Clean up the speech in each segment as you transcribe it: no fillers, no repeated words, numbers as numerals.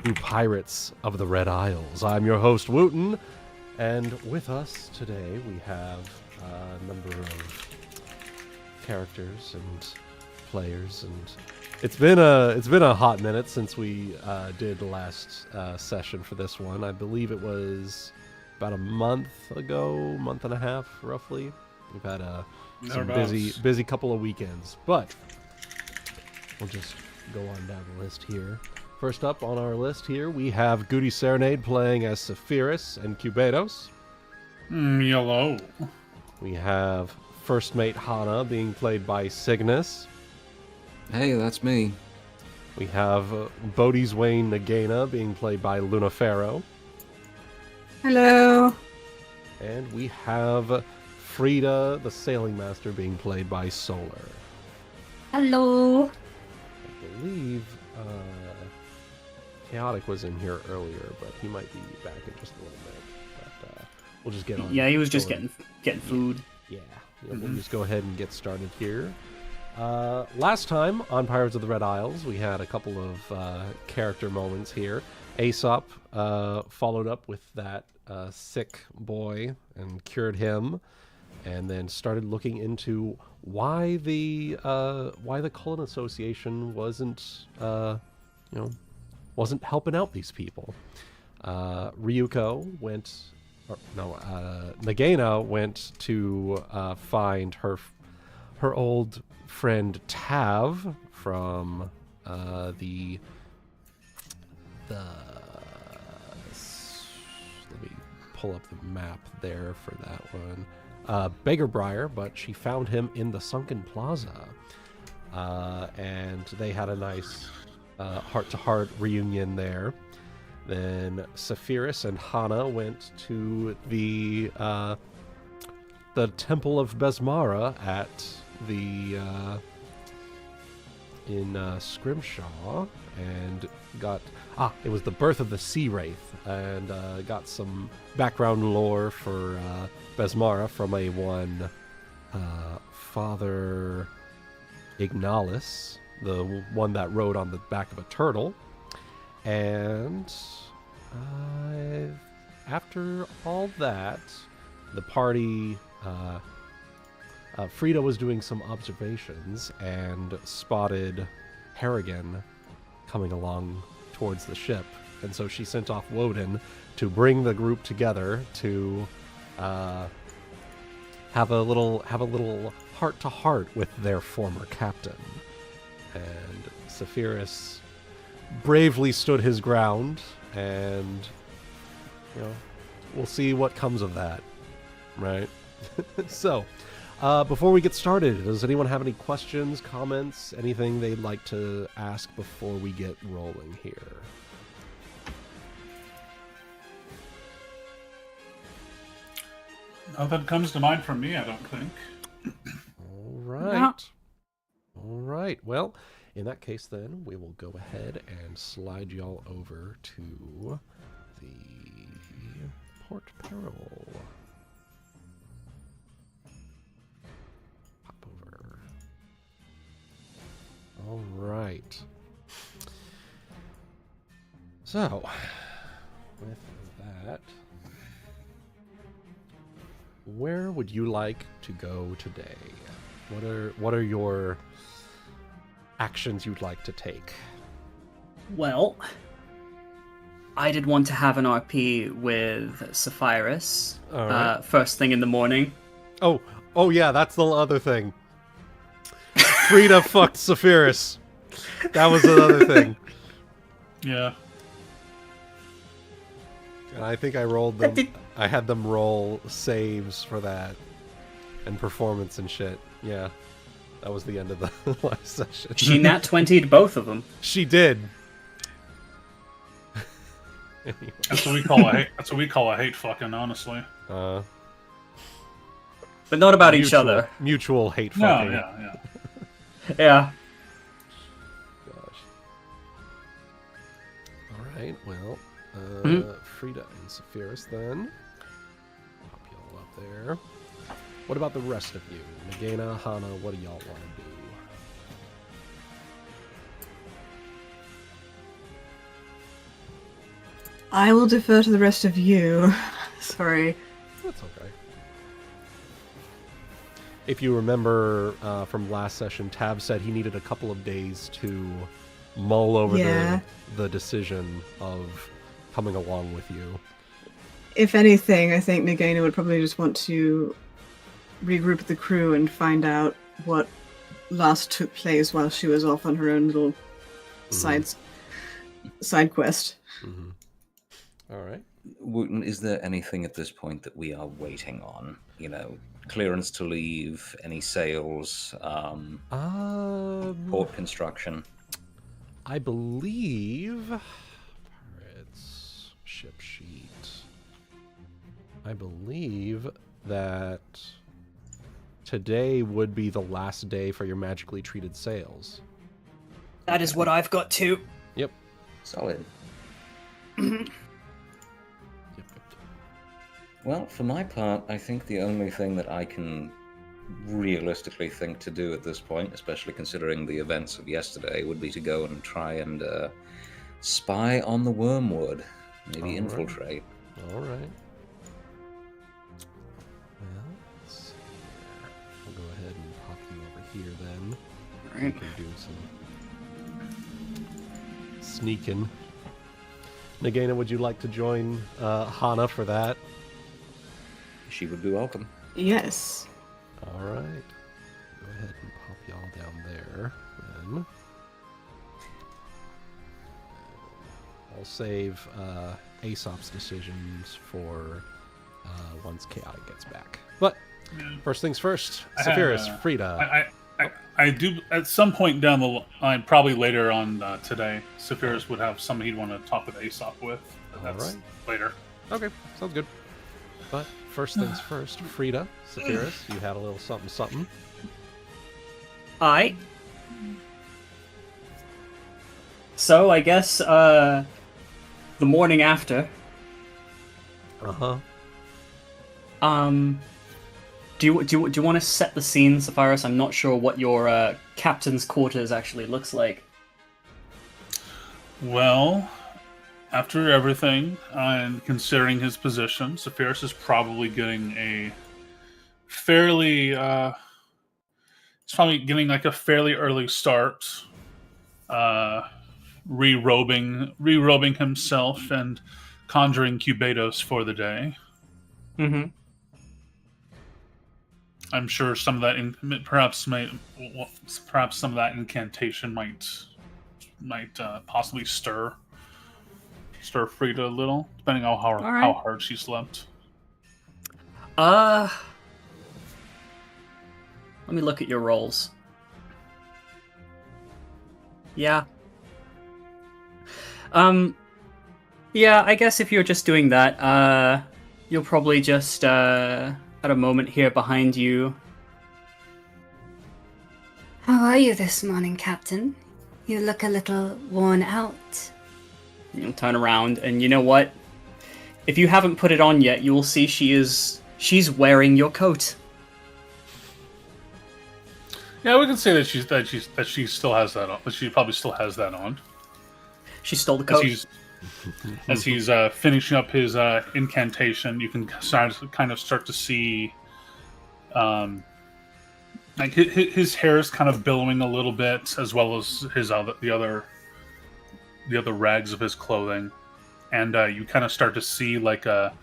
to Pirates of the Red Isles. I'm your host, Wuten, and with us today we have a number of characters and players, and it's been a hot minute since we did the last session for this one. I believe it was about a month ago, month and a half, roughly. We've had some busy couple of weekends, but we'll just go on down the list here. First up on our list here, we have GutiSerenade playing as Saphyrus and Cubados. Hello. We have First Mate Hana being played by Cygnus. Hey, that's me. We have Bodhi's Wayne Nagaina being played by Farrowe. Hello. And we have Frieda, the Sailing Master, being played by Solar. Hello. I believe Chaotic was in here earlier, but he might be back in just a little bit. But we'll just get on. Yeah, he was just getting food. Yeah, we'll just go ahead and get started here. Last time on Pirates of the Red Isles, we had a couple of character moments here. Aesop followed up with that sick boy and cured him, and then started looking into why the Cullen Association wasn't helping out these people. Ryuuko went, Nagaina went to find her old friend Tav from the let me pull up the map there for that one. Beggarbriar, but she found him in the Sunken Plaza, and they had a nice heart-to-heart reunion there. Then Saphyrus and Hana went to the Temple of Besmara at the in Scrimshaw, and got it was the birth of the Sea Wraith, and got some background lore for Besmara from a one Father Ignalis, the one that rode on the back of a turtle. And after all that, the party, Frieda was doing some observations and spotted Harrigan coming along towards the ship, and so she sent off Wuten to bring the group together to have a little heart-to-heart with their former captain. And Saphyrus bravely stood his ground, and we'll see what comes of that, right? So before we get started, does anyone have any questions, comments, anything they'd like to ask before we get rolling here? Nothing comes to mind from me, I don't think. All right. All right. Well, in that case, then, we will go ahead and slide y'all over to the Port Peril. Pop over. All right. So, with that, where would you like to go today? What are your actions you'd like to take? Well, I did want to have an RP with Saphyrus Right. first thing in the morning. Oh yeah, that's the other thing. Frieda fucked Saphyrus. That was another thing. Yeah. And I think I rolled them. I had them roll saves for that, and performance and shit. Yeah, that was the end of the last session. She nat 20'd both of them. She did. Anyway. That's what we call a hate. That's what we call a hate fucking, honestly. But not about each other. Mutual hate No, fucking. yeah. Yeah. Gosh. All right. Well, Frieda and Saphyrus then. Pop y'all up there. What about the rest of you? Nagaina, Hana, what do y'all want to do? I will defer to the rest of you. Sorry. That's okay. If you remember from last session, Tab said he needed a couple of days to mull over the decision of coming along with you. If anything, I think Nagaina would probably just want to regroup the crew and find out what last took place while she was off on her own little side quest. Mm-hmm. All right. Wuten, is there anything at this point that we are waiting on? Clearance to leave, any sales, port construction? I believe... Pirates, ship sheet. I believe that today would be the last day for your magically treated sales. That is what I've got too. Yep. Solid. Yep. Well, for my part, I think the only thing that I can realistically think to do at this point, especially considering the events of yesterday, would be to go and try and spy on the Wormwood. Maybe infiltrate. All right. Well, let's see here. We'll go ahead and pop you over here then. All You right. can do some sneaking. Nagaina, would you like to join Hana for that? She would be welcome. Yes. All right. Go ahead and pop y'all down there then. I'll save Aesop's decisions for once Chaotic gets back. But first things first, Saphyrus, Frieda. I do, at some point down the line, probably later on today, Saphyrus would have somebody he'd want to talk with Aesop with. But that's later. Okay, sounds good. But first things first, Frieda, Saphyrus, you had a little something. Alright. So, I guess, the morning after, Uh-huh. do you want to set the scene, Saphyrus? I'm not sure what your captain's quarters actually looks like. Well, after everything, and considering his position, Saphyrus is probably getting a fairly... he's probably getting like a fairly early start. Re-robing himself and conjuring Cubados for the day. Mm-hmm. I'm sure some of that, perhaps some of that incantation might possibly stir Frieda a little, depending on how hard she slept. Let me look at your rolls. Yeah. Yeah, I guess if you're just doing that, you'll probably just, at a moment here behind you. How are you this morning, Captain? You look a little worn out. You'll turn around, and you know what? If you haven't put it on yet, you will see she's wearing your coat. Yeah, we can say that she still has that on. But she probably still has that on. She stole the coat. As he's finishing up his incantation, you can kind of start to see, like his hair is kind of billowing a little bit, as well as the other rags of his clothing, and you kind of start to see like a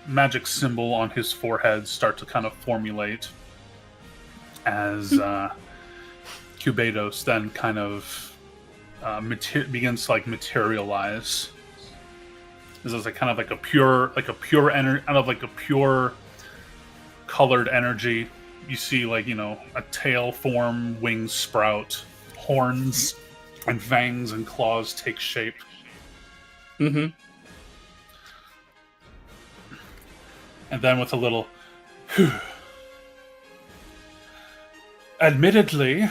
magic symbol on his forehead start to kind of formulate as Cubados then kind of begins to like materialize. This is like kind of like a pure energy, out of like a pure colored energy. You see like, a tail form, wings sprout, horns and fangs and claws take shape. Mm-hmm. And then with a little admittedly,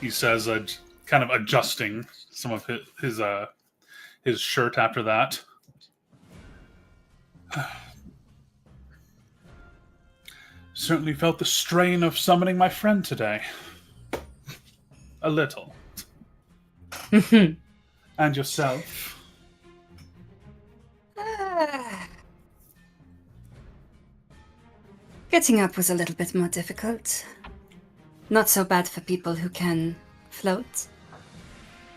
he says, kind of adjusting some of his shirt after that. Certainly felt the strain of summoning my friend today. A little. And yourself. Getting up was a little bit more difficult. Not so bad for people who can float.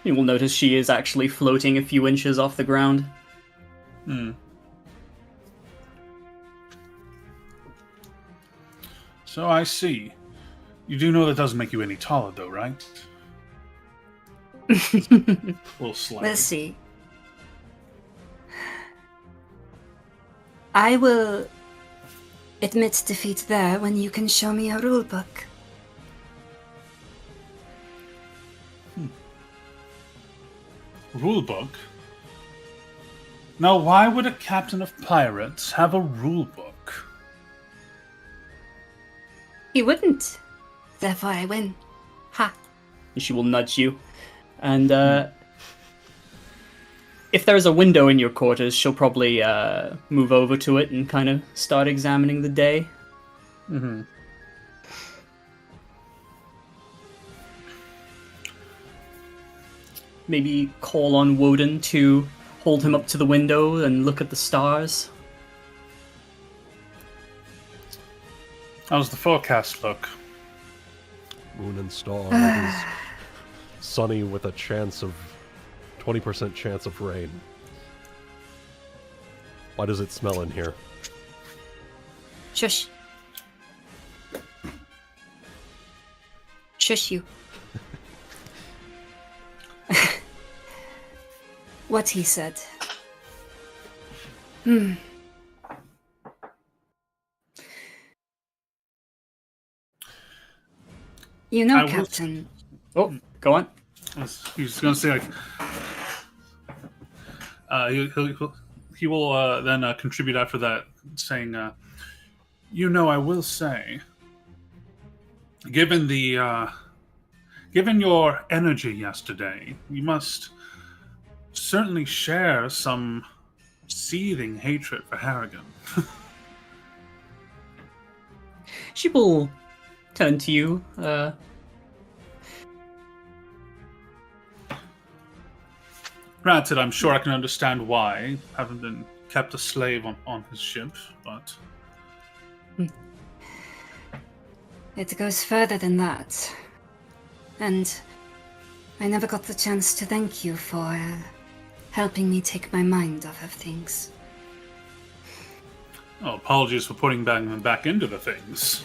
You will notice she is actually floating a few inches off the ground. So I see. You do know that doesn't make you any taller, though, right? A little slightly. We'll see. I will admit defeat there when you can show me a rulebook. Rulebook? Now, why would a captain of pirates have a rulebook? He wouldn't. Therefore I win. Ha. She will nudge you. And if there's a window in your quarters, she'll probably move over to it and kind of start examining the day. Mm-hmm. Maybe call on Wuten to hold him up to the window and look at the stars. How's the forecast look? Moon and star. It is sunny with a chance of 20% chance of rain. Why does it smell in here? Shush. Shush you. What he said. You know, I will- Captain. Oh, go on. He's going to say, he will then contribute after that, saying, you know, I will say, given your energy yesterday, you must certainly share some seething hatred for Harrigan. She will turn to you. Granted, I'm sure I can understand why, having been kept a slave on his ship, but... It goes further than that. And I never got the chance to thank you for helping me take my mind off of things. Oh, apologies for putting them back into the things.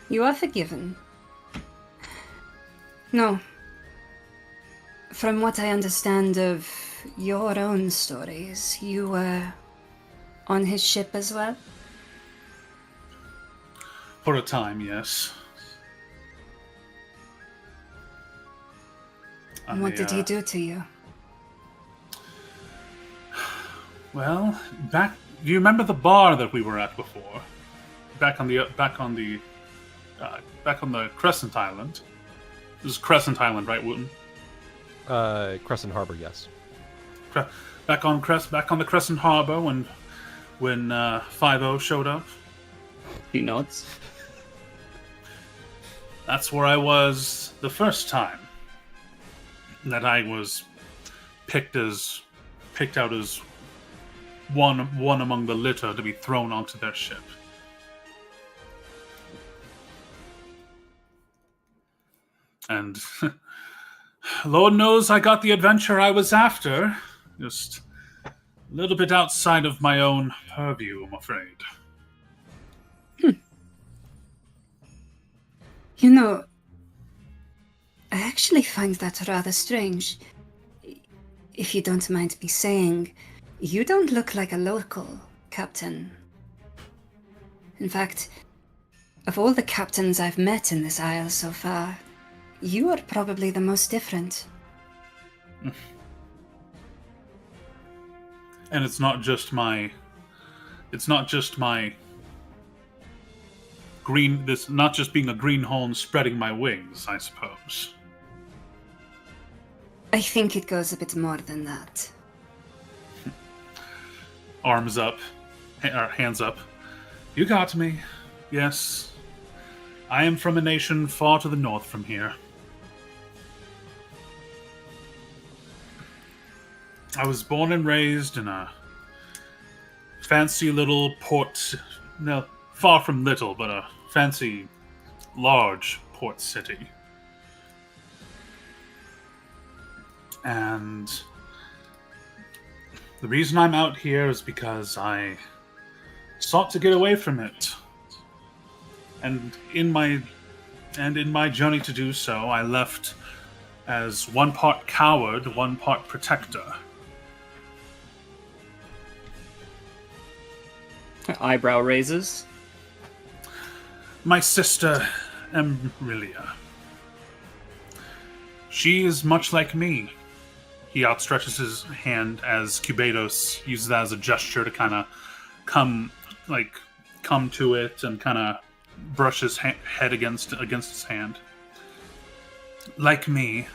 You are forgiven. No. From what I understand of your own stories, you were on his ship as well? For a time, yes. And what did he do to you? Well, do you remember the bar that we were at before? Back on the Crescent Island. This is Crescent Island, right, Wooten? Crescent Harbor, yes. Back on the Crescent Harbor when 5-0 showed up. He nods. That's where I was the first time that I was picked out as one among the litter to be thrown onto their ship. And Lord knows I got the adventure I was after. Just a little bit outside of my own purview, I'm afraid. You know, I actually find that rather strange. If you don't mind me saying, you don't look like a local, Captain. In fact, of all the captains I've met in this isle so far, you are probably the most different. And it's not just my not just being a greenhorn spreading my wings, I suppose. I think it goes a bit more than that. Arms up, or hands up. You got me. Yes. I am from a nation far to the north from here. I was born and raised in a fancy little port no, far from little, but a fancy, large port city. And the reason I'm out here is because I sought to get away from it. And in my journey to do so, I left as one part coward, one part protector. Eyebrow raises. My sister, Emrilia. She is much like me. He outstretches his hand as Cubados uses that as a gesture to kind of come to it and kind of brush his head against his hand. Like me,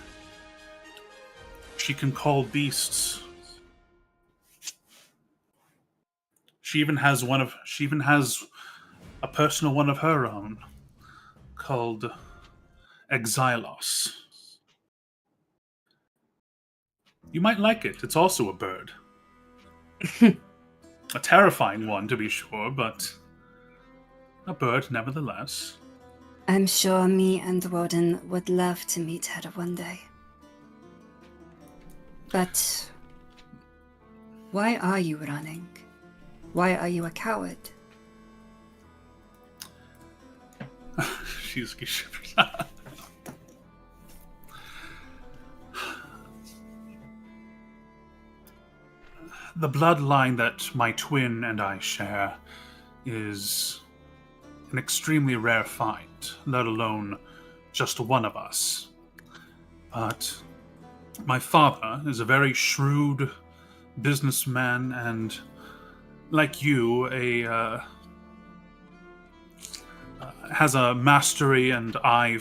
she can call beasts. She even has a personal one of her own called Exilos. You might like it. It's also a bird. A terrifying one, to be sure, but a bird nevertheless. I'm sure me and Woden would love to meet her one day. But why are you running? Why are you a coward? She's shivers. The bloodline that my twin and I share is an extremely rare find, let alone just one of us. But my father is a very shrewd businessman and, like you, has a mastery and eye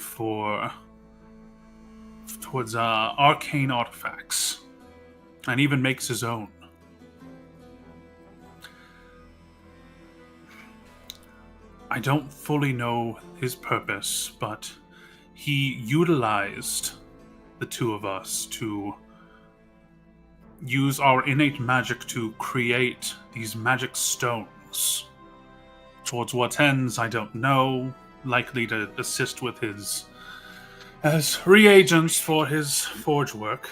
towards arcane artifacts, and even makes his own. I don't fully know his purpose, but he utilized the two of us to use our innate magic to create these magic stones. Towards what ends, I don't know. Likely to assist with his as reagents for his forge work.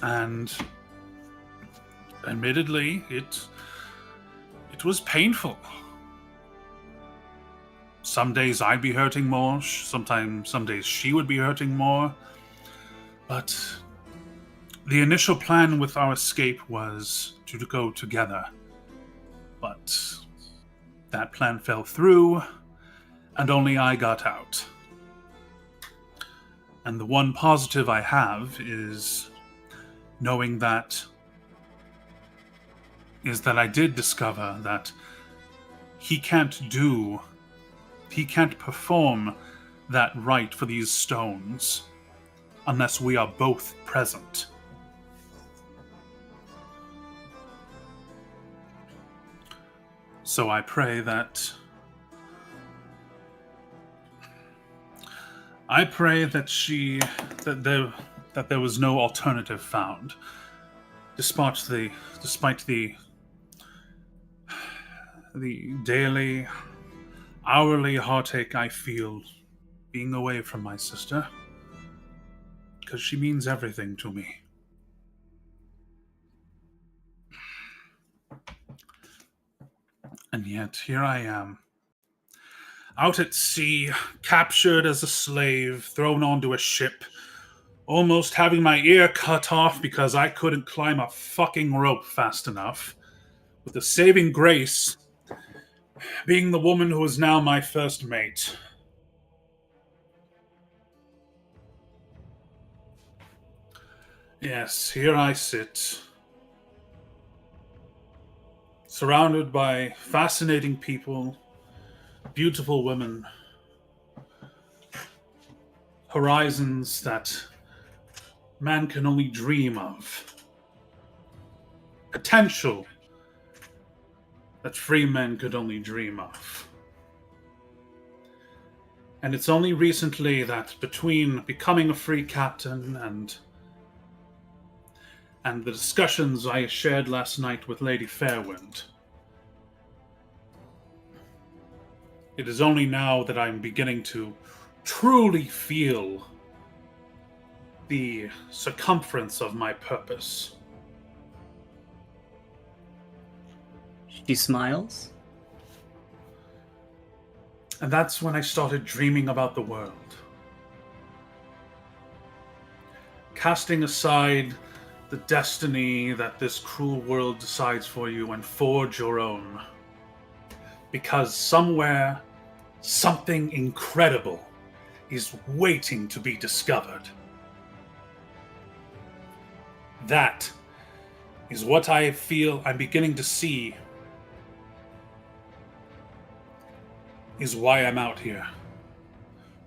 And admittedly, it was painful. Some days I'd be hurting more, some days she would be hurting more. But the initial plan with our escape was to go together. But that plan fell through, and only I got out. And the one positive I have is knowing that I did discover that he can't perform that rite for these stones unless we are both present. So I pray that there was no alternative found, despite the daily, hourly heartache I feel being away from my sister, because she means everything to me. And yet, here I am, out at sea, captured as a slave, thrown onto a ship, almost having my ear cut off because I couldn't climb a fucking rope fast enough, with the saving grace being the woman who is now my first mate. Yes, here I sit, surrounded by fascinating people, beautiful women, horizons that man can only dream of, potential that free men could only dream of. And it's only recently that between becoming a free captain and the discussions I shared last night with Lady Fairwind, It is only now that I'm beginning to truly feel the circumference of my purpose. She smiles. And that's when I started dreaming about the world. Casting aside the destiny that this cruel world decides for you and forge your own. Because somewhere, something incredible is waiting to be discovered. That is what I feel I'm beginning to see is why I'm out here.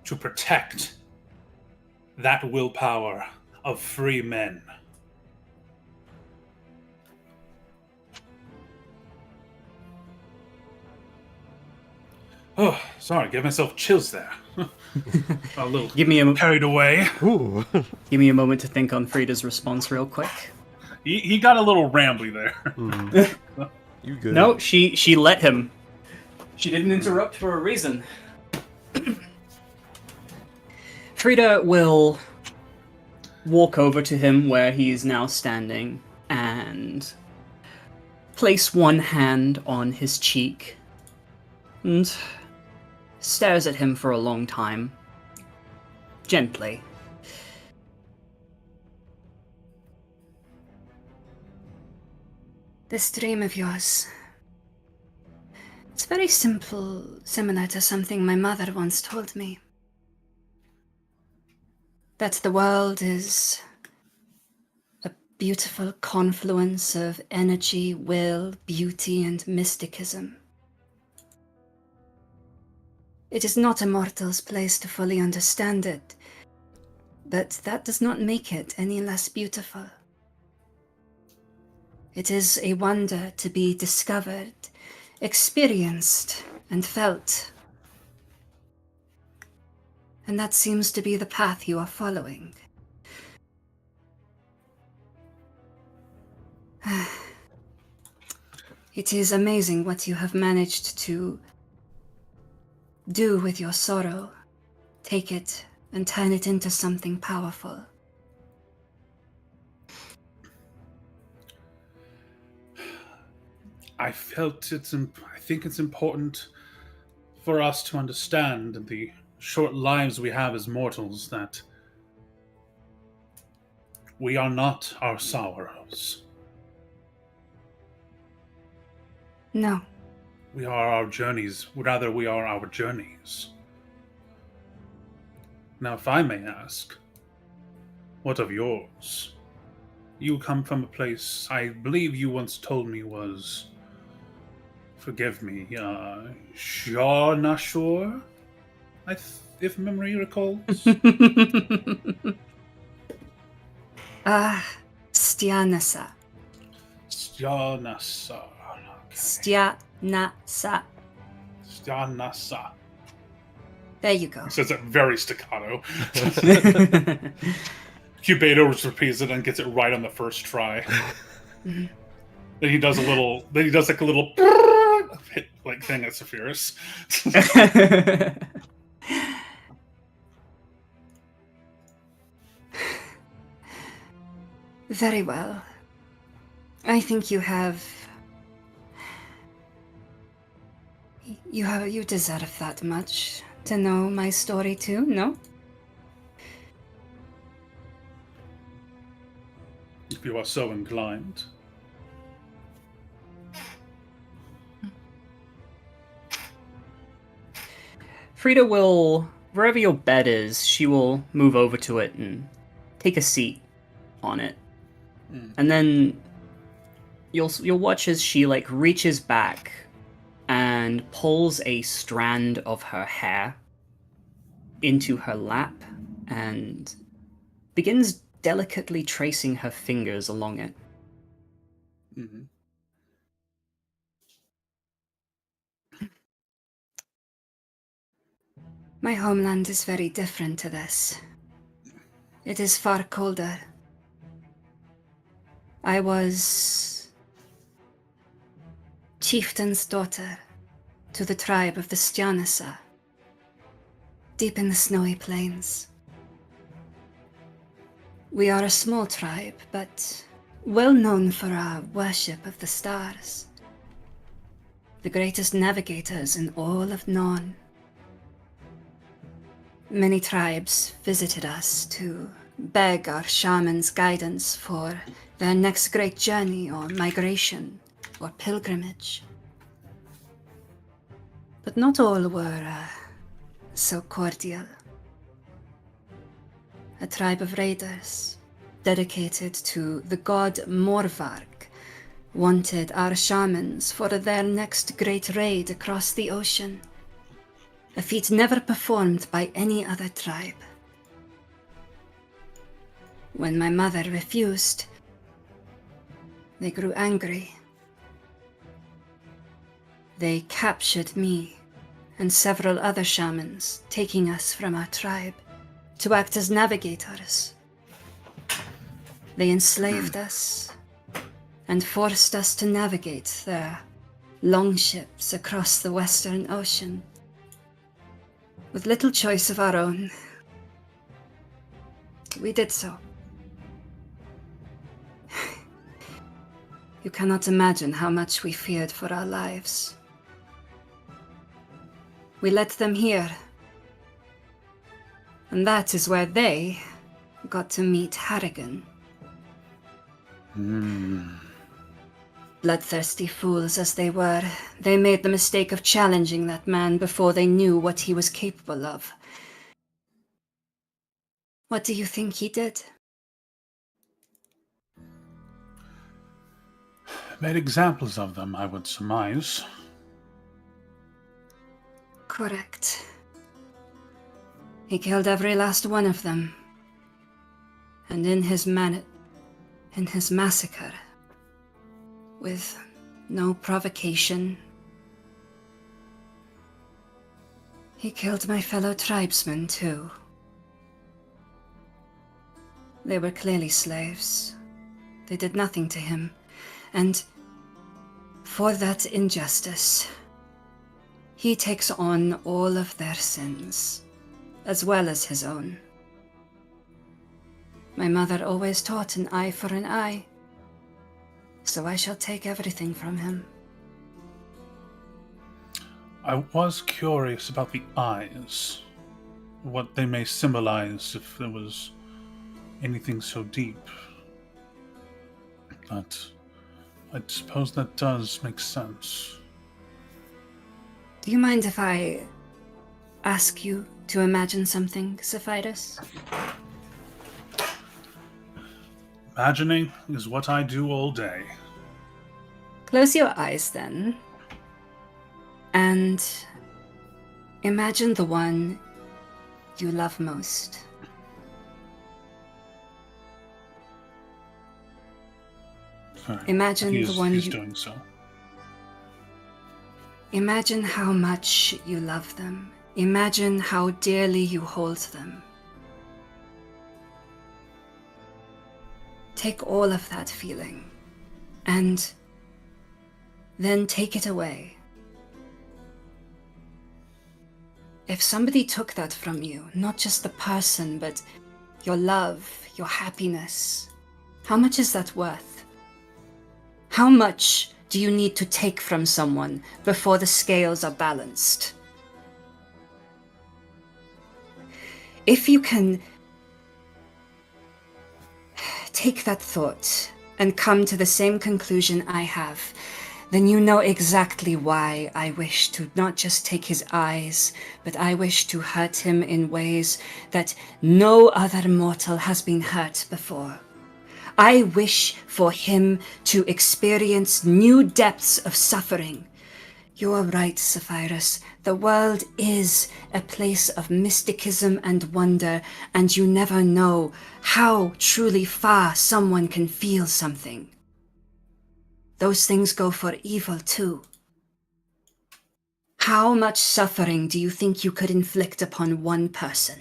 To protect that willpower of free men. Oh, sorry, give myself chills there. A little carried away. Ooh. Give me a moment to think on Frieda's response real quick. He got a little rambly there. You good? No, she let him. She didn't interrupt for a reason. Frieda will walk over to him where he is now standing and place one hand on his cheek and stares at him for a long time, gently. This dream of yours. It's very simple, similar to something my mother once told me. That the world is a beautiful confluence of energy, will, beauty, and mysticism. It is not a mortal's place to fully understand it, but that does not make it any less beautiful. It is a wonder to be discovered, experienced, and felt. And that seems to be the path you are following. It is amazing what you have managed to do with your sorrow. Take it and turn it into something powerful. I think it's important for us to understand in the short lives we have as mortals that we are not our sorrows. No. We are our journeys. Rather, we are our journeys. Now, if I may ask, what of yours? You come from a place I believe you once told me was, forgive me, Narr'tor? If memory recalls. Stianasa. Stianasa. Stianasa. Stianasa. There you go. He says it very staccato. Cubato repeats it and gets it right on the first try. Mm-hmm. Then he does like a little hit like thing at Saphyrus. Very well. I think you deserve that much to know my story too, no? If you are so inclined. Frieda will, wherever your bed is, she will move over to it and take a seat on it. And then you'll watch as she reaches back and pulls a strand of her hair into her lap and begins delicately tracing her fingers along it. Mm-hmm. My homeland is very different to this. It is far colder. I was chieftain's daughter to the tribe of the Stjanasa, deep in the snowy plains. We are a small tribe, but well known for our worship of the stars. The greatest navigators in all of Narn. Many tribes visited us to beg our shaman's guidance for their next great journey or migration or pilgrimage. But not all were so cordial. A tribe of raiders, dedicated to the god Morvarg, wanted our shamans for their next great raid across the ocean, a feat never performed by any other tribe. When my mother refused, they grew angry. They captured me and several other shamans, taking us from our tribe to act as navigators. They enslaved us and forced us to navigate their longships across the Western Ocean. With little choice of our own, we did so. You cannot imagine how much we feared for our lives. We let them here, and that is where they got to meet Harrigan. Bloodthirsty fools as they were, they made the mistake of challenging that man before they knew what he was capable of. What do you think he did? Made examples of them, I would surmise. Correct. He killed every last one of them. And in his massacre, with no provocation, he killed my fellow tribesmen too. They were clearly slaves. They did nothing to him, and for that injustice, he takes on all of their sins, as well as his own. My mother always taught an eye for an eye, so I shall take everything from him. I was curious about the eyes, what they may symbolize if there was anything so deep. But I suppose that does make sense. Do you mind if I ask you to imagine something, Saphyrus? Imagining is what I do all day. Close your eyes then, and imagine the one you love most. Imagine the one he's you... doing so. Imagine how much you love them. Imagine how dearly you hold them. Take all of that feeling, and then take it away. If somebody took that from you, not just the person, but your love, your happiness, how much is that worth? How much do you need to take from someone before the scales are balanced? If you can take that thought and come to the same conclusion I have, then you know exactly why I wish to not just take his eyes, but I wish to hurt him in ways that no other mortal has been hurt before. I wish for him to experience new depths of suffering. You are right, Saphyrus. The world is a place of mysticism and wonder, and you never know how truly far someone can feel something. Those things go for evil too. How much suffering do you think you could inflict upon one person?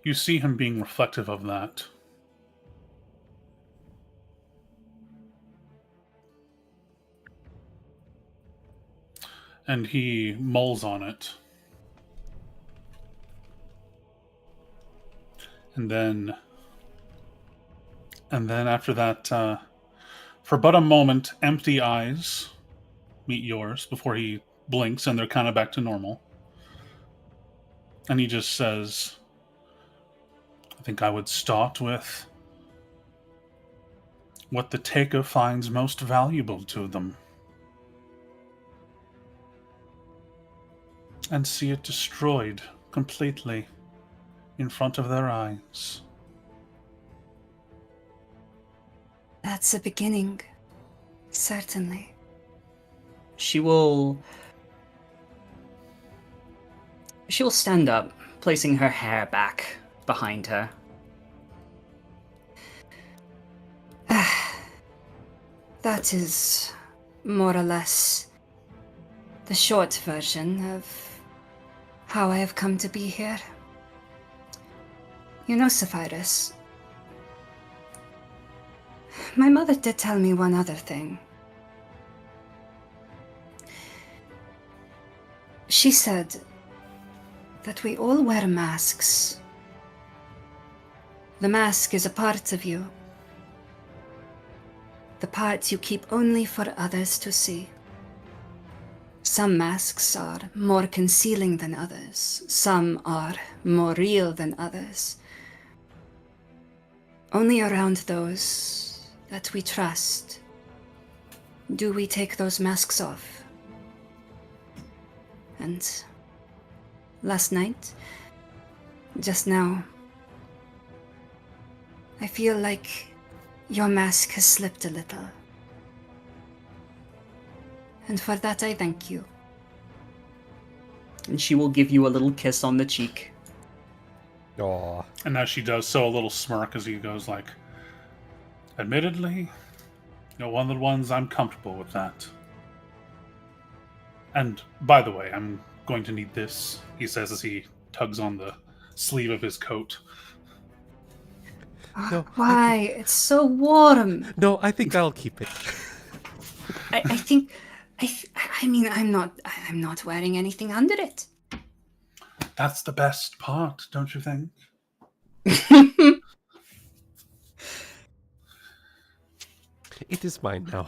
You see him being reflective of that. And he mulls on it. And then after that, for but a moment, empty eyes meet yours before he blinks and they're kind of back to normal. And he just says, I think I would start with what the taker finds most valuable to them. And see it destroyed completely in front of their eyes. That's a beginning. Certainly. She will stand up, placing her hair back behind her. That is more or less the short version of how I have come to be here. You know, Saphyrus, my mother did tell me one other thing. She said that we all wear masks. The mask is a part of you. The part you keep only for others to see. Some masks are more concealing than others. Some are more real than others. Only around those that we trust do we take those masks off. And last night, just now, I feel like your mask has slipped a little. And for that I thank you. And she will give you a little kiss on the cheek. Aw. And as she does so, a little smirk as he goes like, admittedly, you're one of the ones I'm comfortable with that. And by the way, I'm going to need this, he says as he tugs on the sleeve of his coat. No, Why? It's so warm. No, I think I'll keep it. I think... I mean, I'm not wearing anything under it. That's the best part, don't you think? It is mine now.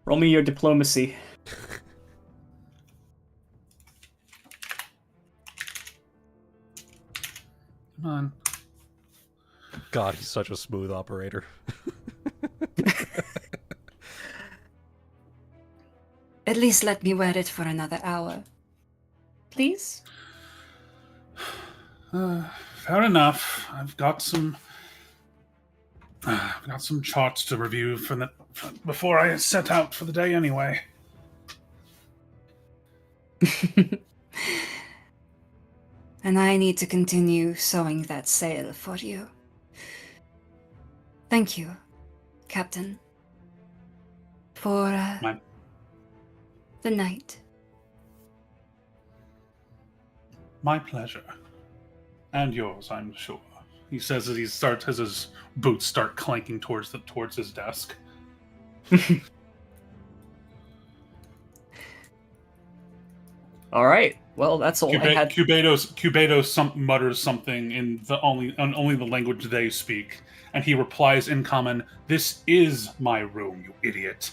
Roll me your diplomacy. Come on. God, he's such a smooth operator. At least let me wear it for another hour. Please? Fair enough. I've got some charts to review before I set out for the day anyway. And I need to continue sewing that sail for you. Thank you, Captain, for the night. My pleasure. And yours, I'm sure. He says as his boots start clanking towards his desk. All right. Well, that's all I had. Cubados mutters something in only the language they speak, and he replies in common, "This is my room, you idiot."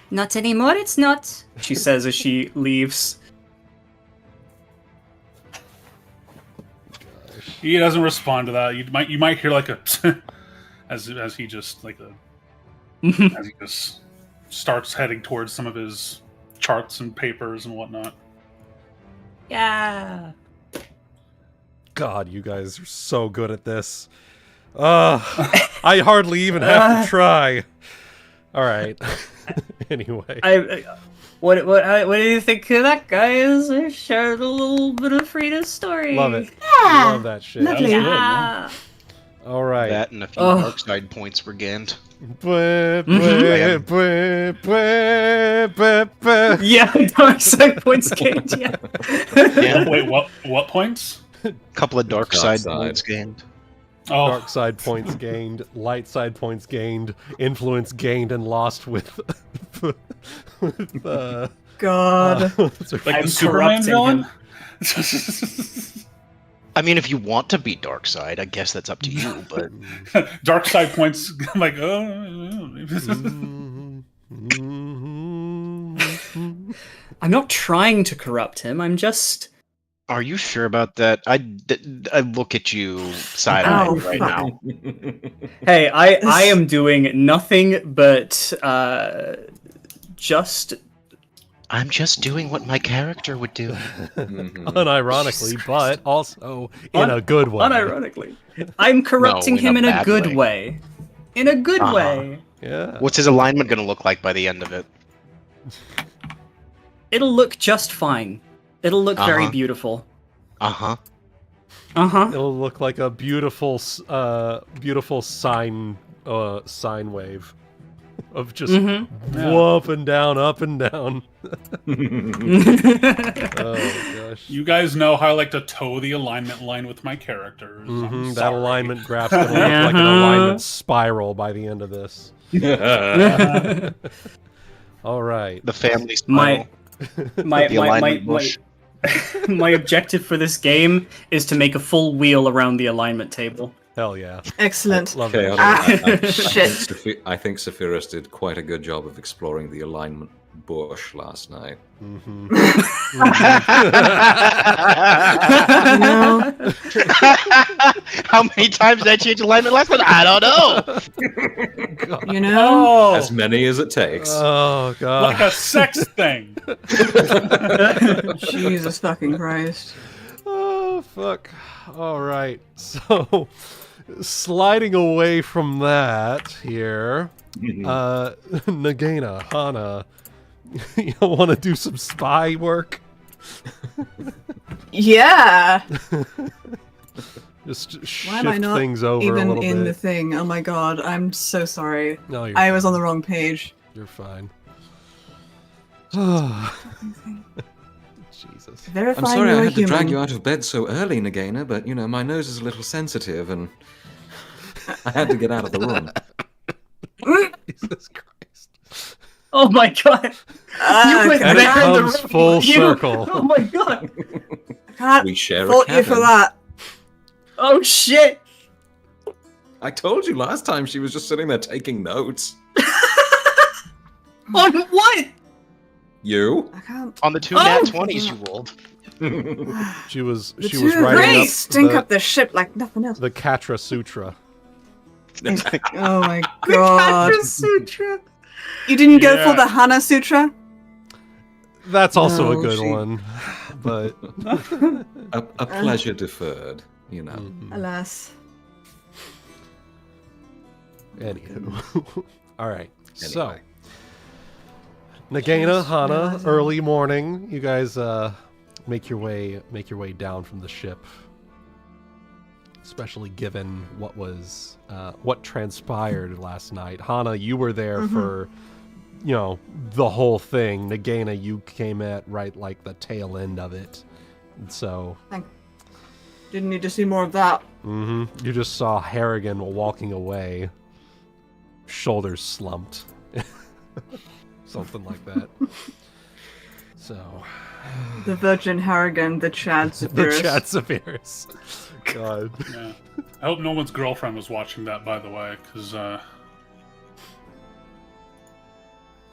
Not anymore, it's not. She says as she leaves. He doesn't respond to that. You might hear like a as he just like a as he just starts heading towards some of his charts and papers and whatnot. Yeah. God, you guys are so good at this. I hardly even have to try. All right. Anyway. What do you think of that, guys? I shared a little bit of Frieda's story. Love it. Yeah. Love that shit. Lovely. That was good, Yeah. All right. That and a few Oh. dark side points were gained. Yeah. Yeah, dark side points gained. Yeah. Yeah, Wait, what points? a couple of dark Dark side side. points gained. Oh, Dark side points gained, light side points gained, influence gained and lost with God. what's her- like I'm the Superman corrupting villain. I mean, if you want to be dark side, I guess that's up to you. But Dark side points. I'm like, oh. I'm not trying to corrupt him. I'm just. are you sure about that? I look at you side eye Oh, right fuck. now. Hey, I am doing nothing but just. I'm just doing what my character would do. unironically, but also in a good way. Unironically, I'm corrupting No, in him a in a bad good way. way. In a good Uh-huh. way. Yeah. What's his alignment going to look like by the end of it? It'll look just fine. It'll look very Uh-huh. beautiful. Uh-huh. It'll look like a beautiful, beautiful sine wave of just up and down, up and down. Oh gosh. You guys know how I like to toe the alignment line with my characters. I'm That sorry. alignment graph's gonna look like an alignment spiral by the end of this. All right. The family My- spiral. my The my alignment bush. my objective for this game is to make a full wheel around the alignment table. Hell yeah. Excellent. Love Okay, that. I think Saphyrus did quite a good job of exploring the alignment bush last night. Mhm. You know, How many times did I change alignment last night? I don't know. you know. As many as it takes. Oh god. Like a sex thing. Jesus fucking Christ. Oh fuck. All right. So sliding away from that here, Nagaina, Hana, you want to do some spy work? Yeah. Just Why am I shift not things over a even little in the bit. thing? Oh my god, I'm so sorry. No, you're I was on the wrong page. You're fine. Jesus. Verifying I'm sorry you're I a had to drag human. you out of bed so early, Nagaina, but, you know, my nose is a little sensitive and I had to get out of the room. Jesus Christ. Oh my god! Ah, You went And it there in the comes room. full You- circle. Oh my god! I can't We share a fault you for cabin. that. Oh shit! I told you last time she was just sitting there taking notes. On what? You? I can't. On the two Oh! nat 20s you rolled. She was The she two was of writing them up stink the, up the ship like nothing else. the Katra Sutra. Oh my god. Sutra. You didn't go for Yeah. the Hana Sutra? That's also a No, good she- one. But A pleasure deferred, you know. Alas. Anywho. All right. So Anyway. Nagaina, Hana, realizing. early morning. You guys make your way down from the ship. Especially given what transpired last night. Hana, you were there for the whole thing. Nagaina, you came at right like the tail end of it. And so Didn't need to see more of that. you just saw Harrigan walking away, shoulders slumped. Something like that. So The Virgin Harrigan, the Chad the Saphyrus. Chad Saphyrus. God. Yeah. I hope no one's girlfriend was watching that, by the way, because,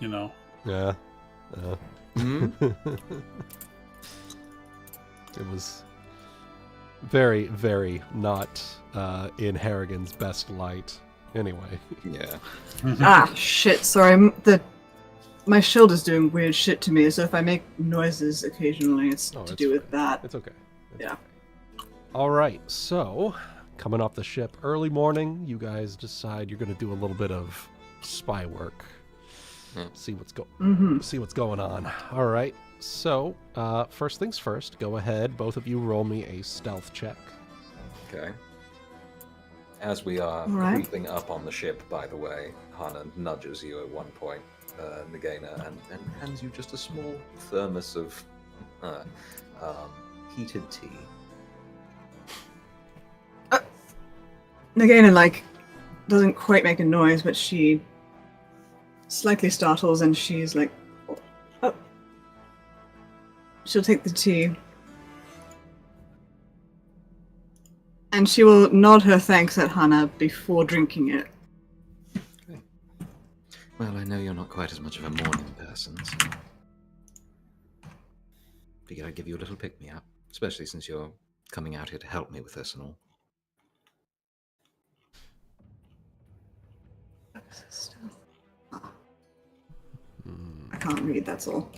you know. Yeah. Hmm? It was very, very not in Harrigan's best light. Anyway. Yeah. Ah, shit, sorry. My shield is doing weird shit to me, so if I make noises occasionally, it's Oh, to it's do with fine. that. It's okay. It's Yeah. okay. All right. So, coming off the ship early morning, you guys decide you're going to do a little bit of spy work. See what's going on. All right. So, first things first, go ahead. Both of you roll me a stealth check. Okay. As we are Alright. creeping up on the ship, by the way, Hana nudges you at one point, Nagaina, and hands you just a small thermos of heated tea. Nagaina, like, doesn't quite make a noise, but she slightly startles and she's like, oh. She'll take the tea. And she will nod her thanks at Hana before drinking it. Okay. Well, I know you're not quite as much of a morning person, so figured I'd give you a little pick-me-up, especially since you're coming out here to help me with this and all. I can't read, that's all.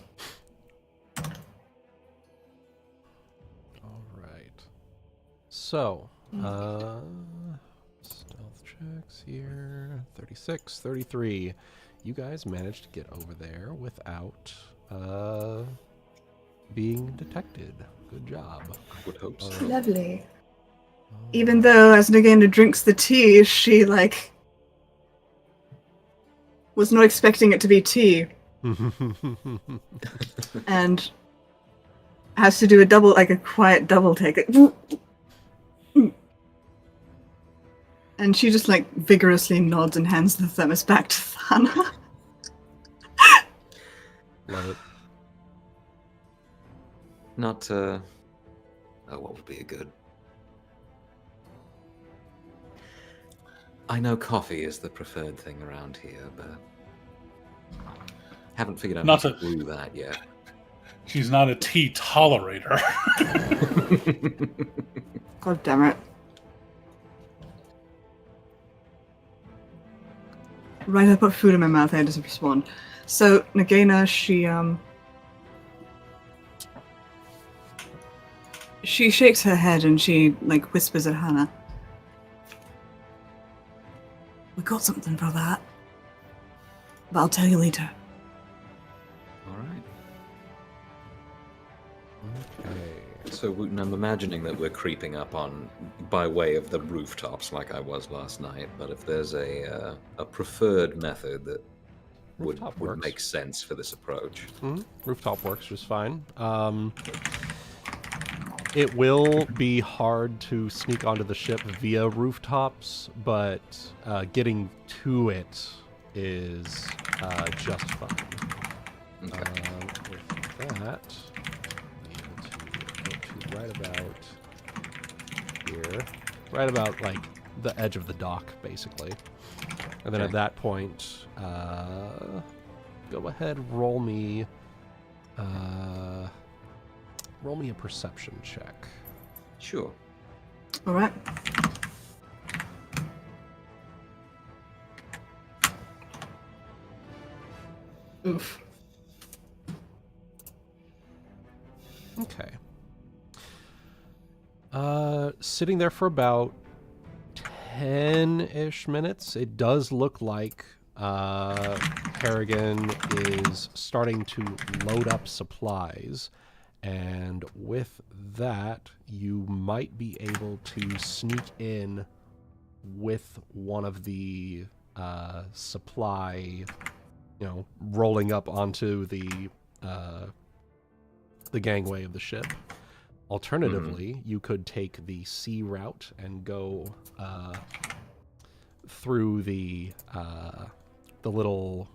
All right. So, stealth checks here. 36, 33. You guys managed to get over there without being detected. Good job. I would hope so. Lovely. Even though, as Nagaina drinks the tea, she, like, was not expecting it to be tea. And has to do a double, like a quiet double take. And she just, like, vigorously nods and hands the thermos back to Hana. Love it. Not, oh, what would be a good... I know coffee is the preferred thing around here, but haven't figured out how to brew that yet. She's not a tea tolerator. God damn it. Right, I put food in my mouth, I had to respond. So, Nagaina, she shakes her head and she, like, whispers at Hana. We got something for that. But I'll tell you later. Alright. Okay. So, Wuten, I'm imagining that we're creeping up on by way of the rooftops like I was last night, but if there's a preferred method that would make sense for this approach. Mm-hmm. Rooftop works just fine. It will be hard to sneak onto the ship via rooftops, but getting to it is just fine. Okay. With that, be able to go to right about here, right about like the edge of the dock, basically. And then at that point, go ahead, roll me a perception check. Sure. Alright. Oof. Okay. Sitting there for about 10-ish minutes, it does look like Harrigan is starting to load up supplies. And with that, you might be able to sneak in with one of the supply, rolling up onto the gangway of the ship. Alternatively, you could take the sea route and go through the little.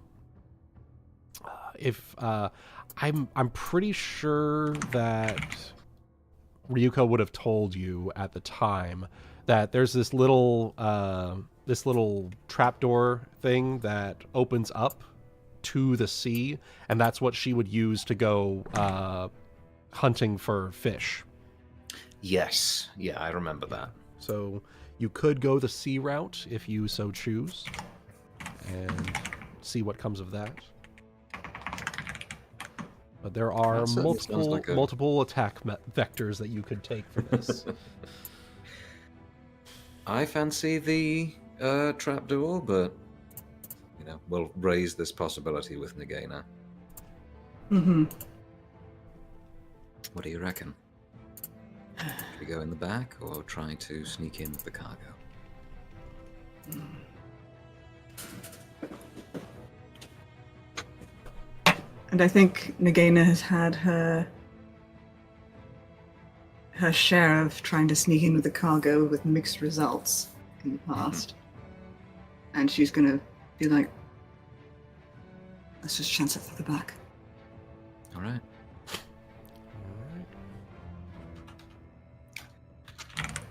I'm pretty sure that Ryuuko would have told you at the time that there's this little trapdoor thing that opens up to the sea, and that's what she would use to go hunting for fish. Yes. Yeah, I remember that. So you could go the sea route if you so choose, and see what comes of that. But there are multiple attack vectors that you could take for this. I fancy the trapdoor, but we'll raise this possibility with Nagaina. Mm-hmm. What do you reckon? Should we go in the back or try to sneak in with the cargo? And I think Nagaina has had her share of trying to sneak in with the cargo with mixed results. in the past. And she's gonna be like, let's just chance it for the back. All right.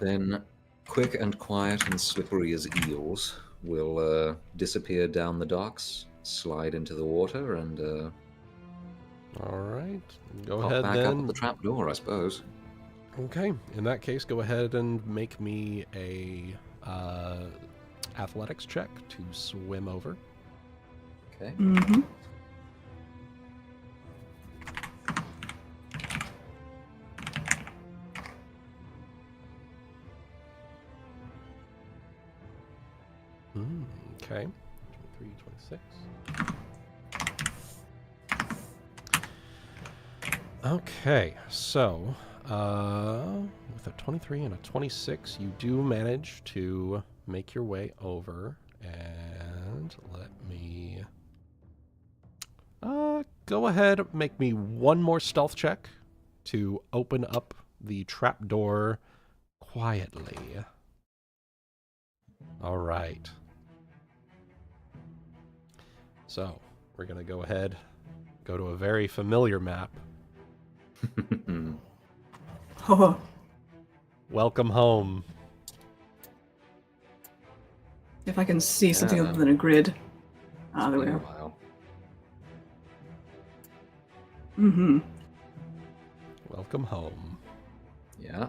Then, quick and quiet and slippery as eels, will disappear down the docks, slide into the water, and All right. Go pop ahead back up at then. the trap door, I suppose. Okay. In that case, go ahead and make me a athletics check to swim over. Okay. Mm-hmm. Okay. 23, 26. Okay, so with a 23 and a 26, you do manage to make your way over. And let me go ahead, make me one more stealth check to open up the trapdoor quietly. All right. So, we're going to go ahead, go to a very familiar map. Oh, Welcome home. if I can see something Yeah. other than a grid. Ah, there we Been a go. while. Mm-hmm. Welcome home. Yeah.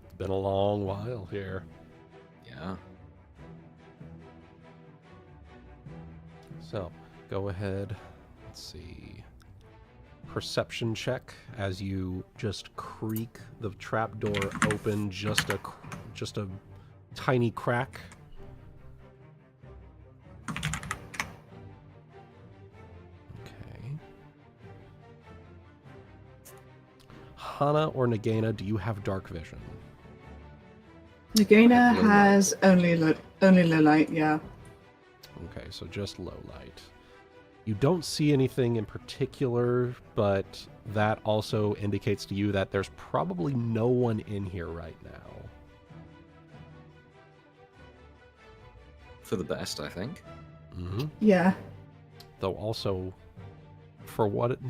It's been a long while here. Yeah. So, go ahead. Let's see. Perception check as you just creak the trapdoor open just a tiny crack. Okay. Hana or Nagaina, do you have dark vision? Nagaina Low has only low light, yeah. Okay, so just low light. You don't see anything in particular, but that also indicates to you that there's probably no one in here right now. For the best, I think. Mm-hmm. Yeah. Though also, for what it,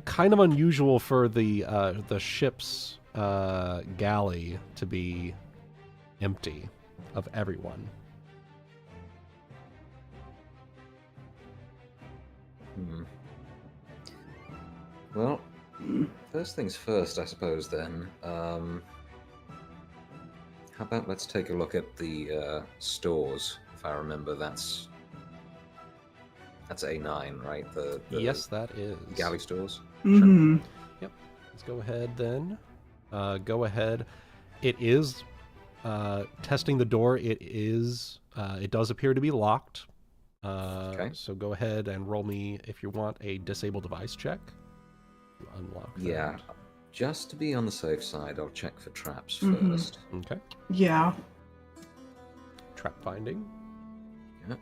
kind of unusual for the ship's galley to be empty of everyone. Hmm. Well, first things first, I suppose, then. How about let's take a look at the stores. If I remember, that's A9, right? The Yes, that is. galley stores. Mm-hmm. Yep. Let's go ahead then. Go ahead. It is testing the door. It is. It does appear to be locked. Okay. So go ahead and roll me, if you want, a disable device check. Unlock that. Yeah. Just to be on the safe side, I'll check for traps Mhm. first. Okay. Yeah. Trap finding. Yeah.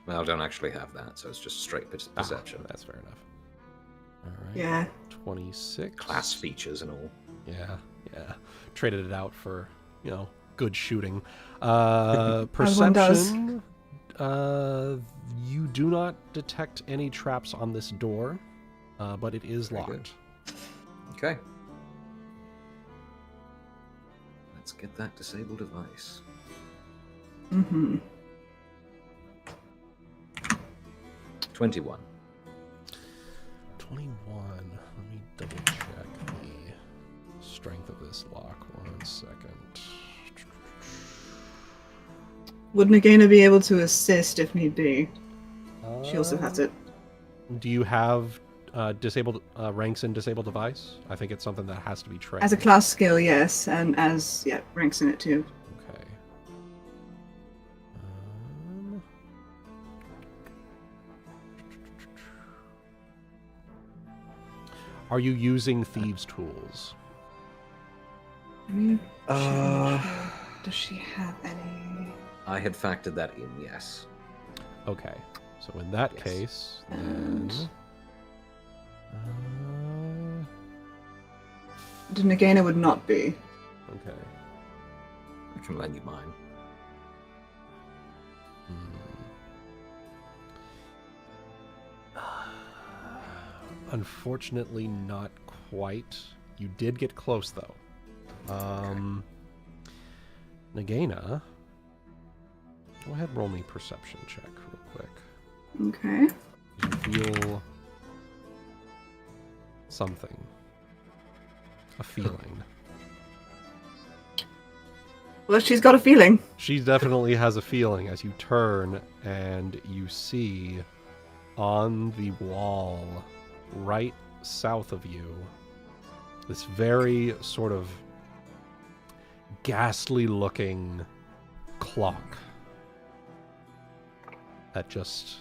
Well, I don't actually have that, so it's just straight perception. That's fair enough. All right. Yeah. 26. Class features and all. Yeah. Traded it out for, good shooting. As one Perception. You do not detect any traps on this door, but it is Very good. locked. Okay. Let's get that disabled device. Mm-hmm. 21. 21. Let me double check the strength of this lock. 1 second. Would Nagaina be able to assist if need be? She also has it. Do you have disabled ranks in disabled device? I think it's something that has to be trained. As a class skill, yes, and as ranks in it too. Okay. Are you using thieves' tools? Does she have any? I had factored that in, yes. Okay. So in that Yes. case, then. And- Nagaina would not be. Okay. can lend you mine. Unfortunately, not quite. You did get close, though. Nagaina, go ahead and roll me perception check real quick. Okay. You feel something. A feeling. Well, she's got a feeling. She definitely has a feeling as you turn and you see on the wall right south of you this very sort of ghastly looking clock that just,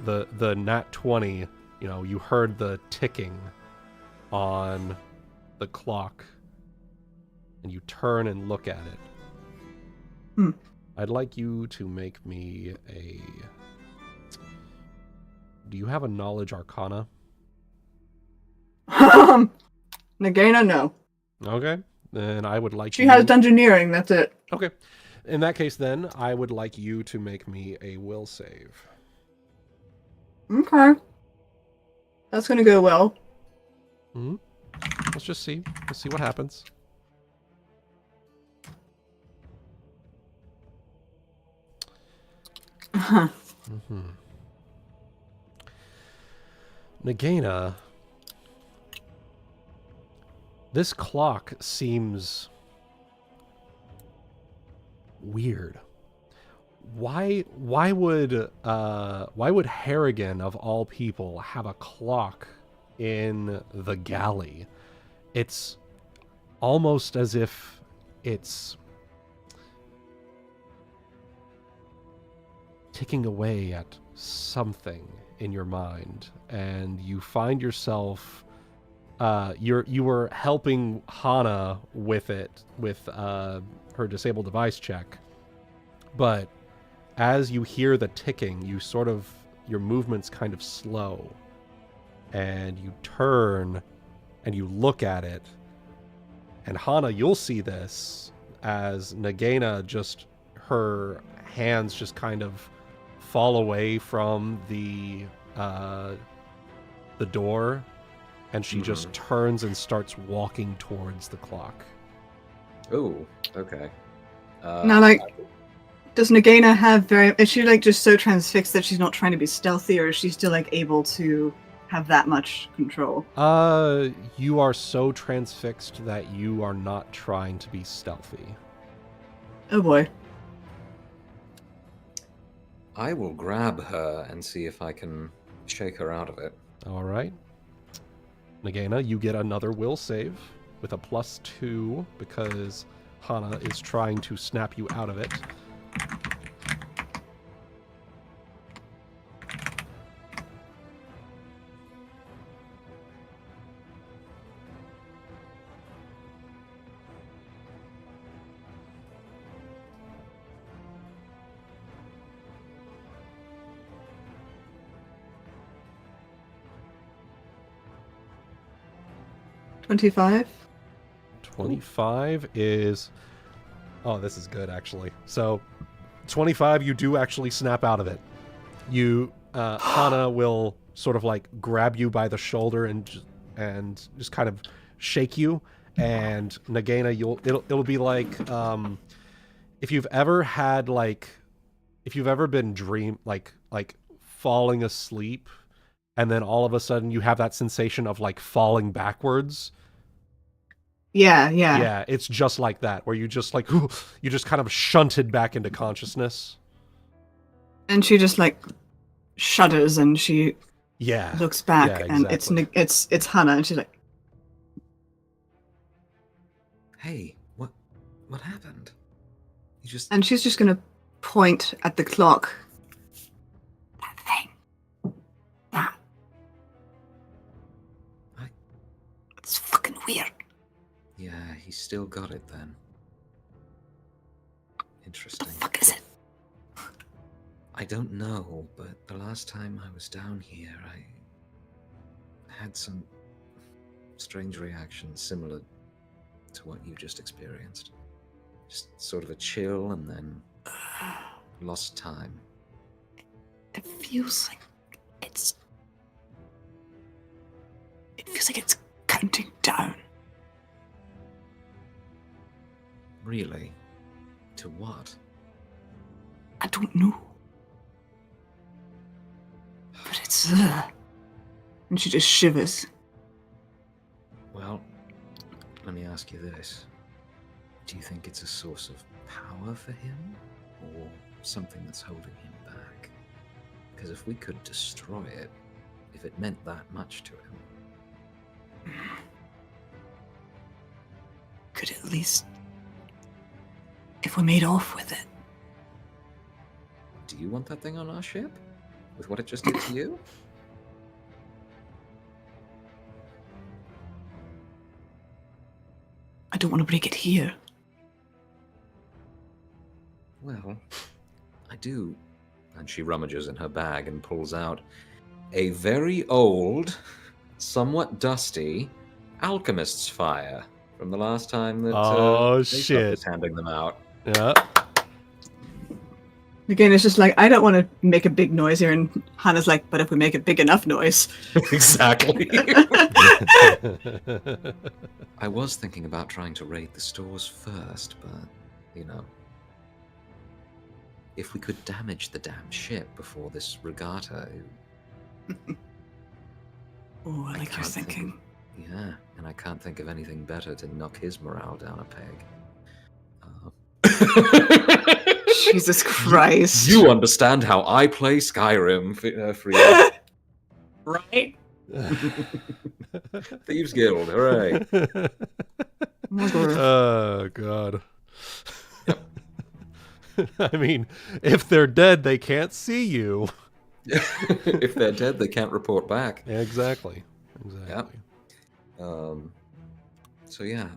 the nat 20, you heard the ticking on the clock and you turn and look at it. I'd like you to make me a... Do you have a knowledge arcana? Nagaina, no. Okay. Then I would like She has dungeoneering, that's it. Okay. In that case, then, I would like you to make me a will save. Okay. That's gonna go well. Let's just see. Let's see what happens. Nagaina, this clock seems weird. Why would Harrigan of all people have a clock in the galley? It's almost as if it's ticking away at something in your mind, and you find yourself you were helping Hana with it with her disabled device check, but as you hear the ticking, your movements kind of slow, and you turn and you look at it, and Hana, you'll see this as Nagaina, just her hands just kind of fall away from the door, and she just turns and starts walking towards the clock. Oh, okay. Now, does Nagaina have is she just so transfixed that she's not trying to be stealthy, or is she still able to have that much control? You are so transfixed that you are not trying to be stealthy. Oh boy. I will grab her and see if I can shake her out of it. All right. Nagaina, you get another will save with a +2 because Hana is trying to snap you out of it. $25. 25 is... Oh, this is good, actually. So, 25, you do actually snap out of it. You, Hana will sort of grab you by the shoulder and just kind of shake you. And Nagaina, it'll be like, if you've ever had if you've ever been falling asleep, and then all of a sudden you have that sensation of falling backwards. Yeah. Yeah, it's just like that, where you just you just kind of shunted back into consciousness. And she just shudders and she looks back, yeah, and exactly. it's Hana, and she's like, Hey, what happened? You just... And she's just gonna point at the clock. That thing. That. It's fucking weird. Yeah, he's still got it then. Interesting. What the fuck is it? I don't know, but the last time I was down here, I had some strange reactions similar to what you just experienced. Just sort of a chill and then lost time. It feels like it's counting down. Really? To what? I don't know. But it's there. And she just shivers. Well, let me ask you this. Do you think it's a source of power for him? Or something that's holding him back? Because if we could destroy it, if it meant that much to him... Could at least... if we made off with it. Do you want that thing on our ship? With what it just did to you? I don't want to break it here. Well, I do. And she rummages in her bag and pulls out a very old, somewhat dusty Alchemist's fire from the last time that Aesop shit. was handing them out. Yeah. Again, it's just like, I don't want to make a big noise here, and Hannah's like, but if we make a big enough noise. Exactly. I was thinking about trying to raid the stores first, but, you know, if we could damage the damn ship before this regatta... Oh, I like your can't think thinking. Yeah, and I can't think of anything better to knock his morale down a peg. Jesus Christ. You understand how I play Skyrim, Frieda. Right? Thieves Guild, hooray. Oh, God. I mean, if they're dead, they can't see you. If they're dead, they can't report back. Yeah, exactly. Exactly. Yep. So yeah,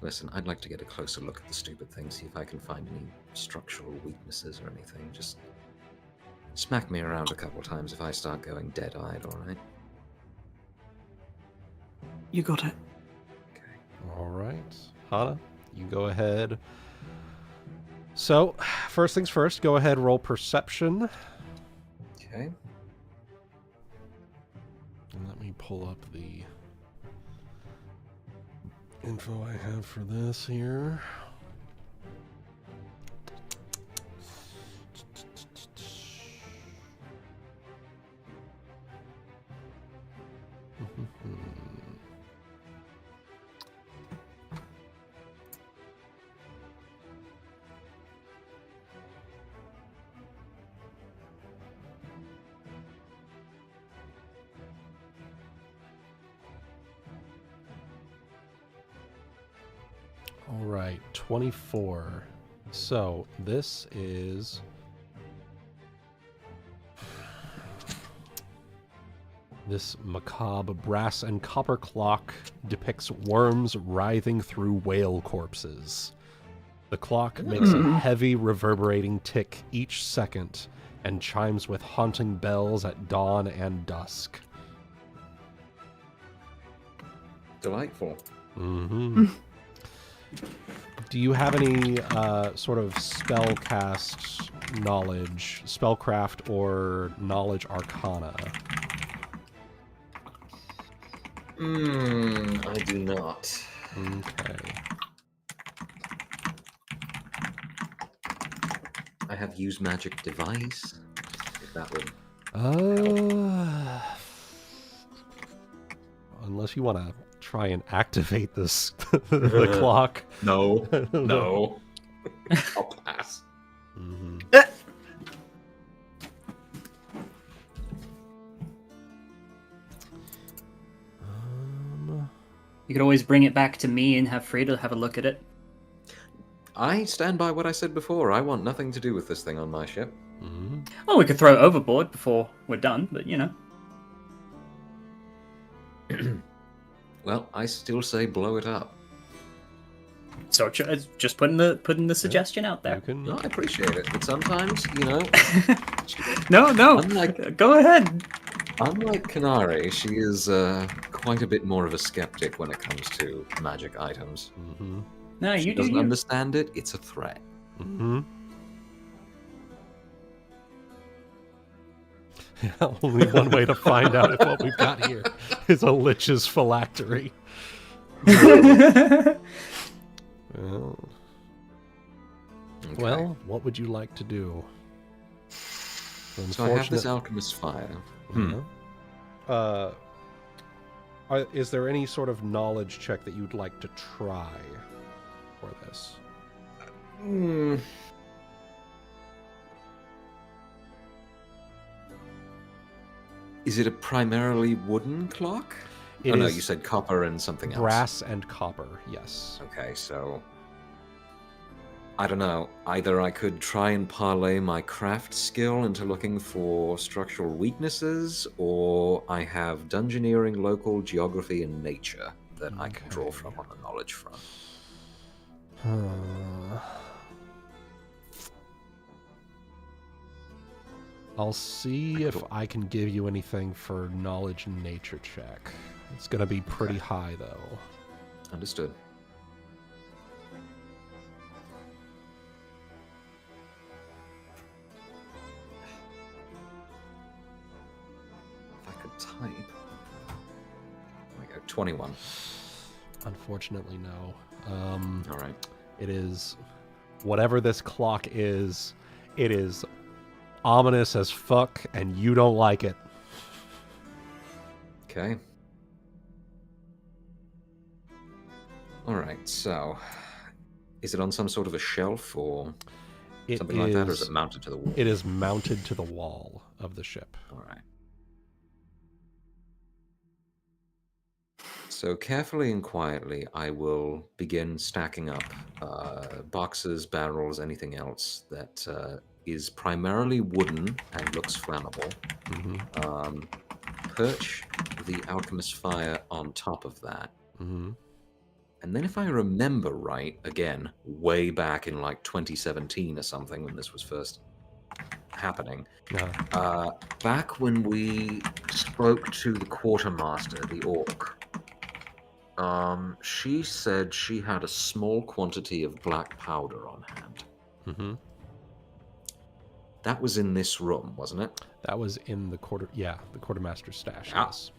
Listen, I'd like to get a closer look at the stupid thing, see if I can find any structural weaknesses or anything. Just smack me around a couple times if I start going dead-eyed, alright? You got it. Okay. All right. Hana, you go ahead. So, first things first, go ahead, roll perception. Okay. And let me pull up the info I have for this here. All right, 24. So this is this macabre brass and copper clock depicts worms writhing through whale corpses. The clock makes a heavy reverberating tick each second and chimes with haunting bells at dawn and dusk. Delightful. Mm-hmm. Do you have any sort of spellcast knowledge, spellcraft, or knowledge arcana? I do not. Okay. I have used magic device. If that would. Unless you want to try and activate this the clock. No. No. I'll pass. Mm-hmm. You could always bring it back to me and have Frieda have a look at it. I stand by what I said before. I want nothing to do with this thing on my ship. Mm-hmm. Well, we could throw it overboard before we're done, but you know. Well, I still say blow it up. So just putting the suggestion out You there. can. No, I appreciate it, but sometimes, you know, No, Unlike- go ahead. Unlike Canary, she is quite a bit more of a skeptic when it comes to magic items. Mm-hmm. No, She you do doesn't you. understand it, it's a threat. Mm-hmm. Only one way to find out if what we've got here is a lich's phylactery. Well, Okay. well, what would you like to do? So I have this alchemist fire. Is there any sort of knowledge check that you'd like to try for this? Hmm. Is it a primarily wooden clock? It no, is you said copper and something else. brass and copper, yes. Okay, so I don't know. Either I could try and parlay my craft skill into looking for structural weaknesses, or I have dungeoneering, local geography, and nature that I can draw Okay. from on the knowledge front. I'll see if I can give you anything for knowledge and nature check. It's going to be pretty high, though. Understood. If I could type. There we go, 21. Unfortunately, no. All right. It is... Whatever this clock is, it is ominous as fuck, and you don't like it. Okay. All right, so is it on some sort of a shelf or It something like that, or is it mounted to the wall? It is mounted to the wall of the ship. All right. So carefully and quietly, I will begin stacking up boxes, barrels, anything else that is primarily wooden and looks flammable. Mm-hmm. Perch the alchemist fire on top of that. Mm-hmm. And then if I remember right, again, way back in like 2017 or something when this was first happening, back when we spoke to the quartermaster, the orc, she said she had a small quantity of black powder on hand. Mm-hmm. That was in this room, wasn't it? That was in the the quartermaster's stash. Ah. Yes.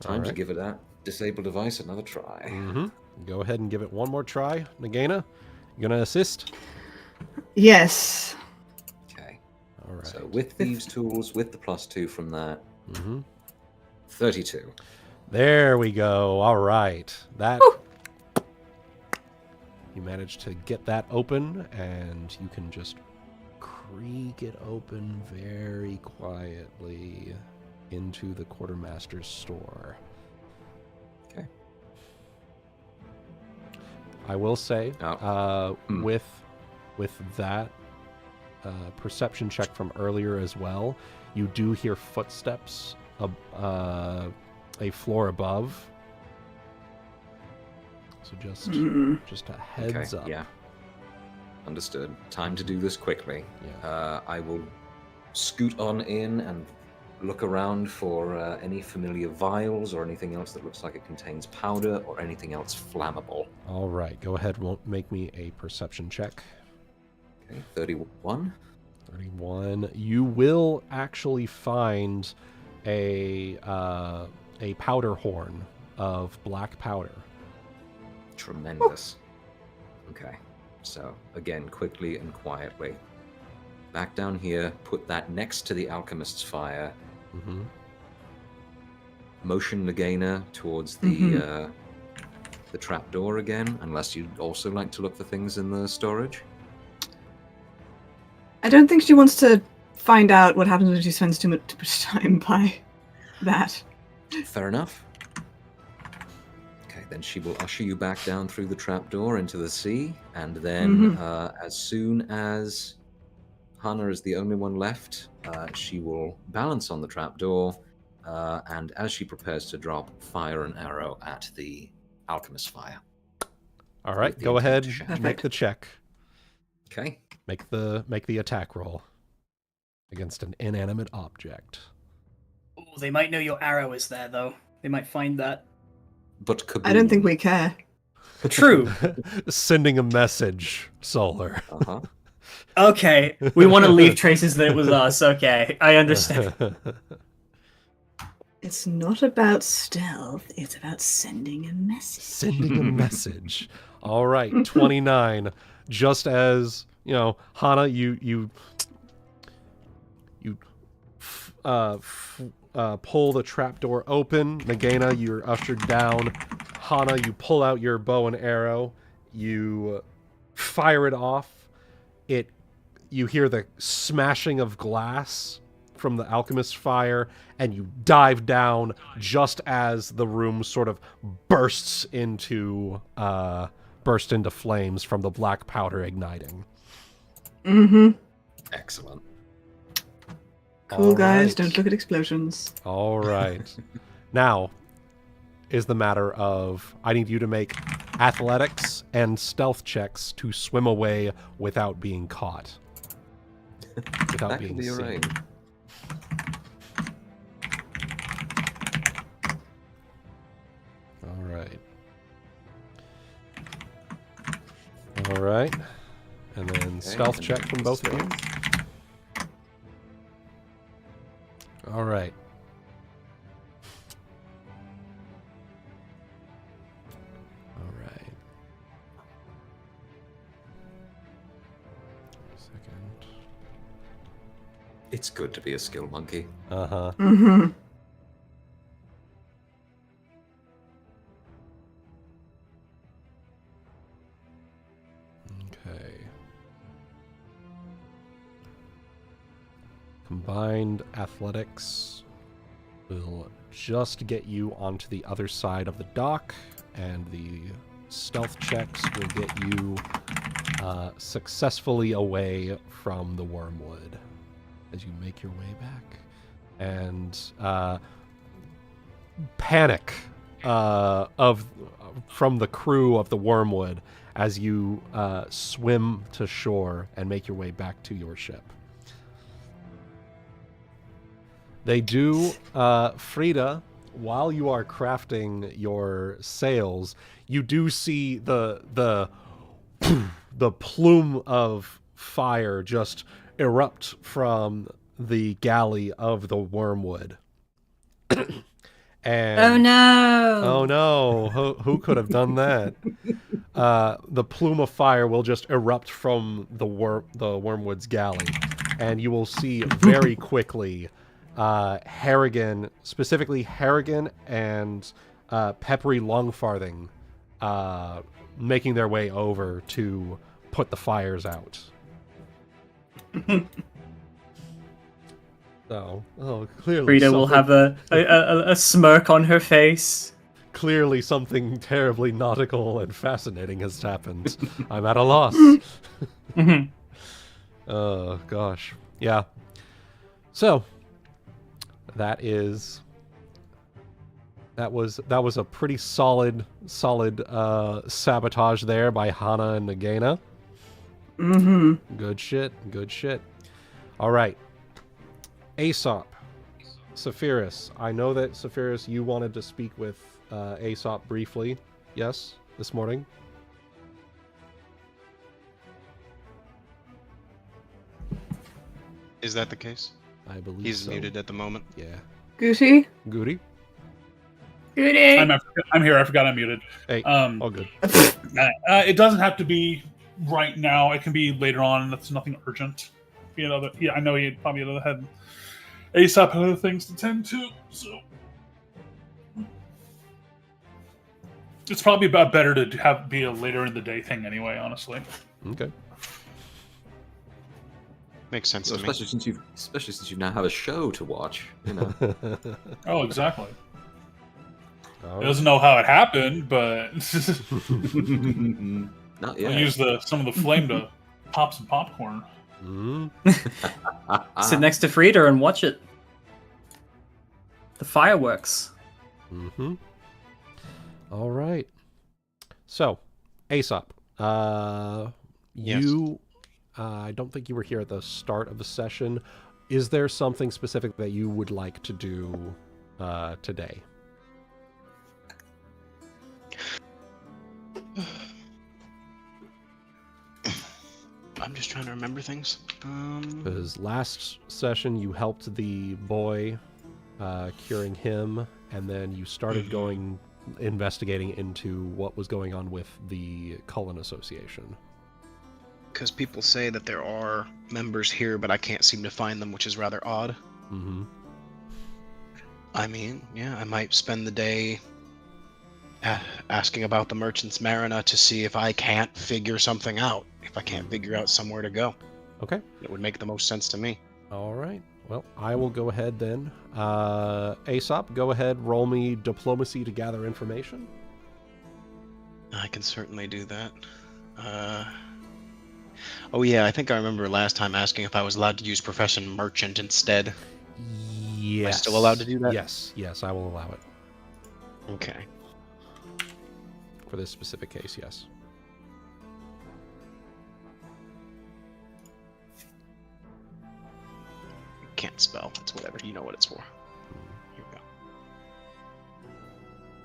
Time to Alright. give it that disable device another try. Mm-hmm. Go ahead and give it one more try, Nagaina. You gonna assist? Yes. Okay. All right. So with thieves' tools, with the +2 from that, Mm-hmm. 32. There we go. All right. That you managed to get that open, and you can just creak it open very quietly into the quartermaster's store. Okay. I will say, with that perception check from earlier as well, you do hear footsteps a floor above. So just a heads up. Yeah. Understood. Time to do this quickly. Yeah. I will scoot on in and look around for any familiar vials or anything else that looks like it contains powder or anything else flammable. All right. Go ahead. Won't make me a perception check. Okay, 31. 31. You will actually find a powder horn of black powder. Tremendous. Okay, so again, quickly and quietly. Back down here, put that next to the alchemist's fire. Mm-hmm. Motion Nagaina towards the trapdoor again, unless you'd also like to look for things in the storage. I don't think she wants to find out what happens when she spends too much time by that. Fair enough. Okay, then she will usher you back down through the trapdoor into the sea, and then as soon as Hana is the only one left, she will balance on the trapdoor, and as she prepares to drop, fire an arrow at the alchemist fire. All right. With the Go ahead. intent to Make the check. Okay. Make the attack roll. against an inanimate object. Ooh, they might know your arrow is there, though. They might find that. But I don't think we care. True. Sending a message, Solar. Uh-huh. Okay, we want to leave traces that it was us. Okay, I understand. It's not about stealth, it's about sending a message. Sending a message. All right, 29. Just as, Hana, you pull the trapdoor open. Nagaina, you're ushered down. Hana, you pull out your bow and arrow. You fire it off. You hear the smashing of glass from the alchemist's fire, and you dive down just as the room sort of burst into flames from the black powder igniting. Mm-hmm. Excellent. Cool, guys. Don't look at explosions. All right. Now is the matter of I need you to make athletics and stealth checks to swim away without being caught. Without That being can be seen. arranged. All right. All right. And then stealth and check from both of you. All right. All right. Second. It's good to be a skill monkey. Uh-huh. Mm-hmm. Okay. Combined athletics will just get you onto the other side of the dock, and the stealth checks will get you successfully away from the Wormwood as you make your way back. And panic from the crew of the Wormwood as you swim to shore and make your way back to your ship. They do, Frieda, while you are crafting your sails, you do see the plume of fire just erupt from the galley of the Wormwood. And Oh no! oh no, who could have done that? The plume of fire will just erupt from the Wormwood's galley, and you will see very quickly Harrigan, specifically Harrigan and Peppery Longfarthing, making their way over to put the fires out. So, clearly Frieda will have a smirk on her face. Clearly something terribly nautical and fascinating has happened. I'm at a loss. Mhm. Oh, gosh. Yeah. So, that was a pretty solid sabotage there by Hana and Nagaina. Mm-hmm. Good shit. All right. Aesop. Saphyrus. I know that, Saphyrus, you wanted to speak with Aesop briefly. Yes? This morning? Is that the case? I believe He's so. muted at the moment. Yeah. Guti? Goody? Goody! I'm here. I forgot I'm muted. Hey, Um, all good. It doesn't have to be right now. It can be later on. That's nothing urgent. I know he probably had Aesop had other things to tend to, so it's probably better to be a later in the day thing anyway. Honestly. Okay. Makes sense to me. Especially since you now have a show to watch. You know. Oh, exactly. All He right. doesn't know how it happened, but Not we'll yet. use some of the flame to pop some popcorn. Mm. Sit next to Frieda and watch it. The fireworks. Mm-hmm. All right. So, Aesop, Yes. you, I don't think you were here at the start of the session. is there something specific that you would like to do today? I'm just trying to remember things. Because last session you helped the boy, curing him, and then you started going investigating into what was going on with the Cullen Association. Because people say that there are members here, but I can't seem to find them, which is rather odd. Mm-hmm. I mean, yeah, I might spend the day asking about the Merchant's Marina to see if I can't figure something out. If I can't figure out somewhere to go. Okay. It would make the most sense to me. All right. Well, I will go ahead then. Aesop, go ahead, roll me diplomacy to gather information. I can certainly do that. Oh yeah, I think I remember last time asking if I was allowed to use Profession Merchant instead. Yes. Am I still allowed to do that? Yes, I will allow it. Okay. For this specific case, yes. Can't spell. It's whatever. You know what it's for. Here we go.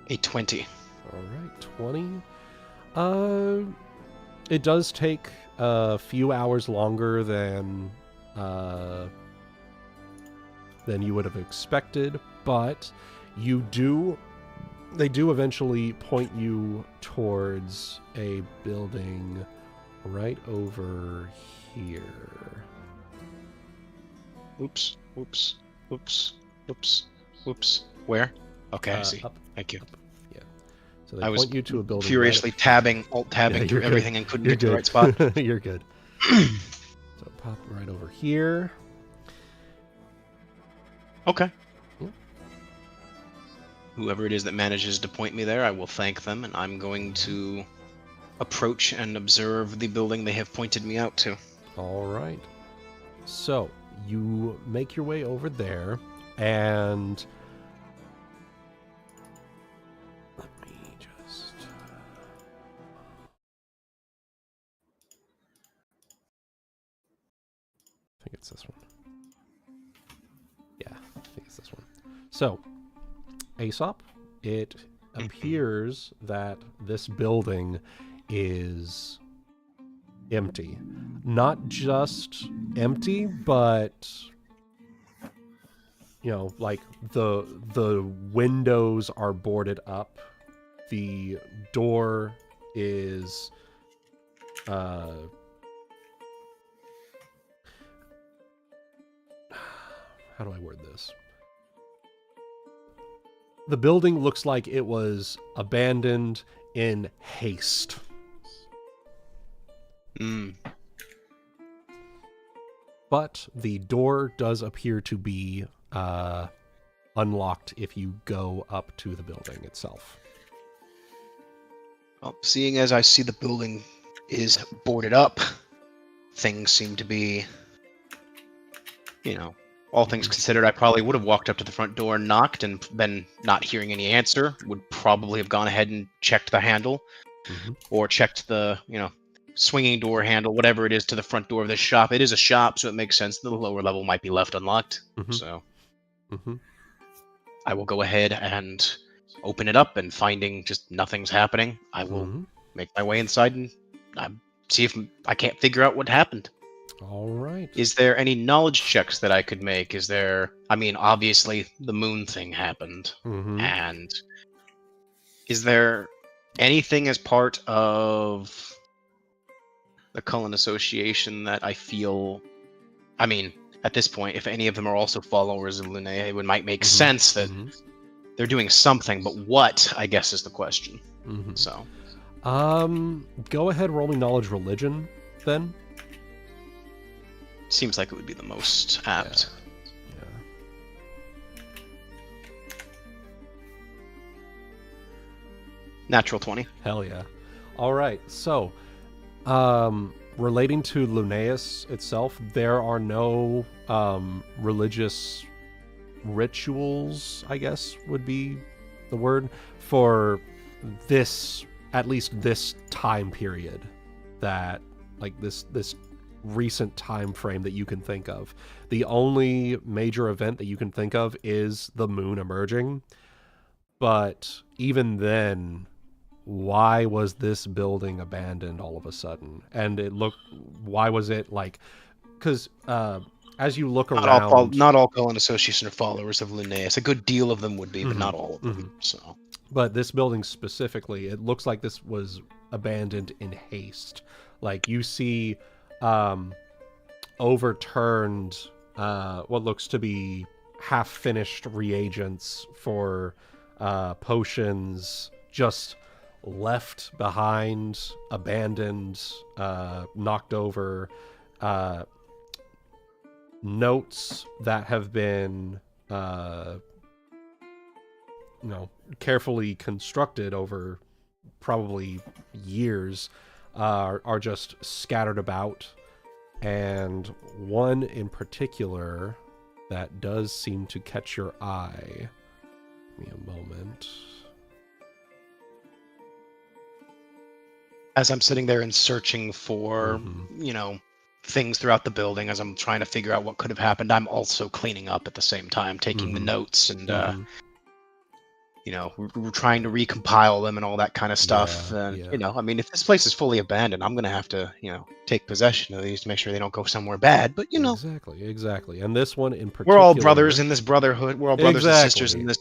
A 20. All right, 20. It does take a few hours longer than you would have expected, but they do eventually point you towards a building right over here. Oops. Where? Okay, I see. Up, Thank you. up. Yeah. So they I was point you to a building. furiously alt-tabbing through you're everything good. and couldn't You're get to the good. right spot. You're good. So pop right over here. Okay. Yeah. Whoever it is that manages to point me there, I will thank them, and I'm going to approach and observe the building they have pointed me out to. All right. So you make your way over there, and let me just. I think it's this one. Yeah, I think it's this one. So, Aesop, it appears that this building is empty. Not just empty, but like the windows are boarded up. The door is how do I word this? The building looks like it was abandoned in haste. But the door does appear to be unlocked if you go up to the building itself. Well, seeing as I see the building is boarded up, things seem to be, all things considered, I probably would have walked up to the front door and knocked, and been not hearing any answer, would probably have gone ahead and checked the handle, or checked the, swinging door handle, whatever it is, to the front door of this shop. It is a shop, so it makes sense the lower level might be left unlocked. So I will go ahead and open it up, and finding just nothing's happening, I will make my way inside and see if I can't figure out what happened. All right. Is there any knowledge checks that I could make? Is there... I mean, obviously, the moon thing happened. And is there anything as part of the Cullen Association that I feel... I mean, at this point, if any of them are also followers of Linnea, it might make sense that they're doing something, but what, I guess, is the question. So... go ahead, roll me knowledge religion, then. Seems like it would be the most apt. Yeah. Natural 20. Hell yeah. All right. So, relating to Linnaeus itself, there are no religious rituals, I guess would be the word, for this, at least this time period, that, like, this recent time frame that you can think of. The only major event that you can think of is the moon emerging. But even then, why was this building abandoned all of a sudden? And why was it like, because as you look around... Not all Cullen Association are followers of Linnaeus. A good deal of them would be, but not all of them. So, but this building specifically, it looks like this was abandoned in haste. Like, you see overturned, what looks to be half-finished reagents for potions, just left behind, abandoned, knocked over, notes that have been carefully constructed over probably years, are just scattered about. And one in particular that does seem to catch your eye. Give me a moment. as I'm sitting there and searching for, things throughout the building, as I'm trying to figure out what could have happened, I'm also cleaning up at the same time, taking the notes and, we're trying to recompile them and all that kind of stuff. If this place is fully abandoned, I'm going to have to, take possession of these to make sure they don't go somewhere bad. But, Exactly. And this one in particular... We're all brothers in this brotherhood. We're all brothers and sisters in this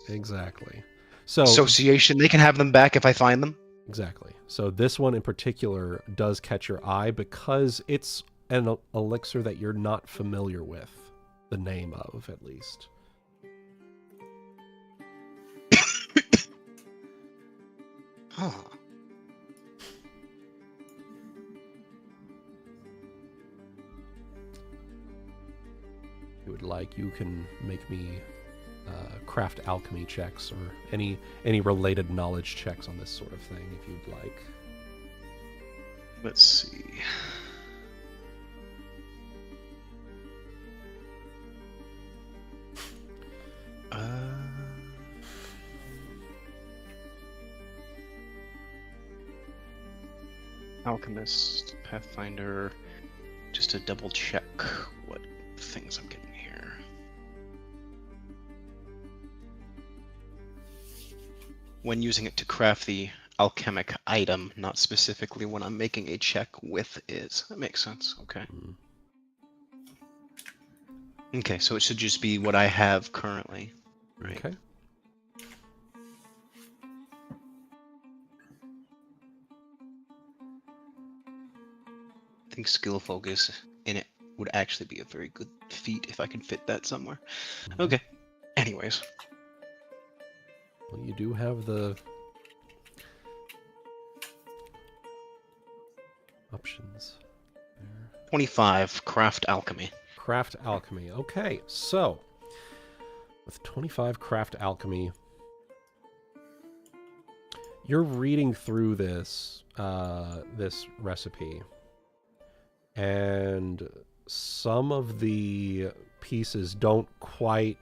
association. They can have them back if I find them. Exactly. So this one in particular does catch your eye because it's an elixir that you're not familiar with, the name of, at least. Huh. If you would like, you can make me craft alchemy checks or any related knowledge checks on this sort of thing, if you'd like. Let's see. Alchemist, Pathfinder, just to double check what things I'm getting here. When using it to craft the alchemic item, not specifically when I'm making a check with is. That makes sense, okay. Okay, so it should just be what I have currently, right? Okay. I think skill focus in it would actually be a very good feat if I can fit that somewhere. Okay. Anyways. Well, you do have the options there. 25, craft alchemy. Craft alchemy. Okay, so with 25 craft alchemy, you're reading through this this recipe, and some of the pieces don't quite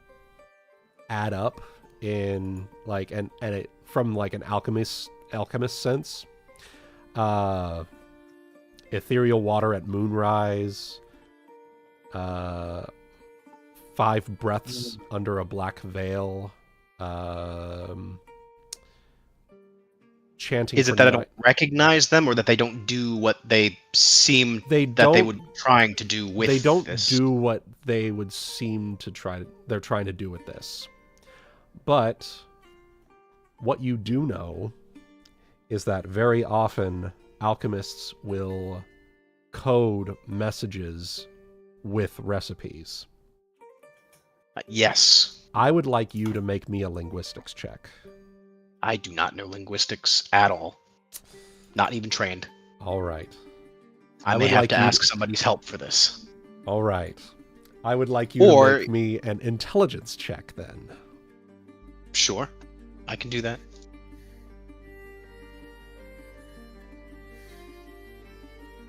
add up in like and it from like an alchemist sense. Ethereal water at moonrise, 5 breaths under a black veil, chanting. Is it that I don't recognize them, or that they don't do what they seem they would trying to do with this? They don't do what they would seem to try. They're trying to do with this. But what you do know is that very often alchemists will code messages with recipes. Yes. I would like you to make me a linguistics check. I do not know linguistics at all. Not even trained. All right. I may have to ask somebody's help for this. All right. I would like you to make me an intelligence check then. Sure. I can do that.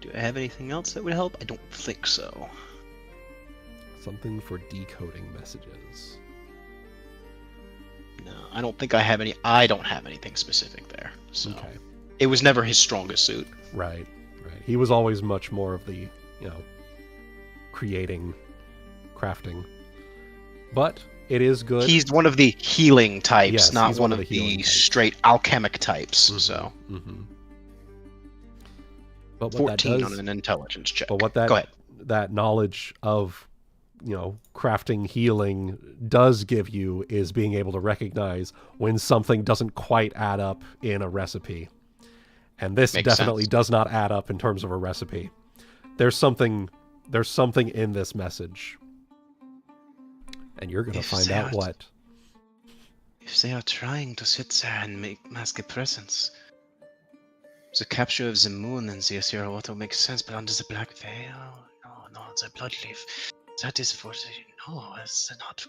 Do I have anything else that would help? I don't think so. Something for decoding messages. No, I don't think I have any. I don't have anything specific there. So okay. It was never his strongest suit. Right. He was always much more of the, creating crafting. But it is good. He's one of the healing types, Yes, not he's one one of of the healing the types. straight alchemic types. So But what 14 that on does, an intelligence check. but what Go ahead. that knowledge of, crafting healing does give you is being able to recognize when something doesn't quite add up in a recipe. And this Makes definitely sense. does not add up in terms of a recipe. There's something in this message. And you're going to If find they out are- what. If they are trying to sit there and mask a presence, the capture of the moon and the Asira water makes sense, but under the black veil, no, the blood leaf. That is for the... No, that's not...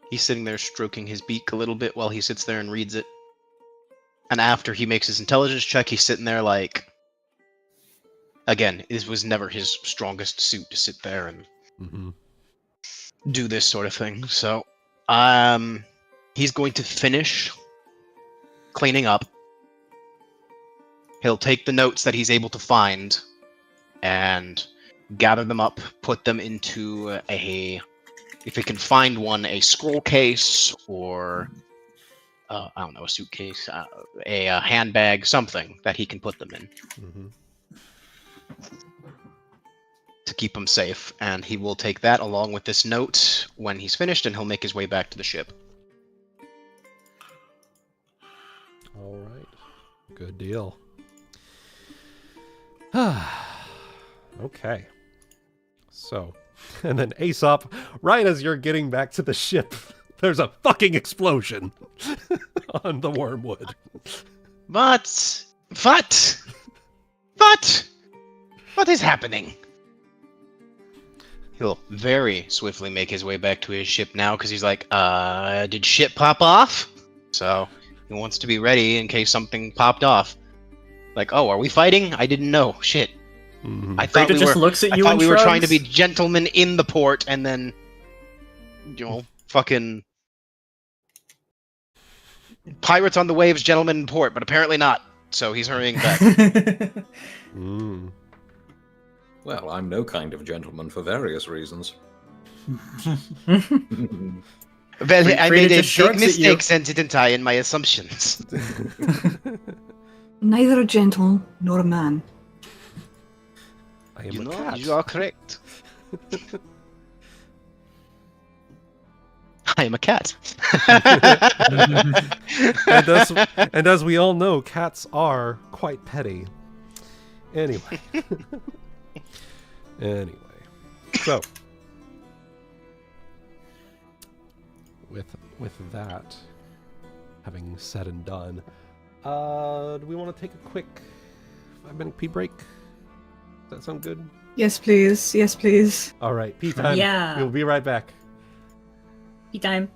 He's sitting there stroking his beak a little bit while he sits there and reads it. And after he makes his intelligence check, he's sitting there like... Again, this was never his strongest suit to sit there and do this sort of thing. So, he's going to finish cleaning up. He'll take the notes that he's able to find and gather them up, put them into a, if he can find one, a scroll case or, I don't know, a suitcase, a handbag, something that he can put them in. To keep him safe, and he will take that along with this note when he's finished, and he'll make his way back to the ship. All right. Good deal. Okay. So, and then Aesop, right as you're getting back to the ship, there's a fucking explosion on the Wormwood. What is happening? He'll very swiftly make his way back to his ship now, because he's like, did shit pop off? So, he wants to be ready in case something popped off. Like, oh, are we fighting? I didn't know. Shit. I thought Frieda we just were, looks at I you thought and we were trying to be shrugs. gentlemen in the port, and then, fucking... Pirates on the waves, gentlemen in port, but apparently not. So he's hurrying back. Well, I'm no kind of gentleman for various reasons. Well, I Frieda made a just shrugs big at you. mistake, didn't I, in my assumptions? Neither a gentle nor a man. I am You a know, cat. you are correct. I am a cat. And as we all know, cats are quite petty. Anyway. So with that having said and done, do we want to take a quick 5-minute pee break? Does that sound good? Yes, please. Yes, please. All right, pee time. Yeah. We'll be right back. Tea time.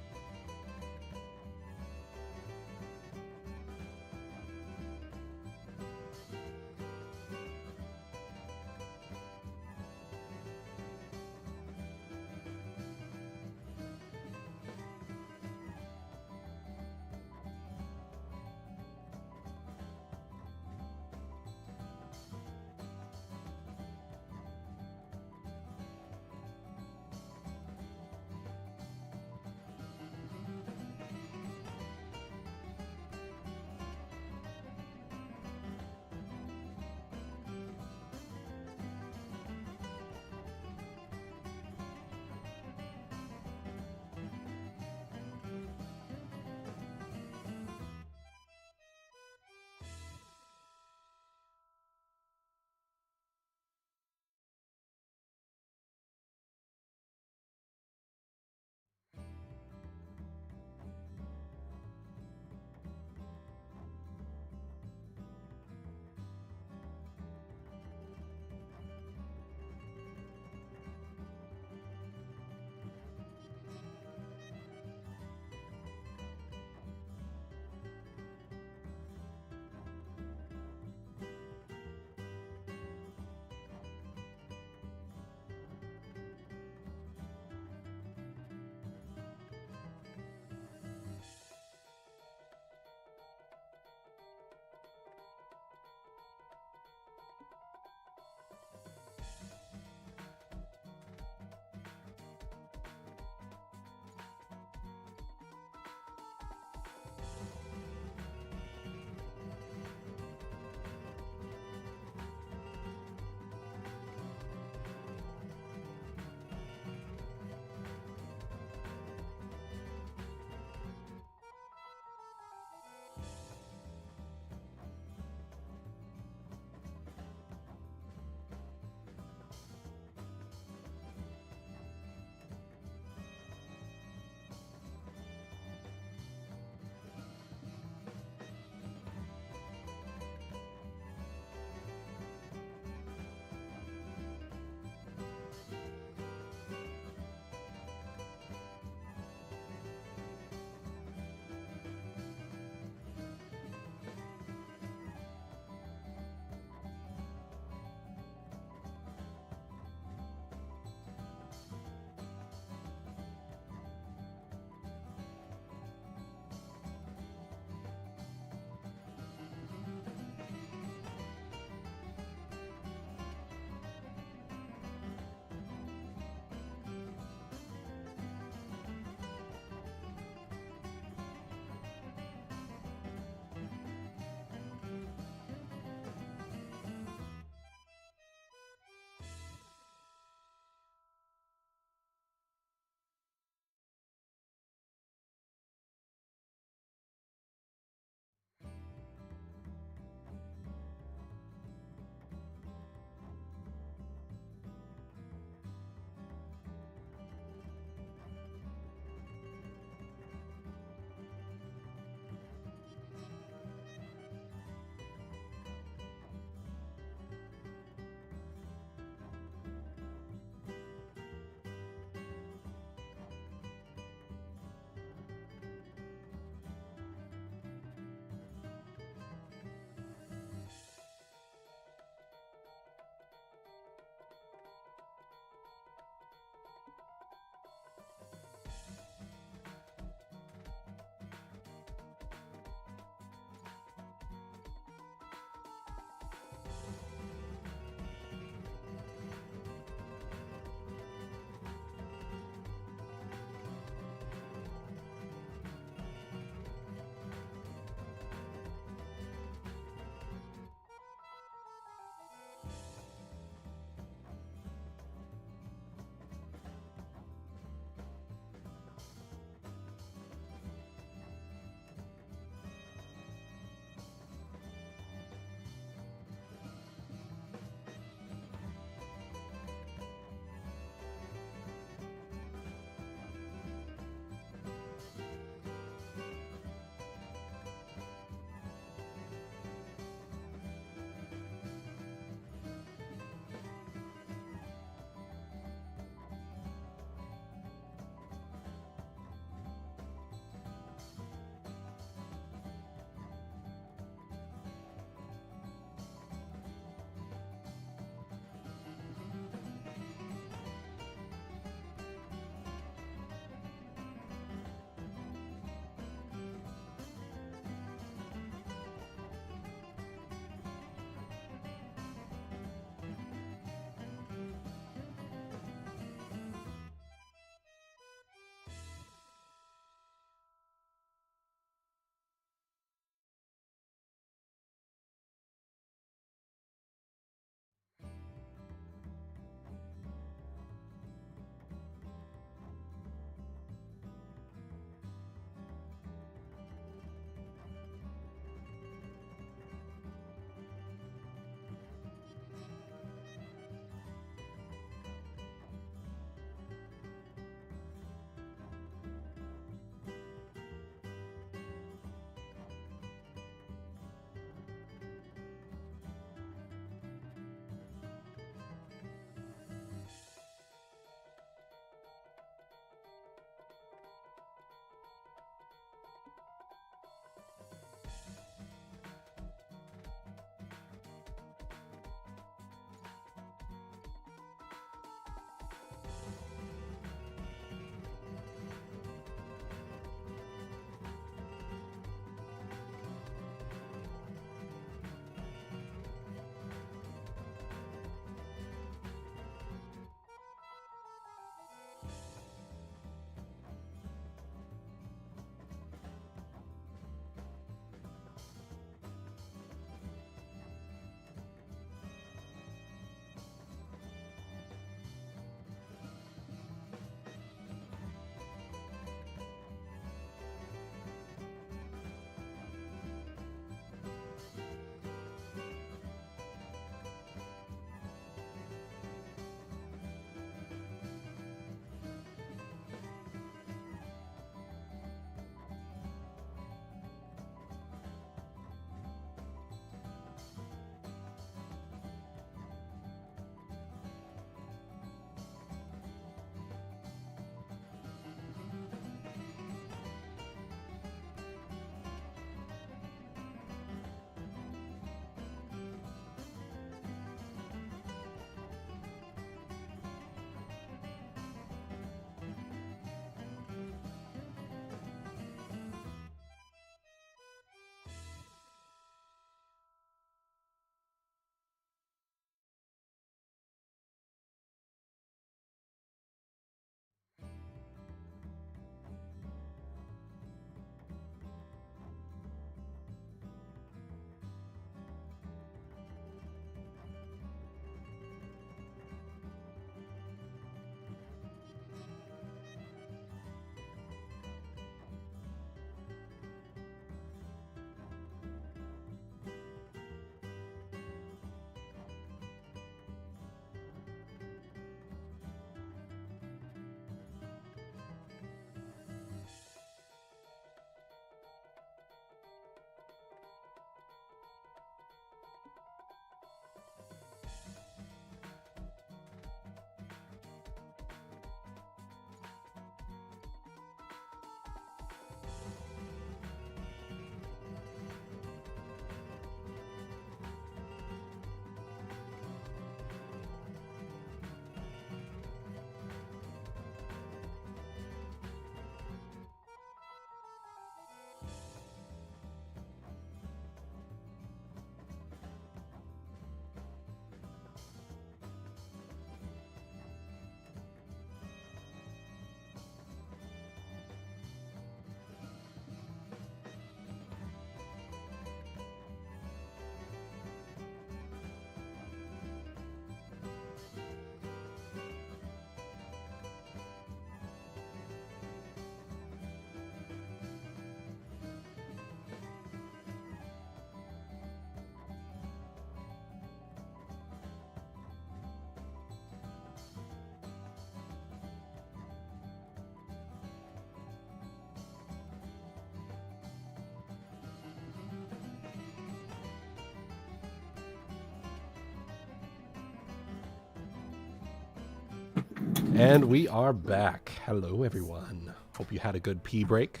And we are back. Hello, everyone. Hope you had a good pee break.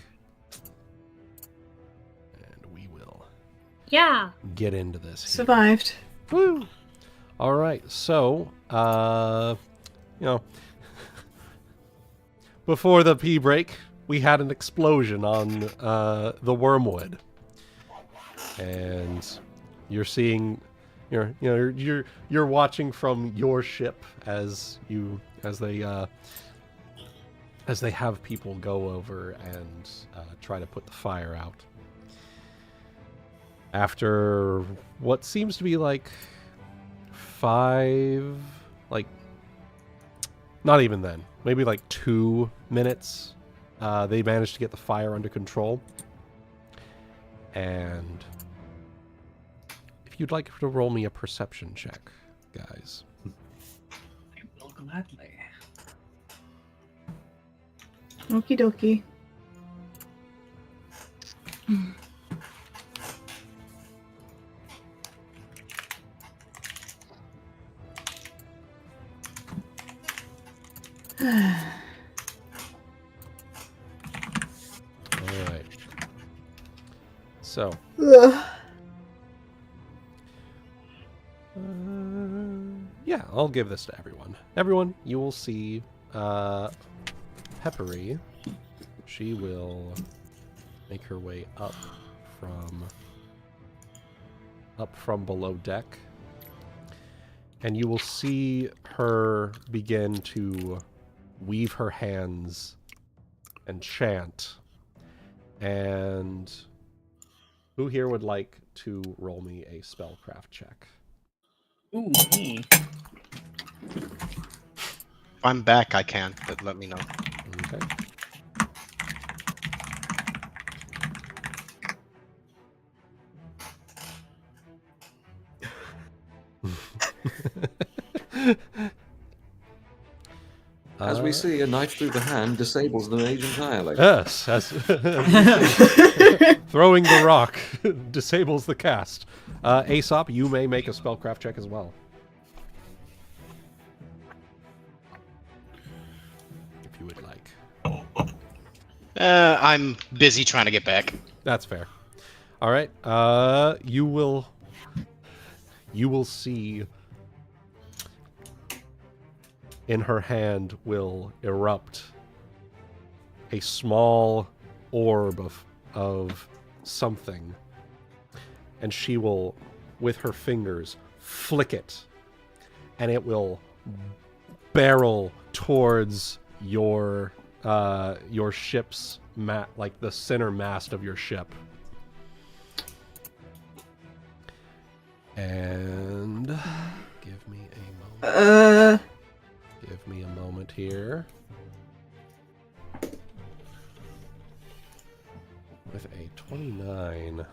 And we will get into this. Survived. Woo! All right, so, before the pee break, we had an explosion on the Wormwood. And you're seeing, you're watching from your ship as they have people go over and try to put the fire out. After what seems to be like 5, not even then, maybe like 2 minutes, they managed to get the fire under control. And if you'd like to roll me a perception check, guys. I will gladly. Okie dokie. Alright. So. Yeah, I'll give this to everyone. Everyone, you will see Peppery. She will make her way up from below deck. And you will see her begin to weave her hands and chant. And who here would like to roll me a spellcraft check? Ooh, me. If I'm back, I can, but let me know. Okay. As we see, a knife through the hand disables the mage entirely. Yes, throwing the rock disables the cast. Aesop, you may make a spellcraft check as well. If you would like. I'm busy trying to get back. That's fair. All right. You will see in her hand will erupt a small orb of something, and she will, with her fingers, flick it, and it will barrel towards your ship's like the center mast of your ship. And give me a moment. Give me a moment here. With a 29.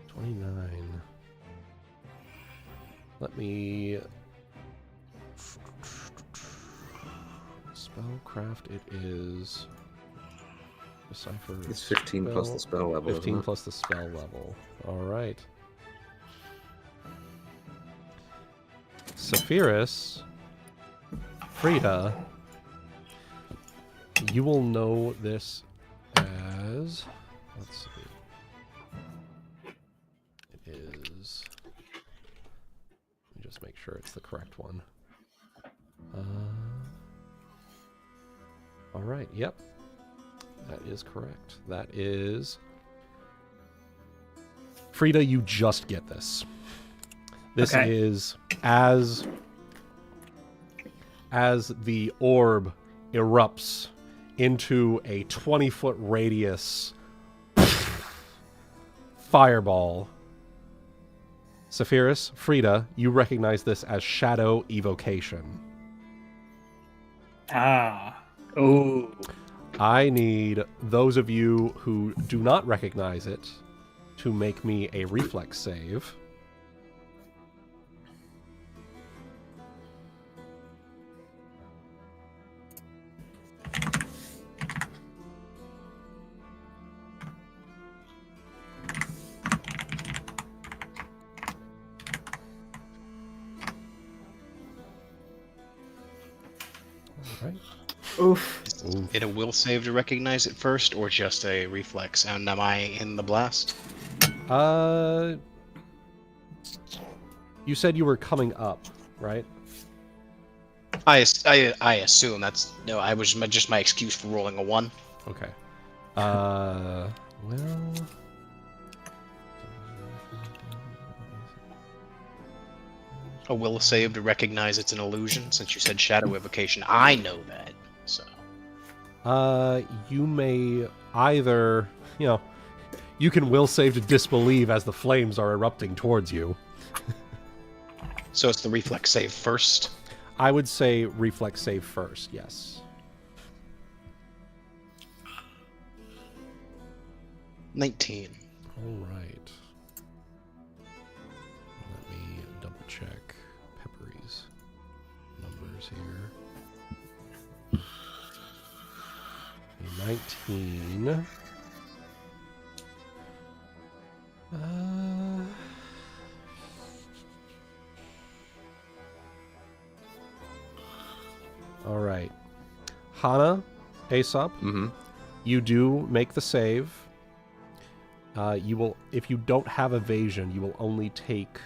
29. Let me spellcraft. It is decipher. It's 15 plus the spell level. 15 plus the spell level. All right. Saphyrus, Frieda, you will know this as, let's see, it is, let me just make sure it's the correct one. All right, yep, that is correct. That is, Frieda, you just get this. This Okay. is as the orb erupts into a 20-foot radius fireball. Saphyrus, Frieda, you recognize this as shadow evocation. Ah. Oh. I need those of you who do not recognize it to make me a reflex save. All right. Oof. Is it a will save to recognize it first, or just a reflex? And am I in the blast? You said you were coming up, right? I assume that's no. I was just my excuse for rolling a 1. Okay. Well. A will save to recognize it's an illusion, since you said shadow evocation. I know that, so. You may either, you can will save to disbelieve as the flames are erupting towards you. So it's the reflex save first. I would say reflex save first, yes. 19. All right. Let me double check Peppery's numbers here. A 19. All right. Hana, Aesop, you do make the save. You will, if you don't have evasion, you will only take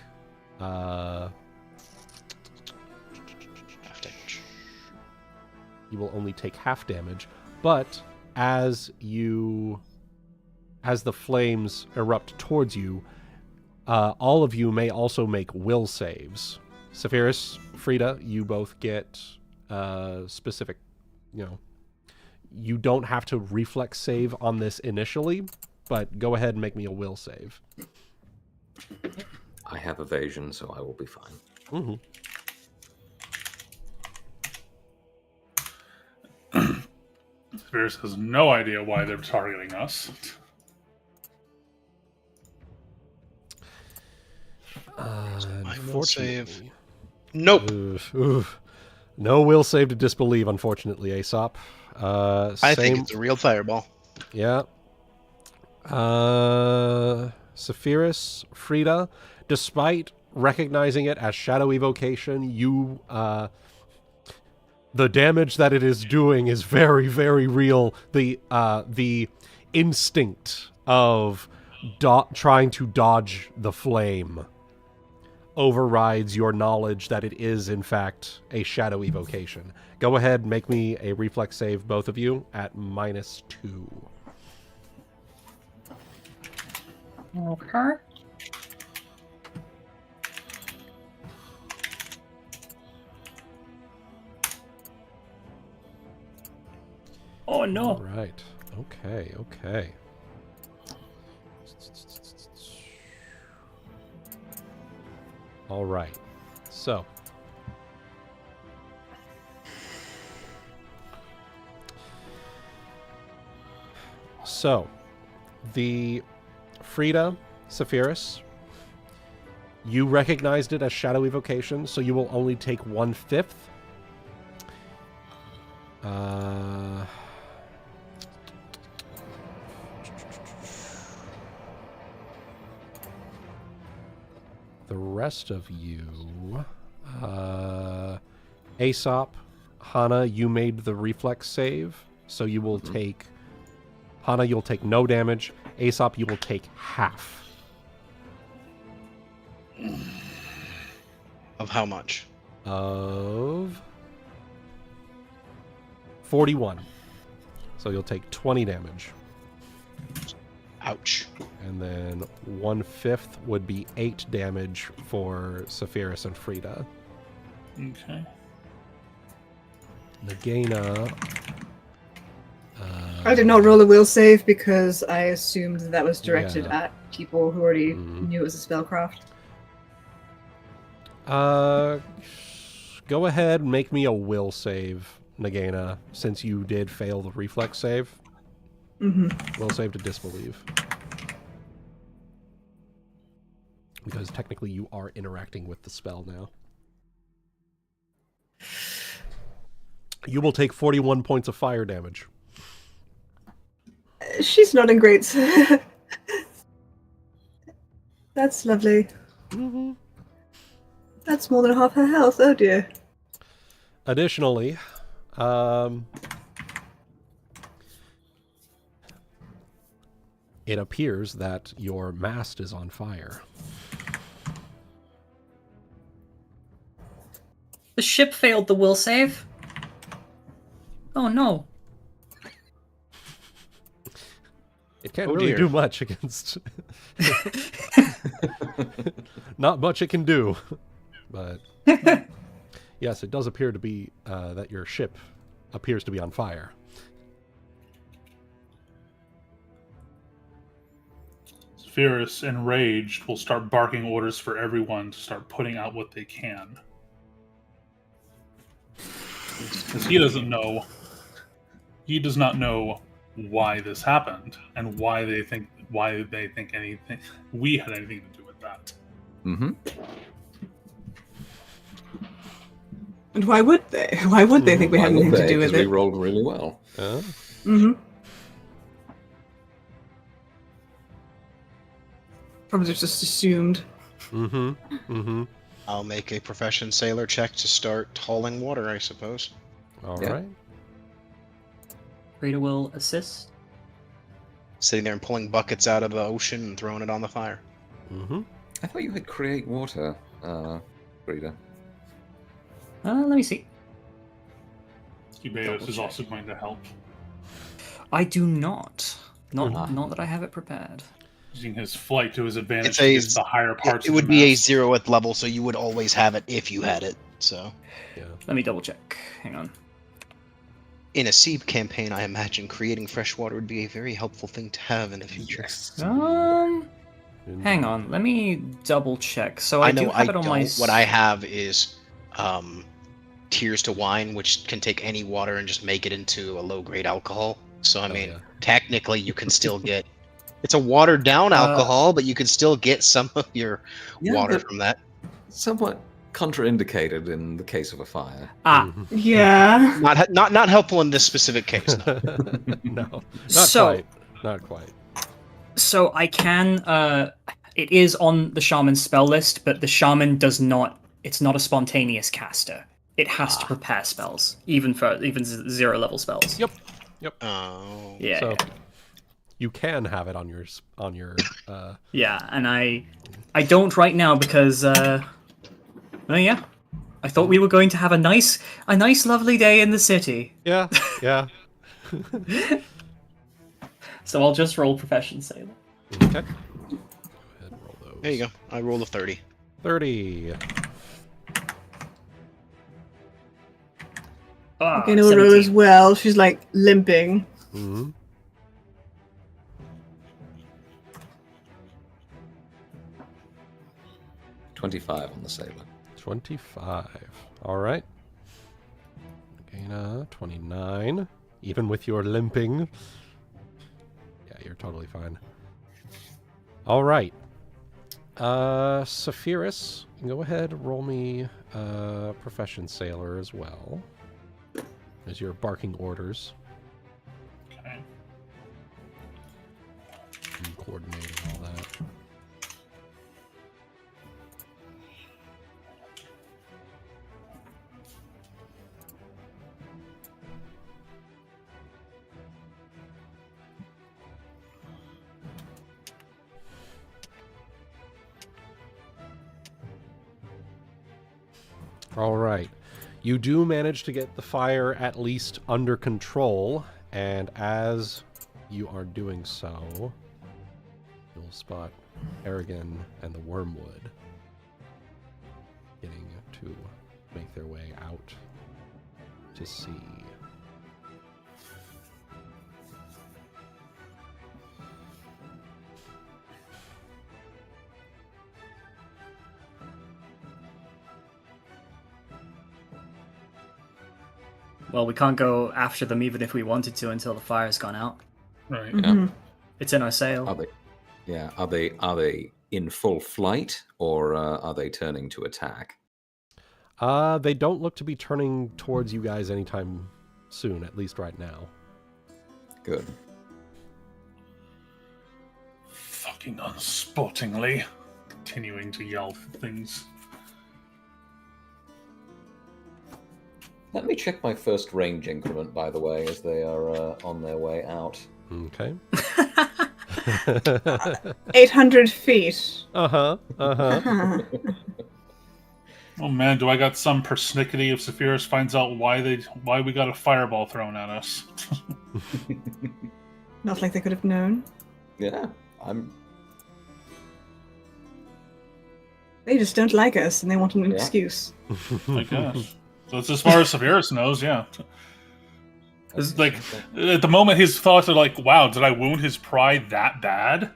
Half damage. you will only take half damage. But as the flames erupt towards you, all of you may also make will saves. Saphyrus, Frieda, you both get specific, you don't have to reflex save on this initially, but go ahead and make me a will save. I have evasion, so I will be fine. Saphyrus has no idea why they're targeting us. My will save. Unfortunately. Nope. Oof. No will save to disbelieve, unfortunately, Aesop. I think it's a real fireball. Yeah. Saphyrus, Frieda, despite recognizing it as shadow evocation, you, the damage that it is doing is very, very real. The instinct of trying to dodge the flame overrides your knowledge that it is, in fact, a shadow evocation. Go ahead, make me a reflex save, both of you, at -2. Okay. Oh no. All right. Okay. All right. So, the Frieda, Saphyrus, you recognized it as shadow evocation, so you will only take 1/5. The rest of you, Aesop, Hana, you made the reflex save, so you will take, Hana, you'll take no damage. Aesop, you will take half. Of how much? Of 41. So you'll take 20 damage. Ouch. And then 1/5 would be 8 damage for Saphyrus and Frieda. Okay. Nagaina. I did not roll a will save because I assumed that was directed Yeah. at people who already knew it was a spellcraft. Go ahead and make me a will save, Nagaina, since you did fail the reflex save. Will save to disbelieve. Because technically you are interacting with the spell now. You will take 41 points of fire damage. She's not in great. That's lovely. That's more than half her health. Oh dear. Additionally, It appears that your mast is on fire. The ship failed the will save. Oh no. It can't Oh, really dear. do much against... Not much it can do. But yes, it does appear to be that your ship appears to be on fire. Saphyrus, enraged, will start barking orders for everyone to start putting out what they can. Because he does not know why this happened and why they think anything we had anything to do with that. Mm-hmm. And why would they? Why would they think we had anything to do with We it? rolled really well. Mm-hmm. Probably just assumed. Mm-hmm. Mm-hmm. I'll make a profession sailor check to start hauling water, I suppose. All Yeah. right. Frieda will assist. Sitting there and pulling buckets out of the ocean and throwing it on the fire. Mm-hmm. I thought you had create water, Frieda. Let me see. Ebeos is also going to help, I do not. Not that I have it prepared. using his flight to his advantage It's against the higher parts. It of would the be a mast. 0th level, so you would always have it if you had it. So, Yeah. Let me double check. Hang on. in a sea campaign, I imagine creating fresh water would be a very helpful thing to have in the future. Hang on. Let me double check. So I know do have it on my. What I have is Tears to Wine, which can take any water and just make it into a low-grade alcohol. So, I mean, yeah. technically, you can still get... It's a watered-down alcohol, but you can still get some of your water but from that. Somewhat contraindicated in the case of a fire. Yeah. Not helpful in this specific case. No. No. Not So- quite. Not quite. So I can. It is on the shaman spell list, but the shaman does not. It's not a spontaneous caster. It has to prepare spells, even 0 level spells. Yep. Oh. Yeah. So you can have it on your Yeah, and I don't right now because. Oh yeah. I thought we were going to have a nice, lovely day in the city. Yeah. Yeah. So I'll just roll profession sailor. Okay. Go ahead and roll those. There you go. I rolled a 30. 30. Okay, no roll as well. She's like limping. Mm-hmm. 25 on the sailor. 25. All right. Nagaina, 29. Even with your limping. Yeah, you're totally fine. All right. Saphyrus, go ahead, roll me Profession Sailor as well. As your barking orders. Okay. And coordinating all that. All right. You do manage to get the fire at least under control, and as you are doing so, you'll spot Aragon and the Wormwood getting to make their way out to sea. Well, we can't go after them even if we wanted to until the fire's gone out. Right. Mhm. It's in our sail. Are they? Yeah. Are they in full flight, or are they turning to attack? They don't look to be turning towards you guys anytime soon, at least right now. Good. Fucking unsportingly. Continuing to yell things. Let me check my first range increment, by the way, as they are on their way out. Okay. 800 feet. Uh-huh. Uh-huh. Oh man, do I got some persnickety if Saphyrus finds out why we got a fireball thrown at us? Not like they could have known. Yeah, They just don't like us, and they want an excuse. I guess. So it's as far as Saphyrus knows, yeah. It's like, at the moment, his thoughts are like, wow, did I wound his pride that bad?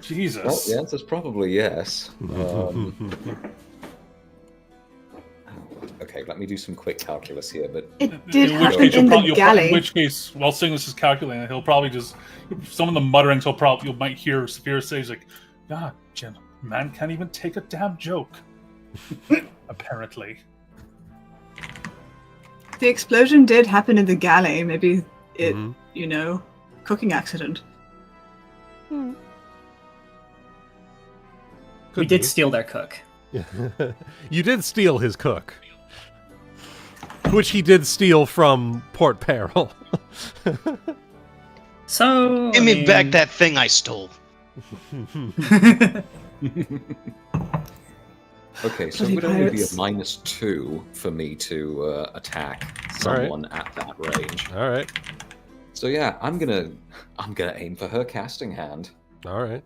Jesus. Well, the answer's probably yes. Okay, let me do some quick calculus here, but... It did happen in the galley. In which case, while Cygnus is calculating, he'll probably just... Some of the mutterings you might hear Saphyrus say, he's like, God, Jim, man can't even take a damn joke. Apparently. The explosion did happen in the galley. Maybe it, cooking accident. We did steal their cook. You did steal his cook. Which he did steal from Port Peril. So... Give me back that thing I stole. Okay, so it would only be a -2 for me to attack someone at that range. All right. So yeah, I'm gonna aim for her casting hand. All right.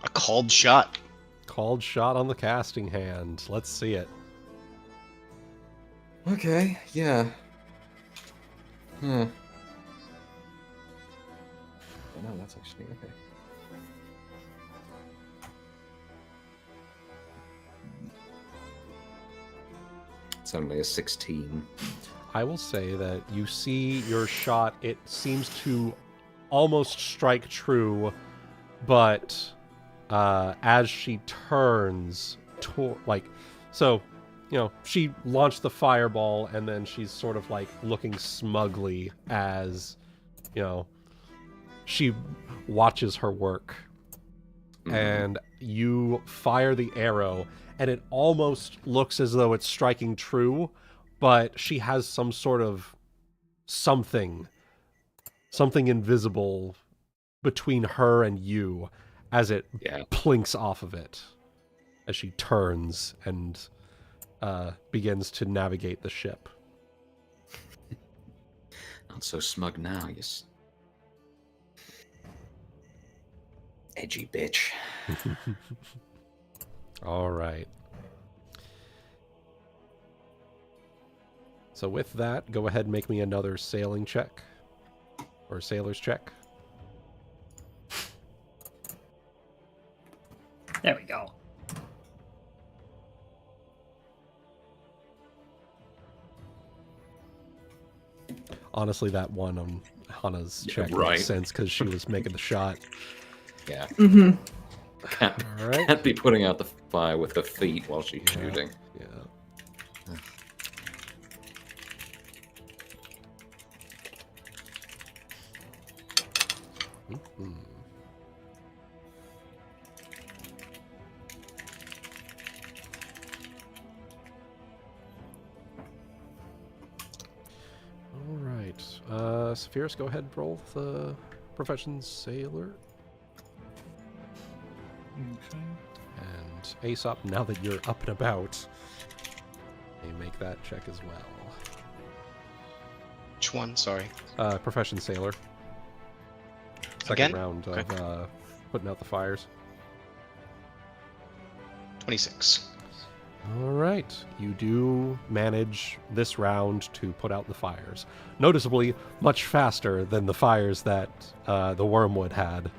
A called shot. Called shot on the casting hand. Let's see it. Okay, yeah. Oh, no, that's actually okay. It's only a 16. I will say that you see your shot, it seems to almost strike true, but as she turns she launched the fireball and then she's sort of like looking smugly as, she watches her work. Mm-hmm. And you fire the arrow and it almost looks as though it's striking true, but she has some sort of something invisible between her and you as it plinks off of it as she turns and begins to navigate the ship. Not so smug now, you edgy bitch. All right. So with that, go ahead and make me another sailing check. Or sailor's check. There we go. Honestly, that one on Hana's check makes sense because she was making the shot. Yeah. Mm-hmm. Can't be putting out the fire with her feet while she's shooting. Yeah. Mm-hmm. All right. Saphyrus, go ahead and roll the profession sailor. Okay. And Aesop, now that you're up and about, may make that check as well. Which one? Sorry. Profession sailor. Second Again? round of putting out the fires. 26. All right. You do manage this round to put out the fires. Noticeably much faster than the fires that the Wormwood had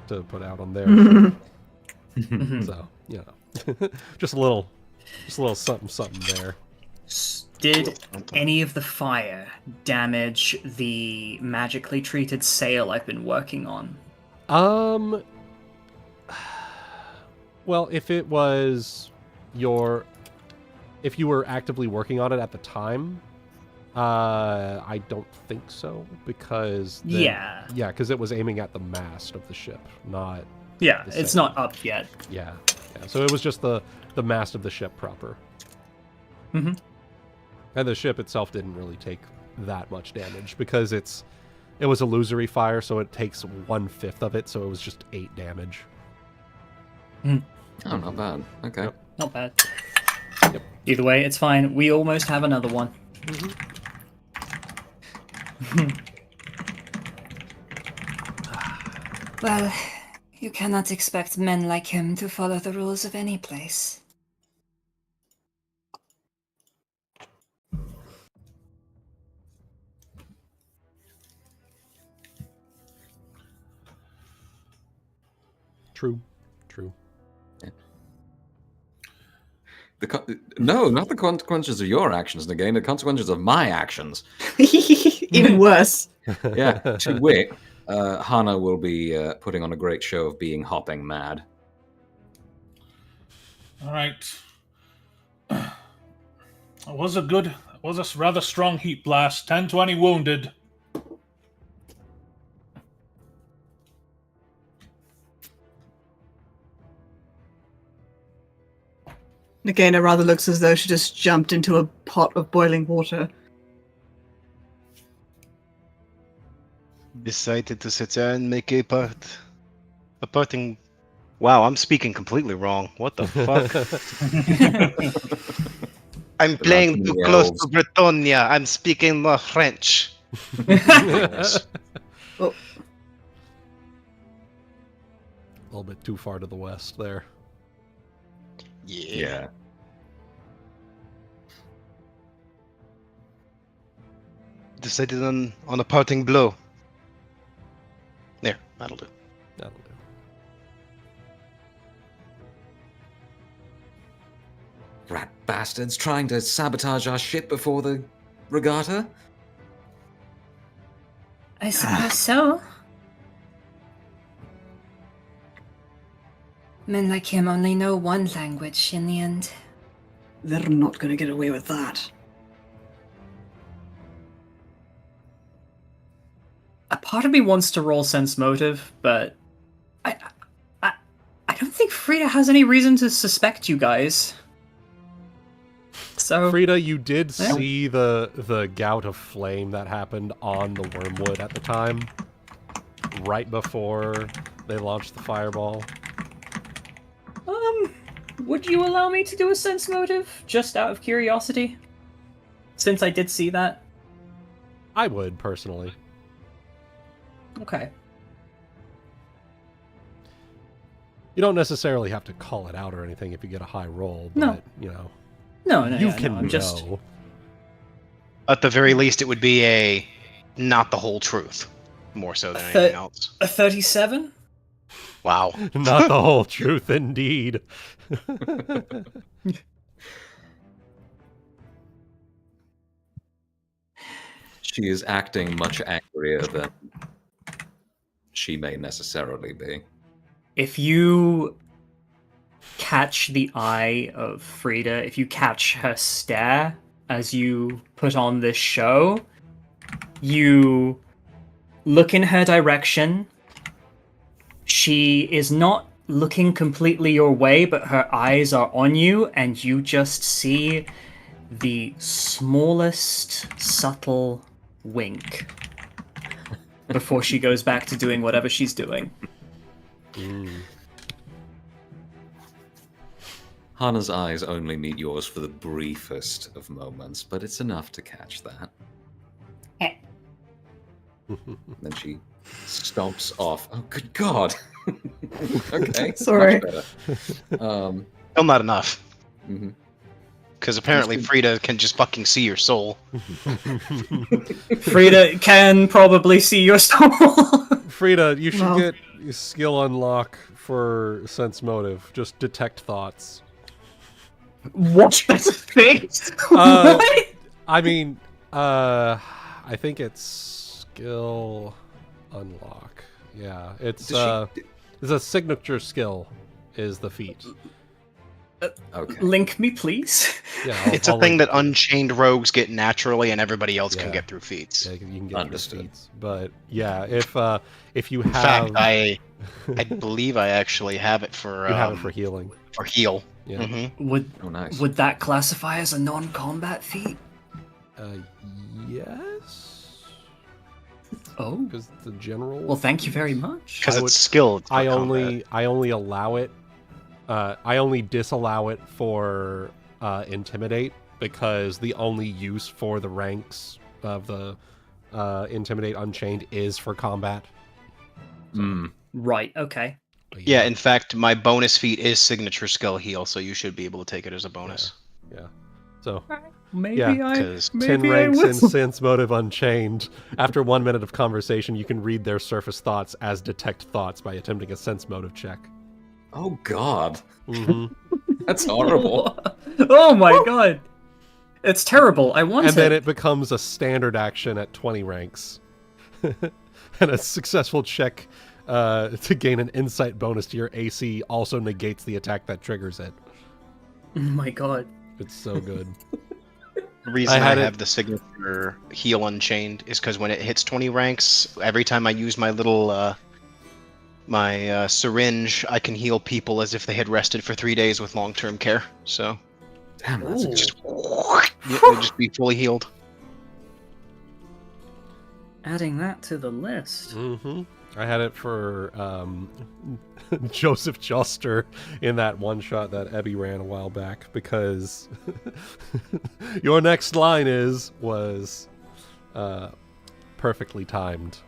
to put out on their ship. So, just a little something there. Did any of the fire damage the magically treated sail I've been working on? Well, if you were actively working on it at the time, I don't think so, because because it was aiming at the mast of the ship, not it's not up yet. Yeah. So it was just the mast of the ship proper. Mm-hmm. And the ship itself didn't really take that much damage because it was illusory fire, so it takes 1/5 of it, so it was just 8 damage. Oh, not bad. Okay. Yep. Not bad. Yep. Either way, it's fine. We almost have another one. Well, you cannot expect men like him to follow the rules of any place. True. No, not the consequences of your actions, Nagaina. The consequences of my actions. Even worse. Yeah, to wit, Hana will be putting on a great show of being hopping mad. All right. It was a rather strong heat blast. 10-20 wounded. Nagaina rather looks as though she just jumped into a pot of boiling water. Decided to sit there and make a parting. Wow, I'm speaking completely wrong. What the fuck? I'm playing too close to Bretonia. I'm speaking more French. A little bit too far to the west there. Yeah. Decided on a parting blow. There, that'll do. That'll do. Rat bastards trying to sabotage our ship before the regatta? I suppose so. Men like him only know one language in the end. They're not going to get away with that. A part of me wants to roll sense motive, but I don't think Frieda has any reason to suspect you guys. So Frieda, you did see the gout of flame that happened on the Wormwood at the time, right before they launched the fireball. Would you allow me to do a sense motive, just out of curiosity? Since I did see that? I would, personally. Okay. You don't necessarily have to call it out or anything if you get a high roll, but, No. you know, No, you can I'm just... know. At the very least, it would be a not the whole truth, more so than anything else. A 37? Wow. Not the whole truth, indeed. She is acting much angrier than she may necessarily be. If you catch the eye of Frieda, if you catch her stare as you put on this show, you look in her direction. She is not looking completely your way, but her eyes are on you, and you just see the smallest subtle wink before she goes back to doing whatever she's doing. Hana's eyes only meet yours for the briefest of moments, but it's enough to catch that. Then she stomps off. Oh, good God! Okay, Sorry. much better. Still not enough. Mhm. Because apparently Frieda can just fucking see your soul. Frieda can probably see your soul. Frieda, you should Well. get a skill unlock for sense motive. Just detect thoughts. What? That's a thing? Uh, What? I mean, I think it's skill unlock. Yeah, it's it's a signature skill. Is the feat? Okay. Link me, please. Yeah, It's a thing that Unchained rogues get naturally, and everybody else can Yeah. get through feats. Yeah, you can get Understood. through feats. But yeah, if you In have, fact, I believe I actually have it for you have it for healing. Or heal. Yeah. Mm-hmm. Oh, nice. Would that classify as a non-combat feat? Yes. Oh. Because the general. Well, thank you very much. Because I it's would- skill. It's not I combat. only allow it. I only disallow it for intimidate, because the only use for the ranks of the intimidate Unchained is for combat. Right, okay. But Yeah, in fact, my bonus feat is signature skill heal, so you should be able to take it as a bonus. yeah. So Maybe Yeah, 10 ranks in Sense Motive Unchained. After 1 minute of conversation, you can read their surface thoughts as detect thoughts by attempting a sense motive check. Oh God, hmm that's horrible. Oh my god. It's terrible. I want And then it becomes a standard action at 20 ranks. And a successful check to gain an insight bonus to your AC also negates the attack that triggers it. Oh my god. It's so good. The reason I I, had it- have the signature heal Unchained is because when it hits 20 ranks, every time I use my little my syringe, I can heal people as if they had rested for 3 days with long-term care. So Damn, that's Ooh. just they'll just be fully healed. Adding that to the list. hmm I had it for Joseph Joster in that one shot that Ebby ran a while back, because your next line was perfectly timed.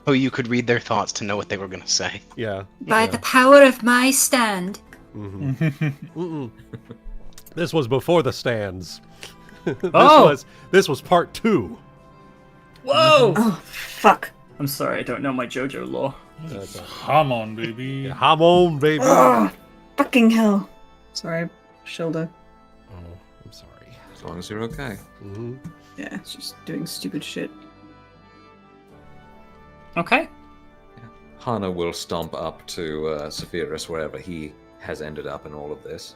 Oh, you could read their thoughts to know what they were going to say. Yeah. By yeah. the power of my stand. Mm-mm. This was before the stands. Oh! This was part 2. Whoa! Oh, fuck. I'm sorry, I don't know my JoJo lore. Come on, baby. Come on, baby. Oh, fucking hell. Sorry, shoulder. Oh, I'm sorry. as long as you're okay. Mm-hmm. Yeah, it's just doing stupid shit. Okay. Hana will stomp up to Saphyrus wherever he has ended up in all of this.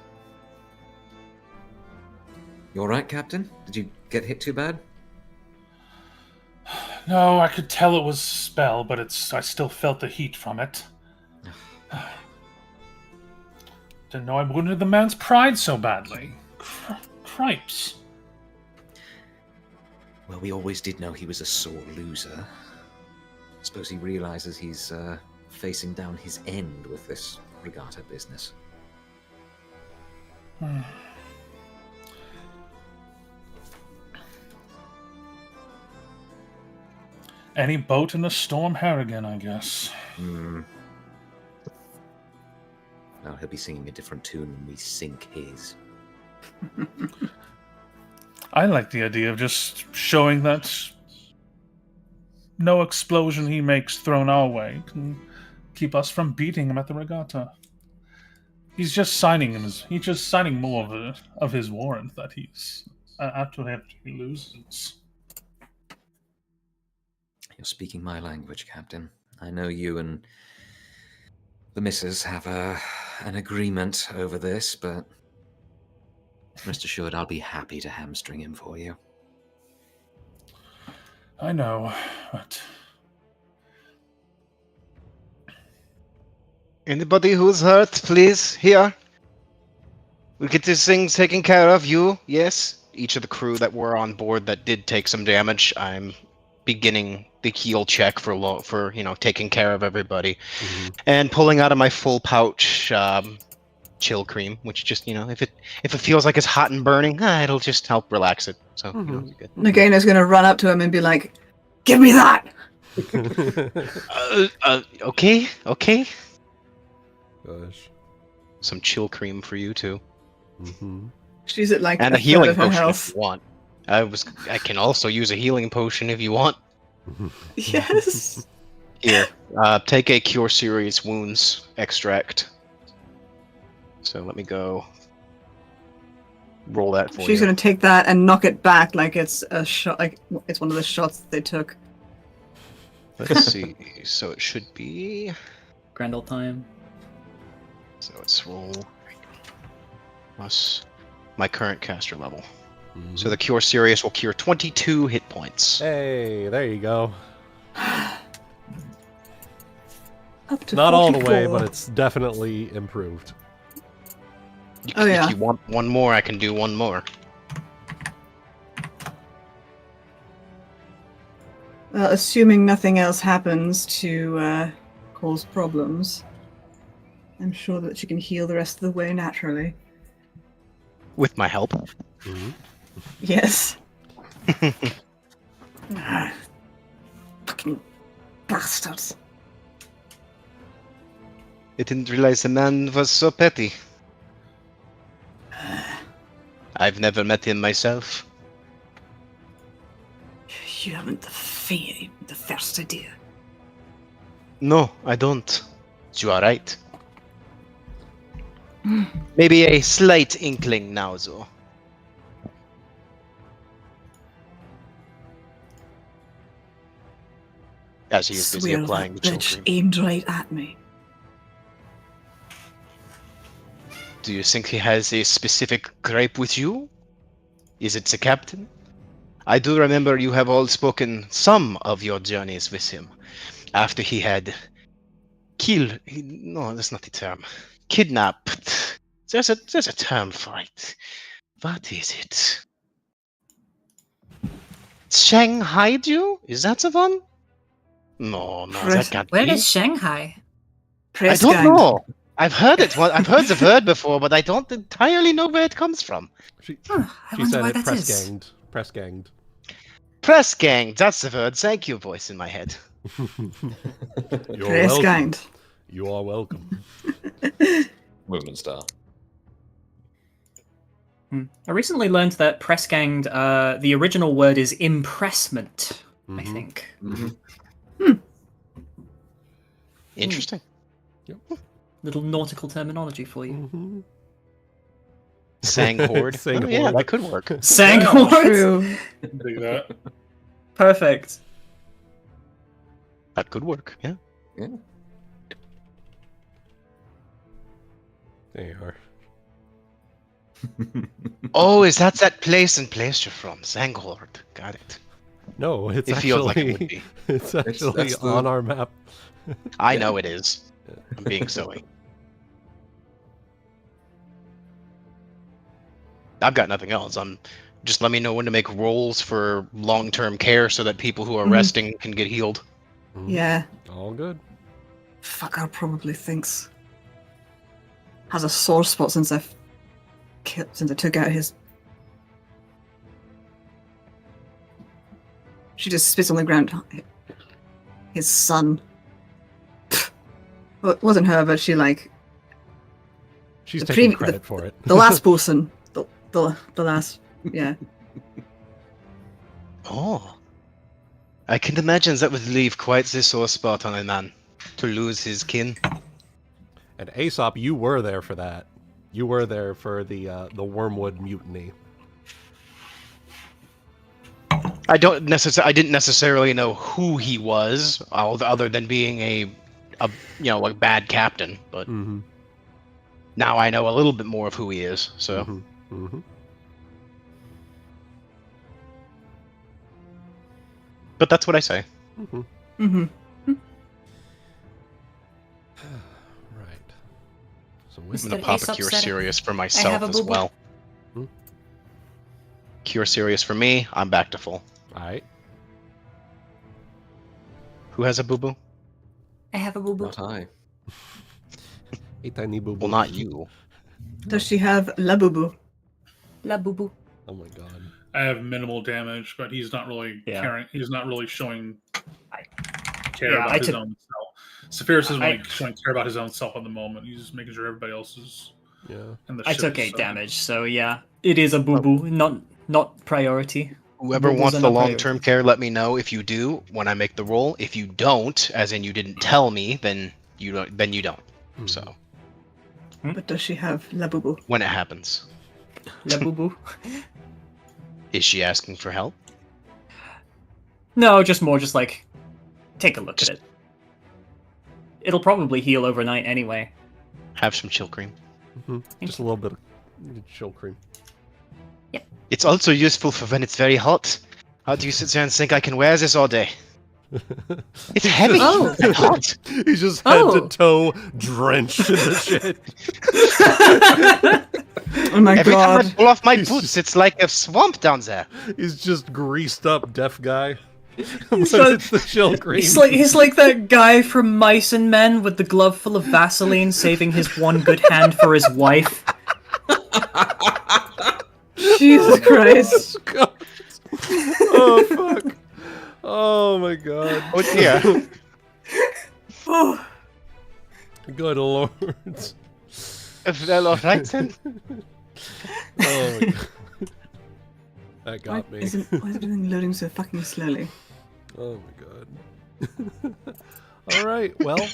You alright, Captain? Did you get hit too bad? No, I could tell it was a spell, but I still felt the heat from it. Didn't know I wounded the man's pride so badly. Cripes. Well, we always did know he was a sore loser. Suppose he realizes he's facing down his end with this regatta business. Any boat in a storm Harrigan, I guess. Now he'll be singing a different tune when we sink his. I like the idea of just showing that no explosion he makes thrown our way can keep us from beating him at the regatta. He's just signing more of his warrant that he's after he loses. You're speaking my language, Captain. I know you and the missus have an agreement over this, but rest assured I'll be happy to hamstring him for you. I know, but Anybody who's hurt, please, here. We'll get this thing taken care of. You, yes? Each of the crew that were on board that did take some damage, I'm beginning the heal check for taking care of everybody. Mm-hmm. And pulling out of my full pouch chill cream, which just, if it feels like it's hot and burning, it'll just help relax it. So, it's good. Nagaina's gonna run up to him and be like, "Give me that!" Okay. Gosh. Some chill cream for you too. Mm-hmm. She's at like And a a healing third of her potion if health. you want. I can also use a healing potion if you want. Yes. Here, take a Cure Serious Wounds extract. So let me go roll that for She's you. gonna take that and knock it back like it's a shot, like it's one of the shots that they took. Let's see. So it should be. Grand old time. So it's roll plus my current caster level. So the Cure Serious will cure 22 hit points. Hey, there you go. Up to Not all the way, 44. but it's definitely improved. Oh, yeah. If you want one more, I can do one more. Well, assuming nothing else happens to cause problems, I'm sure that she can heal the rest of the way naturally. With my help. Mhm. Yes. Ah, fucking bastards. I didn't realize the man was so petty. I've never met him myself. You haven't the first idea. No, I don't. You are right. Maybe a slight inkling now, though. As he is busy Swear applying the that chill bitch cream. aimed right at me. Do you think he has a specific gripe with you? Is it the captain? I do remember you have all spoken some of your journeys with him. After he had no, that's not the term. Kidnapped. There's a term for it. What is it? Shanghaied you? Is that the one? No, that can't Where be. is Shanghai? I don't know. I've heard it. I've heard the word before, but I don't entirely know where it comes from. She, I she wonder said why it that press is. ganged. Press ganged. Press gang. That's the word. Thank you, voice in my head. You're Press welcome. ganged. You are welcome. Movement style. I recently learned that press ganged, the original word is impressment, I Mhm. think. Interesting. Little nautical terminology for you. Mhm. Sang horde. Sang Oh, yeah, horde. that could work. Sanghorn? True. Dig that. Perfect. That could work. Yeah. Yeah. There you are. Oh, is that place you're from? Sanghord. Got it. No, it's It actually feels like it would be. it's actually that's the- on our map. I know it is. I'm being silly. I've got nothing else. Just let me know when to make rolls for long-term care so that people who are resting can get healed. Mhm. Yeah. All good. Fucker probably thinks has a sore spot since I took out his. She just spits on the ground. His son. Well, it wasn't her, but she She's The taking previ- credit for it. the last person. The last. Yeah. Oh. I can imagine that would leave quite the sore spot on a man to lose his kin. And Aesop, you were there for that. You were there for the Wormwood mutiny. I didn't necessarily know who he was, other than being a bad captain. But Mm-hmm. now I know a little bit more of who he is. So Mm-hmm. Mm-hmm. but that's what I say. Mm-hmm. Mm-hmm. Right. So I'm with gonna Mr. pop a Aesop Cure said- Serious for have myself a as boo-boo. well. Hmm? Cure Serious for me. I'm back to full. Alright. Who has a boo boo? I have a boo boo. Not I. A tiny boo boo. Well, not you. Does she have Labubu? La boo boo. Oh my god. I have minimal damage, but he's not really Yeah. caring. He's not really showing I- care yeah, about I his took- own self. Saphyrus isn't I- really showing care about his own self at the moment. He's just making sure everybody else is Yeah. in the I ship, took 8 so- damage, so yeah. It is a boo-boo, not priority. Whoever Boo-boos wants are the not long priority. term care, let me know. If you do, when I make the roll. If you don't, as in you didn't tell me, then you don't. Then you don't. Mhm. So But does she have Labubu? when it happens, La boo-boo. is she asking for help? No, just like, take a look at it. It'll probably heal overnight anyway. Have some chill cream. Mhm. Just a little bit of chill cream. It's also useful for when it's very hot. How do you sit there and think I can wear this all day? It's heavy Oh. and hot. He's just head to Oh. toe drenched in the shit. Oh my Every time I god. pull off my He's boots, just- it's like a swamp down there. He's just greased up deaf guy. But like- it's the chill cream. He's like that guy from Mice and Men with the glove full of Vaseline, saving his one good hand for his wife. Jesus Christ. God. Oh fuck. Oh my god. Oh dear. Oh, Good lord. Well, all right then. Oh my god. That why got me. is everything loading so fucking slowly? Oh my god. Alright, well.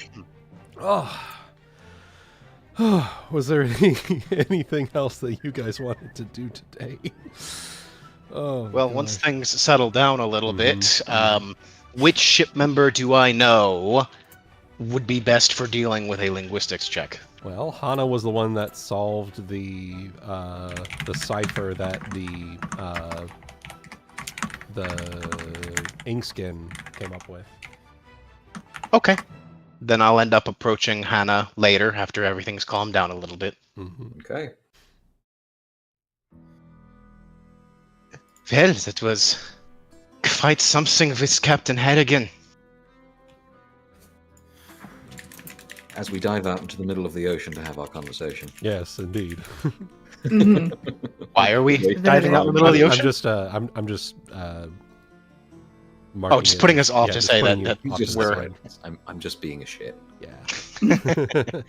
Was there anything else that you guys wanted to do today? Oh. Well, gosh. once things settle down a little bit, which ship member do I know would be best for dealing with a linguistics check? Well, Hana was the one that solved the cipher that the Inkskin came up with. Okay. Then I'll end up approaching Hana later after everything's calmed down a little bit. Mm-hmm. Okay. Well, that was quite something with Captain Harrigan. As we dive out into the middle of the ocean to have our conversation. Yes, indeed. Mhm. Why are we Wait, diving out in the middle of the ocean? I'm just. Oh, just putting us off to just say putting that you off Just to we're- the side. I'm just being a shit. Yeah.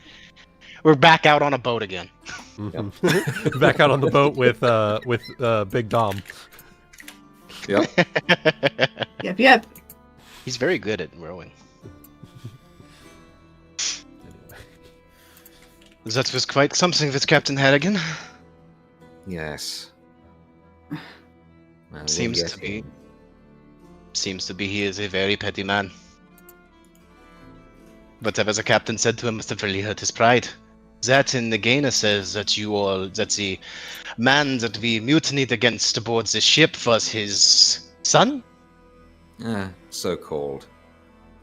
We're back out on a boat again. Mhm. Back out on the boat with Big Dom. Yep. Yep. He's very good at rowing. Anyway. That was quite something with Captain Harrigan. Yes. Well, we'll Seems get to be. him. Seems to be he is a very petty man. Whatever the captain said to him must have really hurt his pride. That in Nagaina says that that the man that we mutinied against aboard the ship was his son? So called.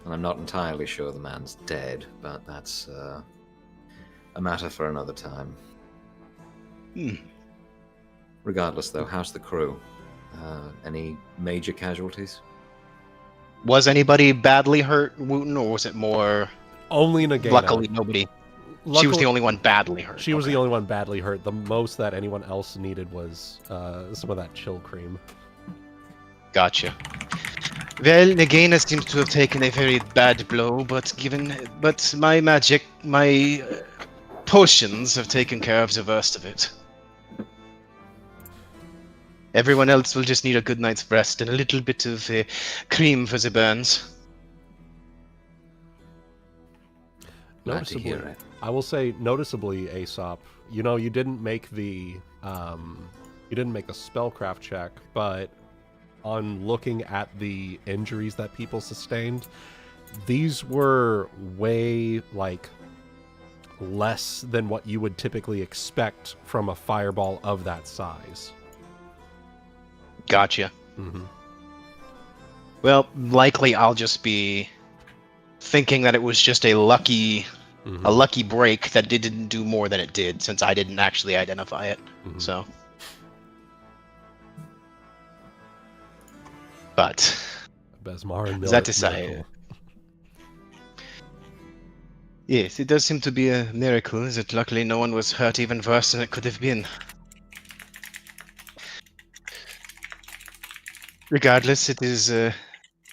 And I'm not entirely sure the man's dead, but that's a matter for another time. Regardless, though, how's the crew? Any major casualties? Was anybody badly hurt, Wooten, or was it more... Only Nagaina. Luckily, nobody. She was the only one badly hurt. She was Okay. the only one badly hurt. The most that anyone else needed was some of that chill cream. Gotcha. Well, Nagaina seems to have taken a very bad blow, but my magic, my potions have taken care of the worst of it. Everyone else will just need a good night's rest and a little bit of cream for the burns. Glad to hear Noticeably, it. I will say, noticeably, Aesop, you know, you didn't make the spellcraft check, but on looking at the injuries that people sustained, these were way, like, less than what you would typically expect from a fireball of that size. Gotcha. Mm-hmm. Well, likely I'll just be thinking that it was just a lucky break that didn't do more than it did, since I didn't actually identify it. Mhm. So, but Besmar and that aside, Miracle. yes, it does seem to be a miracle that luckily no one was hurt even worse than it could have been. Regardless, it is.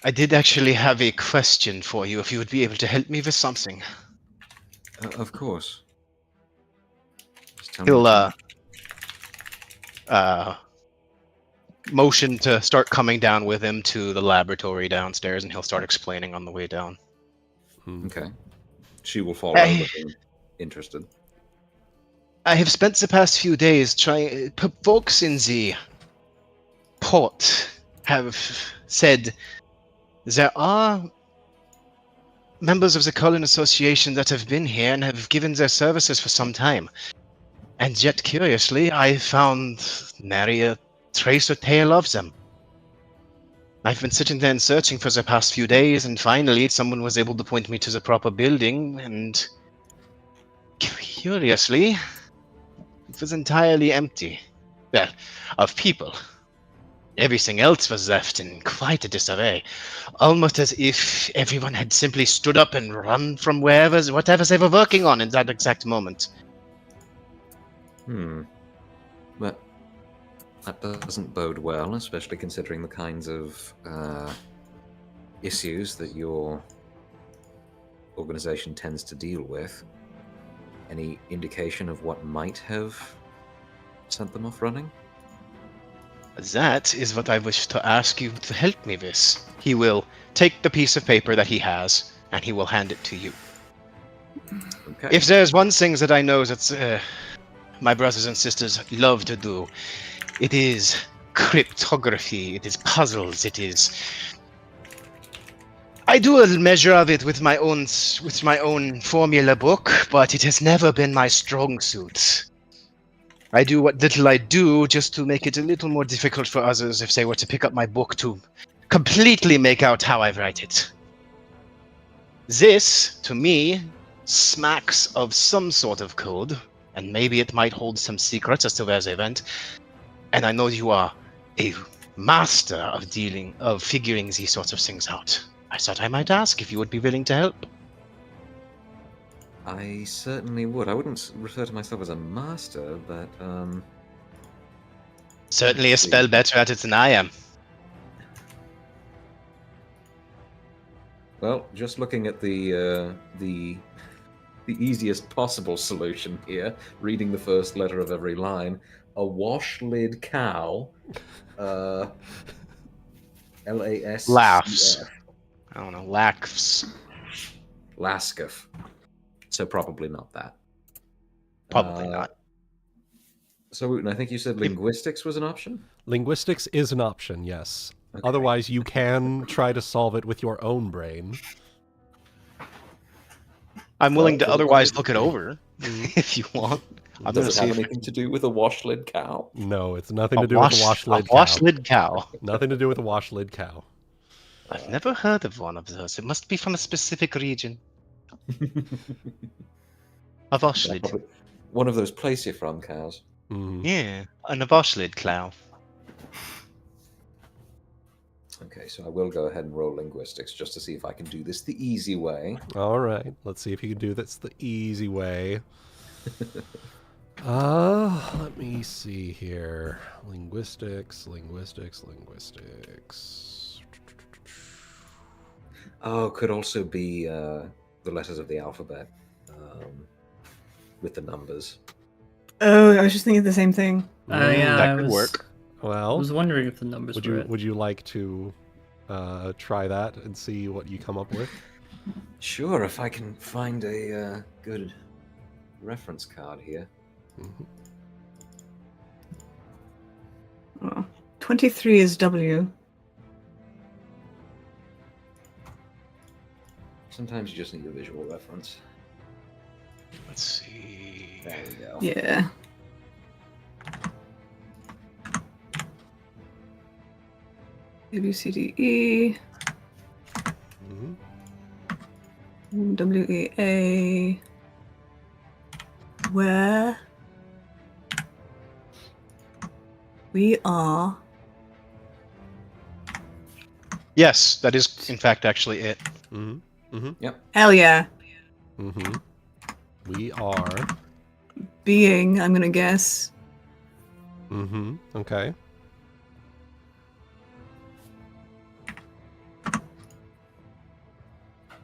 I did actually have a question for you. If you would be able to help me with something. Of course. Just tell me He'll what motion to start coming down with him to the laboratory downstairs, and he'll start explaining on the way down. Hmm. Okay. She will follow, Hey. looking interested. I have spent the past few days trying. Folks in the port have said there are members of the Cullen Association that have been here and have given their services for some time. And yet, curiously, I found nary a trace or tale of them. I've been sitting there and searching for the past few days, and finally someone was able to point me to the proper building, and curiously, itself is entirely empty. Well, of people. Everything else was left in quite a disarray, almost as if everyone had simply stood up and run from whatever they were working on in that exact moment. But that doesn't bode well, especially considering the kinds of issues that your organization tends to deal with. Any indication of what might have sent them off running? That is what I wish to ask you to help me with. He will take the piece of paper that he has, and he will hand it to you. Okay. If there's one thing that I know that my brothers and sisters love to do, it is cryptography, it is puzzles, it is... I do a measure of it with my own formula book, but it has never been my strong suit. I do what little I do just to make it a little more difficult for others if they were to pick up my book to completely make out how I write it. This, to me, smacks of some sort of code, and maybe it might hold some secrets as to where they went. And I know you are a master of figuring these sorts of things out. I thought I might ask if you would be willing to help. I certainly would. I wouldn't refer to myself as a master, but Certainly a spell better at it than I am. well, just looking at the easiest possible solution here, reading the first letter of every line, a wash-lid cow, LAS Laughs. I don't know, laughs. Laskov. So probably not that. Probably not. So, Wooten, I think you said linguistics was an option? Linguistics is an option, yes. Okay. Otherwise, you can try to solve it with your own brain. I'm willing to Well, otherwise look it over, if you want. I'm Does gonna it see have if anything to do with a wash-lid cow? No, it's nothing to do with a wash-lid cow. wash-lid cow. Nothing to do with a wash-lid cow. I've never heard of one of those. It must be from a specific region. A wash-lid. Probably one of those place you're from cows. Mhm. Yeah, an wash-lid cow. Okay, so I will go ahead and roll linguistics just to see if I can do this the easy way. All right, let's see if you can do this the easy way. Let me see here. Linguistics. Oh, could also be the letters of the alphabet with the numbers. Oh, I was just thinking the same thing. Yeah, that I could was, work. I Well, was wondering if the numbers would were you it. would you like to try that and see what you come up with? Sure, if I can find a good reference card here. Mhm. Oh, 23 is W. Sometimes you just need a visual reference. Let's see. There we go. Yeah. A, B, C, D, E. Mhm. W, E, A. Where we are. Yes, that is in fact actually it. Hell yeah. We are. Being, I'm gonna guess. Okay.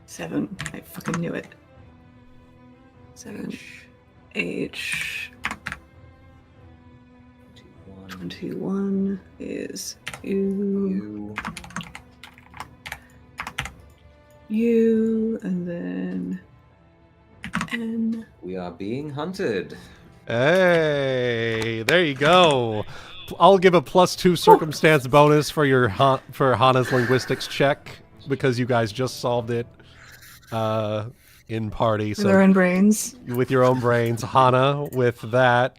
Seven. I fucking knew it. 7. H. 21 is U. U, and then N. We are being hunted. Hey, there you go. I'll give a +2 circumstance bonus for your for Hana's linguistics check because you guys just solved it in party. With our own brains. With your own brains, Hana, with that,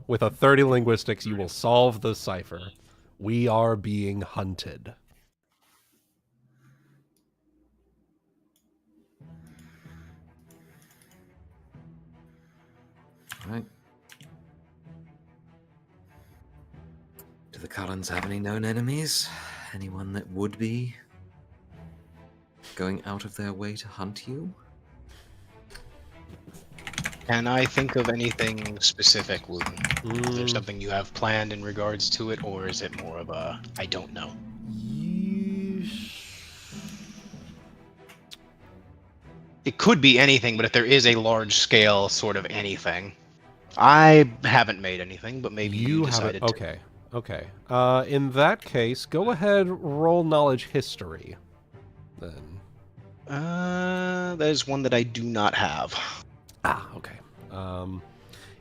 with a 30 linguistics, you will solve the cipher. We are being hunted. Right. the Cullens have any known enemies? Anyone that would be going out of their way to hunt you? Can I think of anything specific, Wooten? Is there Mm, something you have planned in regards to it, or is it more of a I don't know? It could be anything, but if there is a large scale sort of anything. I haven't made anything, but maybe you decided haven't. Okay. Okay. In that case, go ahead, roll knowledge history. Then. to. There's one that I do not have. Ah, okay.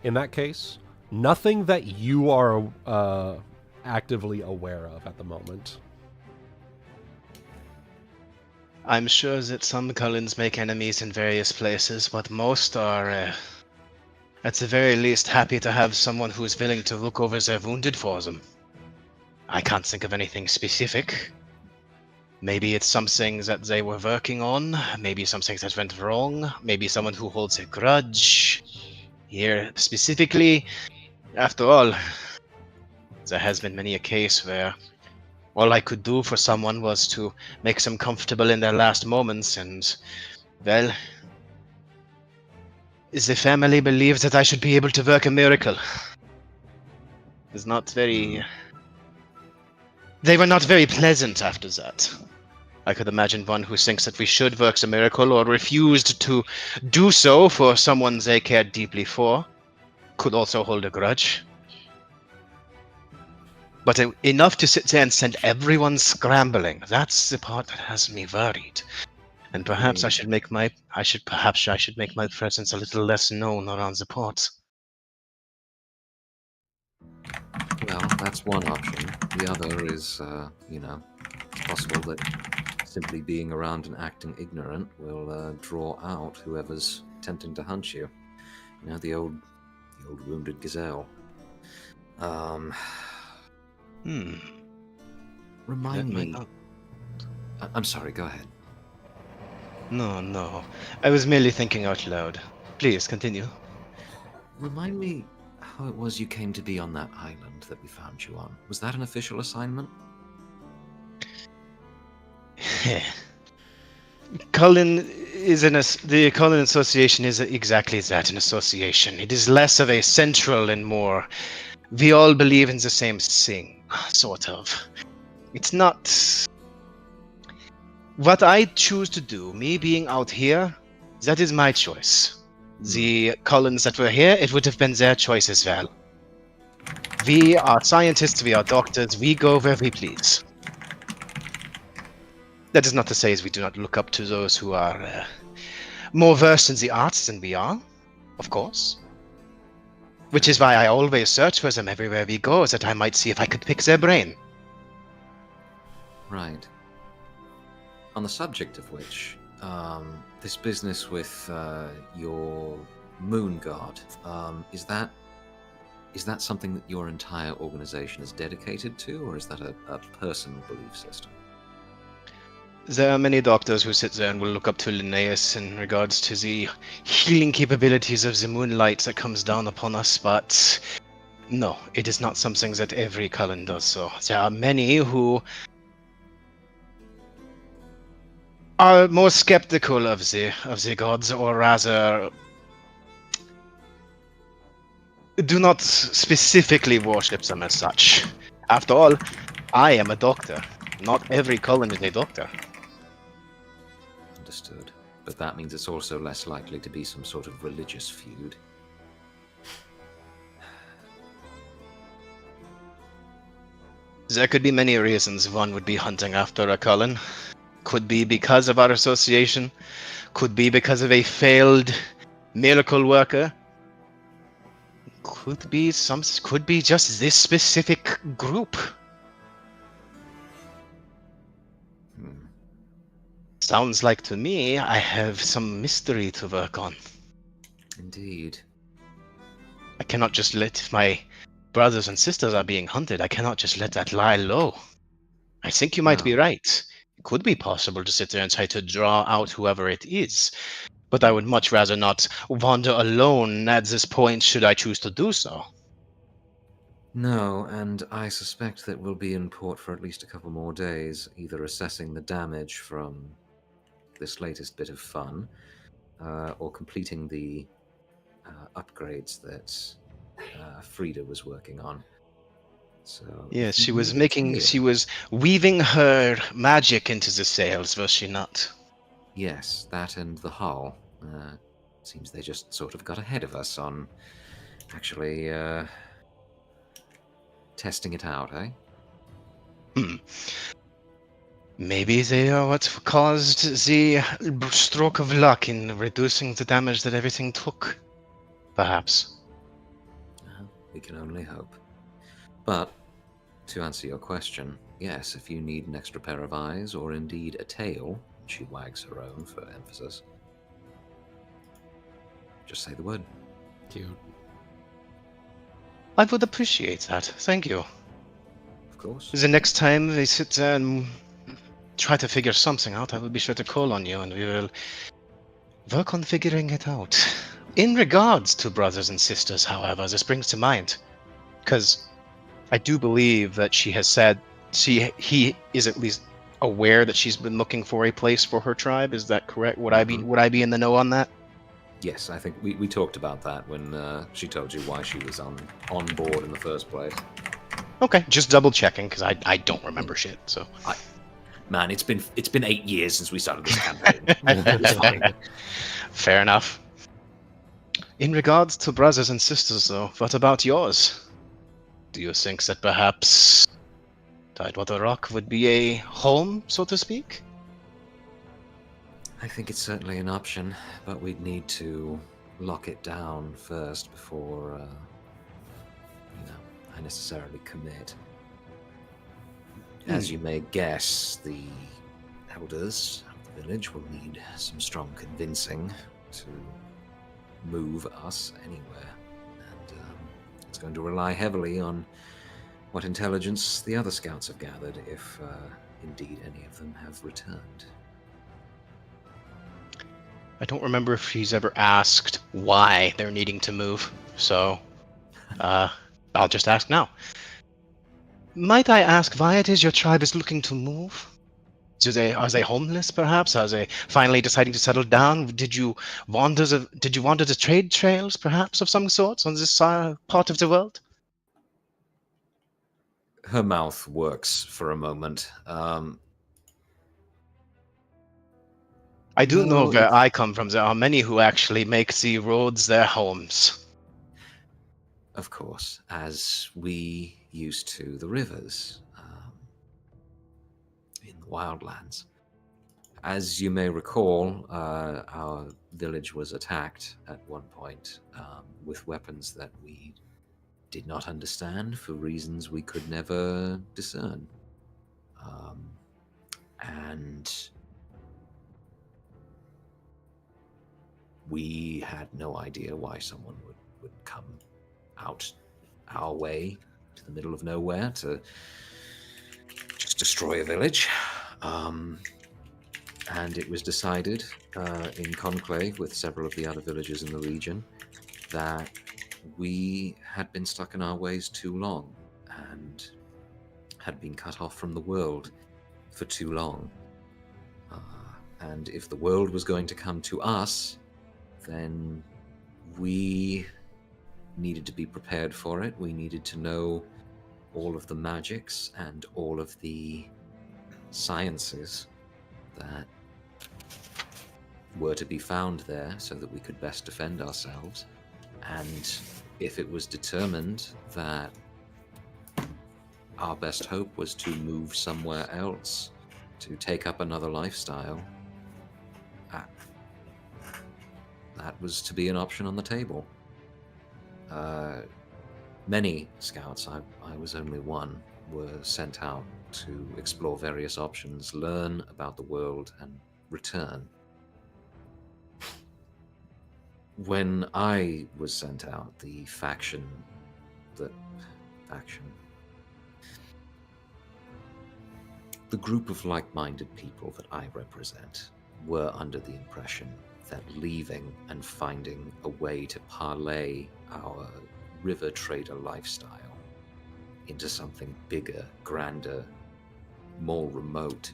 In that case, nothing that you are actively aware of at the moment. I'm sure that some Cullens make enemies in various places, but most are, at the very least, happy to have someone who is willing to look over their wounded for them. I can't think of anything specific. Maybe it's something that they were working on, maybe something that went wrong, maybe someone who holds a grudge. Here, specifically, after all, there has been many a case where all I could do for someone was to make them comfortable in their last moments, and, well, the family believes that I should be able to work a miracle. It's not very... They were not very pleasant after that. I could imagine one who thinks that we should work a miracle or refused to do so for someone they cared deeply for could also hold a grudge. But enough to sit there and send everyone scrambling, that's the part that has me worried. And perhaps I should make my presence a little less known around the port. Well, that's one option. The other is, it's possible that simply being around and acting ignorant will draw out whoever's attempting to hunt you. You know, the old wounded gazelle. Remind me. I'm sorry, go ahead. No. I was merely thinking out loud. Please, continue. Remind me how it was you came to be on that island that we found you on. Was that an official assignment? The Cullen Association is exactly that, an association. It is less of a central and more... We all believe in the same thing, sort of. It's not... What I choose to do, me being out here, that is my choice. The Cullens that were here, it would have been their choice as well. We are scientists, we are doctors, we go where we please. That is not to say as we do not look up to those who are more versed in the arts than we are, of course. Which is why I always search for them everywhere we go, that I might see if I could pick their brain. Right. On the subject of which, this business with your moon god, is that something that your entire organization is dedicated to, or is that a personal belief system? There are many doctors who sit there and will look up to Linnaeus in regards to the healing capabilities of the moonlight that comes down upon us, but no, it is not something that every Cullen does so. There are many who are more skeptical of the gods, or rather do not specifically worship them as such. After all, I am a doctor. Not every Cullen is a doctor. Understood. But that means it's also less likely to be some sort of religious feud. There could be many reasons one would be hunting after a Cullen. Could be because of our association. Could be because of a failed miracle worker. Could be just this specific group. Sounds like to me I have some mystery to work on. Indeed. I cannot just let my brothers and sisters are being hunted. I cannot just let that lie low. I think you might be right. It could be possible to sit there and try to draw out whoever it is. But I would much rather not wander alone at this point should I choose to do so. No, and I suspect that we'll be in port for at least a couple more days, either assessing the damage from this latest bit of fun, or completing the upgrades that Frieda was working on. So Yes, if you need a tail- she was weaving her magic into the sails, was she not? Yes, that and the hull. Seems they just sort of got ahead of us on actually testing it out, eh? Maybe they are what caused the stroke of luck in reducing the damage that everything took. Perhaps. We can only hope. But, to answer your question, yes, if you need an extra pair of eyes, or indeed a tail, she wags her own for emphasis, just say the word. Cute. I would appreciate that. Thank you. Of course. The next time they sit there and try to figure something out, I will be sure to call on you and we will work on figuring it out. In regards to brothers and sisters, however, this brings to mind, because I do believe that she has said he is at least aware that she's been looking for a place for her tribe. Is that correct? Would I be in the know on that? Yes, I think we talked about that when she told you why she was on board in the first place. Okay, just double checking because I don't remember shit. So, Man, it's been 8 years since we started this campaign. It's fine. Fair enough. In regards to brothers and sisters, though, what about yours? Do you think that perhaps Tidewater Rock would be a home, so to speak? I think it's certainly an option, but we'd need to lock it down first before, I necessarily commit. As you may guess, the elders of the village will need some strong convincing to move us anywhere, and it's going to rely heavily on what intelligence the other scouts have gathered, if indeed any of them have returned. I don't remember if he's ever asked why they're needing to move, so I'll just ask now. Might I ask why it is your tribe is looking to move? Are they homeless, perhaps? Are they finally deciding to settle down? Did you wander the trade trails, perhaps, of some sorts on this part of the world? Her mouth works for a moment. I do know No, where I come from. There are many who actually make the roads their homes. Of course, as we used to the rivers in the wildlands. As you may recall, our village was attacked at one point with weapons that we did not understand for reasons we could never discern. And we had no idea why someone would come out our way to the middle of nowhere to just destroy a village. And it was decided in conclave with several of the other villages in the region that we had been stuck in our ways too long and had been cut off from the world for too long. And if the world was going to come to us, then we needed to be prepared for it. We needed to know all of the magics and all of the sciences that were to be found there so that we could best defend ourselves. And if it was determined that our best hope was to move somewhere else, to take up another lifestyle, that was to be an option on the table. Many scouts, I was only one, were sent out to explore various options, learn about the world, and return. When I was sent out, the group of like-minded people that I represent were under the impression that leaving and finding a way to parlay our river trader lifestyle into something bigger, grander, more remote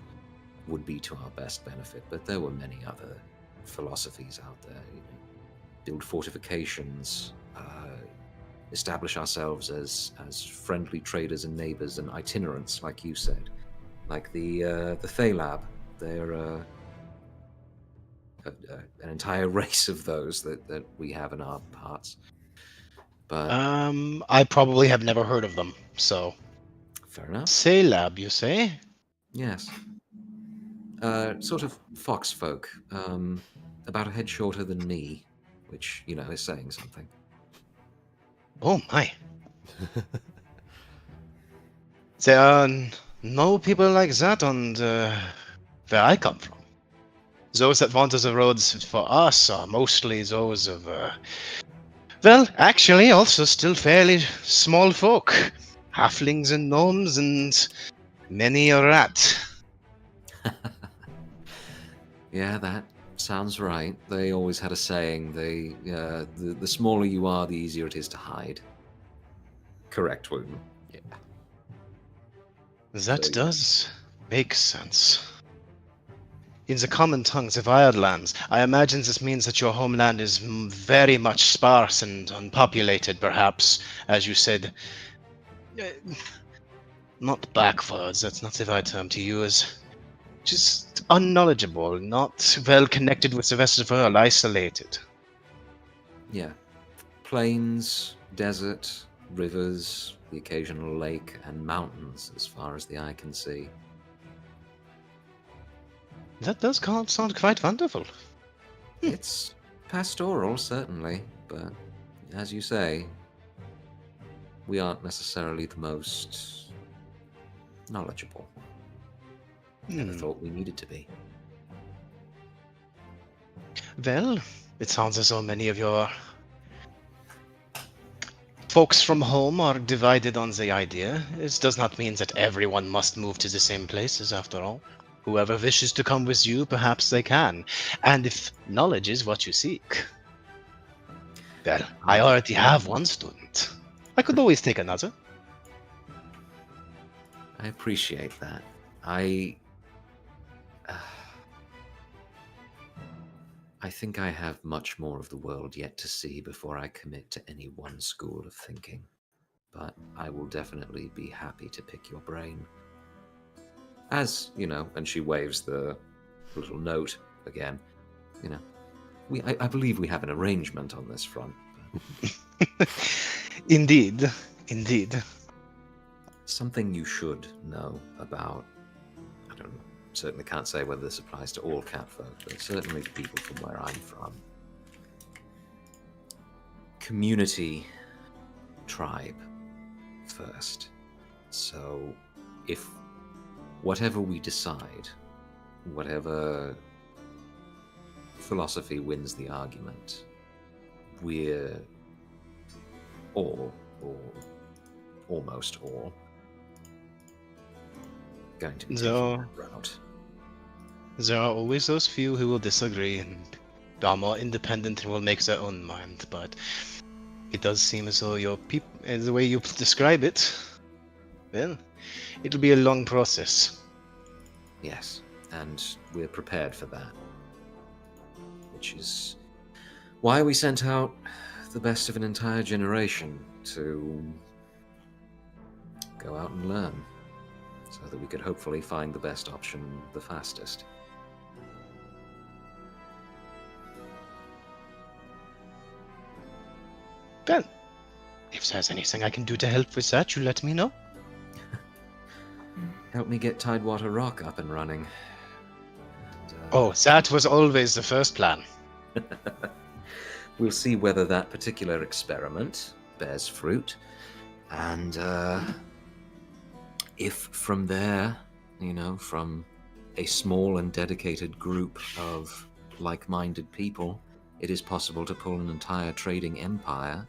would be to our best benefit. But there were many other philosophies out there. Build fortifications, establish ourselves as friendly traders and neighbors and itinerants, like you said. Like the Thalab, they're an entire race of those that we have in our parts. But I probably have never heard of them, so. fair enough. Thalab, you say? Yes. Sort of fox folk, about a head shorter than me, which, is saying something. Oh my. There are no people like that on where I come from. Those that wander the roads for us are mostly those of, well, actually also still fairly small folk. Halflings and gnomes and many a rat. Yeah, that sounds right. They always had a saying, the smaller you are, the easier it is to hide. Correct, Wuten. Yeah. That So, yeah. does make sense. In the common tongues of Ireland, I imagine this means that your homeland is very much sparse and unpopulated, perhaps, as you said. Not backwards, that's not the right term to use. Just unknowledgeable, not well connected with the rest of the world, isolated. Yeah. Plains, desert, rivers, the occasional lake, and mountains as far as the eye can see. That does sound quite wonderful. It's pastoral, certainly, but as you say, we aren't necessarily the most knowledgeable. Never thought we needed to be. Well, it sounds as though many of your folks from home are divided on the idea. It does not mean that everyone must move to the same places, after all. Whoever wishes to come with you, perhaps they can. And if knowledge is what you seek, well, I already have one student. I could always take another. I appreciate that. I think I have much more of the world yet to see before I commit to any one school of thinking. But I will definitely be happy to pick your brain. As, and she waves the little note again, I believe we have an arrangement on this front. Indeed. Something you should know about, certainly can't say whether this applies to all catfolk, but certainly to people from where I'm from. Community, tribe, first. So, if whatever we decide, whatever philosophy wins the argument, we're all, or almost all, going to be taking that route. There are always those few who will disagree and are more independent and will make their own mind, but it does seem as though the way you describe it, well, it'll be a long process. Yes, and we're prepared for that. Which is why we sent out the best of an entire generation to go out and learn, so that we could hopefully find the best option the fastest. Well, if there's anything I can do to help with that, you let me know. Help me get Tidewater Rock up and running. Oh, that was always the first plan. We'll see whether that particular experiment bears fruit, and if from there, from a small and dedicated group of like-minded people, it is possible to pull an entire trading empire,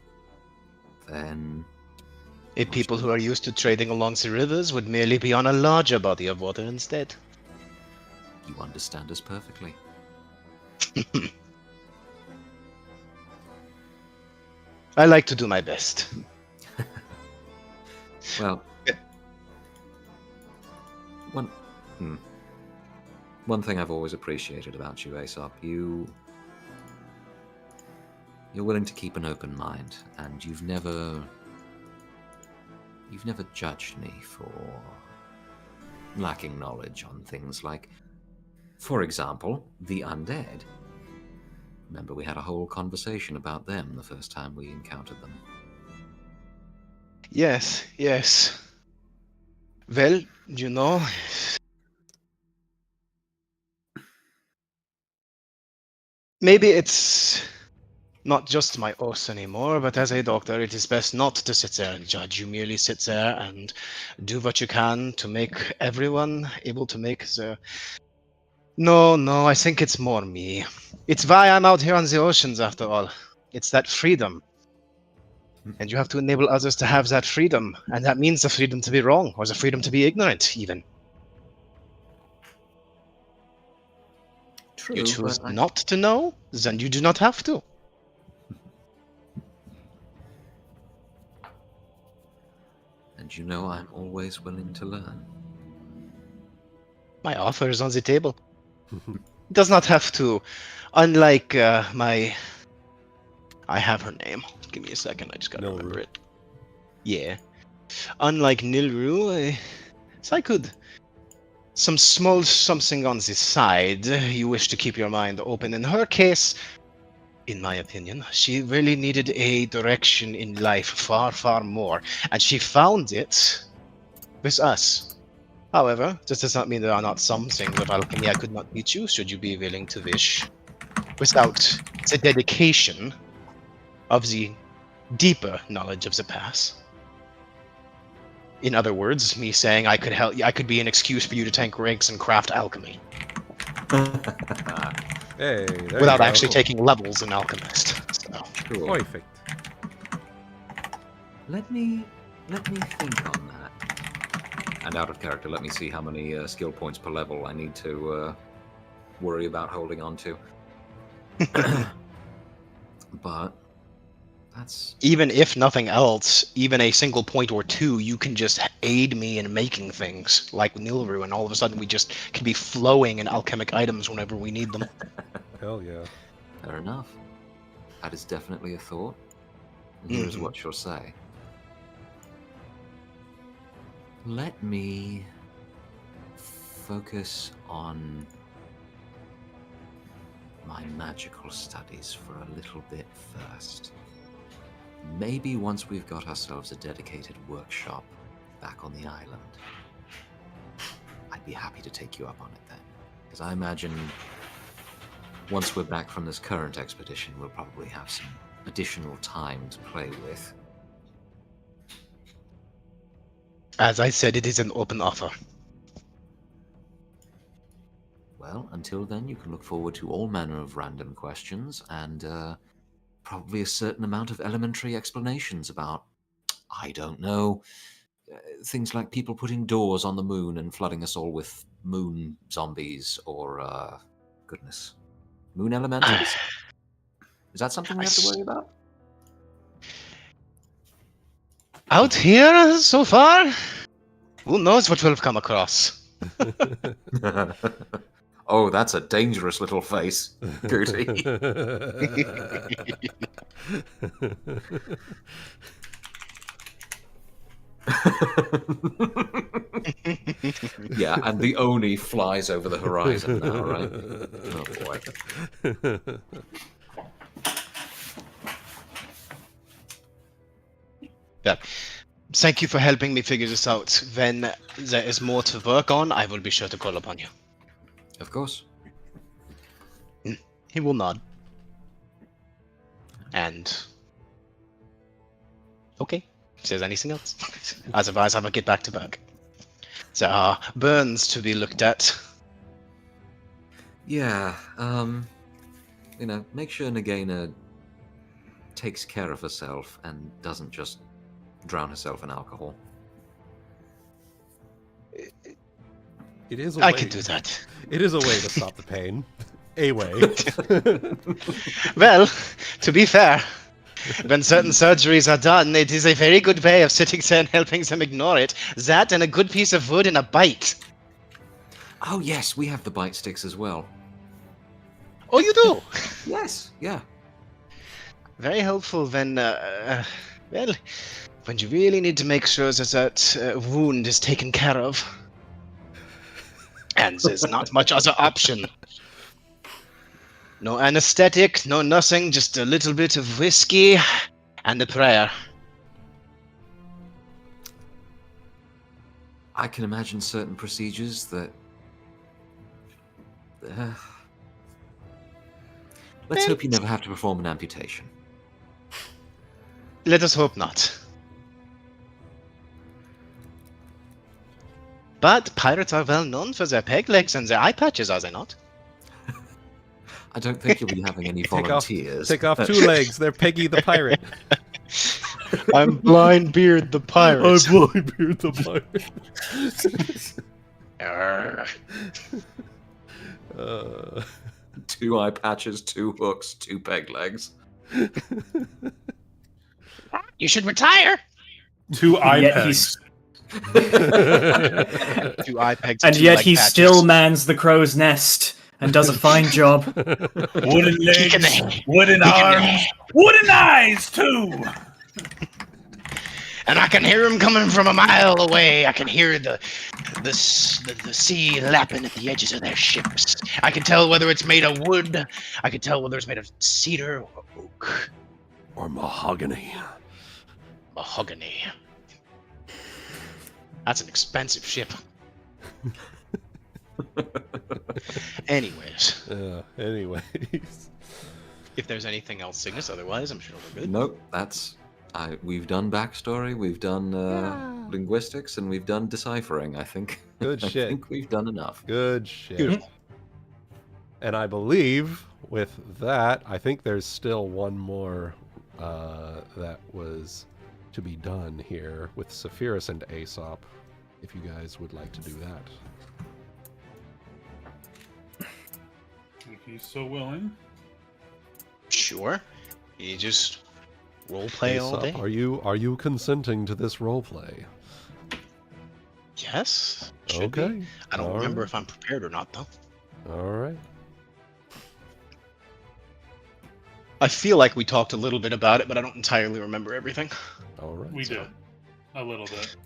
then... If people who are used to trading along the rivers would merely be on a larger body of water instead. You understand us perfectly. I like to do my best. Well, one thing I've always appreciated about you, Aesop, you're willing to keep an open mind, and you've never judged me for lacking knowledge on things like, for example, the undead. Remember, we had a whole conversation about them the first time we encountered them. Yes, yes. Well, you know, maybe it's not just my oath anymore, but as a doctor, it is best not to sit there and judge. You merely sit there and do what you can to make everyone able to make the... No, I think it's more me. It's why I'm out here on the oceans, after all. It's that freedom. And you have to enable others to have that freedom. And that means the freedom to be wrong, or the freedom to be ignorant, even. True, You choose but not to know, then you do not have to. And you know I'm always willing to learn. My offer is on the table. It does not have to. Unlike I have her name. Give me a second, I just gotta remember it. Yeah. Unlike Nilru, I could... Some small something on the side. You wish to keep your mind open. In her case, in my opinion, she really needed a direction in life far, far more. And she found it with us. However, this does not mean there are not some things of alchemy I could not teach you, should you be willing to wish. Without the dedication of the deeper knowledge of the past. In other words, me saying I could help, I could be an excuse for you to tank ranks and craft alchemy. Hey, there Without you actually go. taking levels in Alchemist. So. Sure. Perfect. Let me think on that. And out of character, let me see how many skill points per level I need to worry about holding on to. But that's... Even if nothing else, even a single point or two, you can just aid me in making things like Nilru, and all of a sudden we just can be flowing in alchemic items whenever we need them. Hell yeah. Fair enough. That is definitely a thought. And here's what she'll say. Let me focus on my magical studies for a little bit first. Maybe once we've got ourselves a dedicated workshop back on the island, I'd be happy to take you up on it then. Because I imagine once we're back from this current expedition, we'll probably have some additional time to play with. As I said, it is an open offer. Well, until then, you can look forward to all manner of random questions and probably a certain amount of elementary explanations about, I don't know, things like people putting doors on the moon and flooding us all with moon zombies or, goodness, moon elementals. Is that something we have to worry about? Out here, so far, who knows what we'll have come across. Oh, that's a dangerous little face, Guti. Yeah, and the Oni flies over the horizon now, right? Oh boy. Yeah. Thank you for helping me figure this out. When there is more to work on, I will be sure to call upon you. Of course. He will nod. And... okay. If there's anything else. Otherwise, I will get back to work. There are burns to be looked at. Yeah, make sure Nagaina takes care of herself and doesn't just drown herself in alcohol. It is a I way. can do that. It is a way to stop the pain. A way. Well, to be fair, when certain surgeries are done, it is a very good way of sitting there and helping them ignore it. That and a good piece of wood and a bite. Oh yes, we have the bite sticks as well. Oh, you do? Yes, yeah. Very helpful when, well, when you really need to make sure that wound is taken care of. And there's not much other option. No anesthetic, no nothing, just a little bit of whiskey and a prayer. I can imagine certain procedures that... Let's hope you never have to perform an amputation. Let us hope not. But pirates are well known for their peg legs and their eye patches, are they not? I don't think you'll be having any volunteers. Take off 2 legs. They're Peggy the pirate. I'm Blindbeard the pirate. Blindbeard the pirate. Yarrrr. 2 eye patches, 2 hooks, 2 peg legs. You should retire. 2 eye Yet pegs. 2 eye pegs. And 2 yet leg he patches. still mans the crow's nest and does a fine job. Wooden He can- legs, wooden he can- arms, wooden eyes too. And I can hear him coming from a mile away. I can hear the sea lapping at the edges of their ships. I can tell whether it's made of wood. I can tell whether it's made of cedar or oak. Or mahogany. Mahogany. That's an expensive ship. Anyways, Anyways. if there's anything else, Cygnus, otherwise I'm sure we're good. Nope, that's... we've done backstory, we've done linguistics, and we've done deciphering, I think. Good shit. I think we've done enough. Good shit. Beautiful. And I believe with that, I think there's still one more that was to be done here with Saphyrus and Aesop, if you guys would like to do that. If he's so willing. Sure. You just roleplay all Aesop, day. are you consenting to this roleplay? Yes. Should Okay. be. I don't All remember right. if I'm prepared or not, though. All right. I feel like we talked a little bit about it, but I don't entirely remember everything. All right. We did a little bit.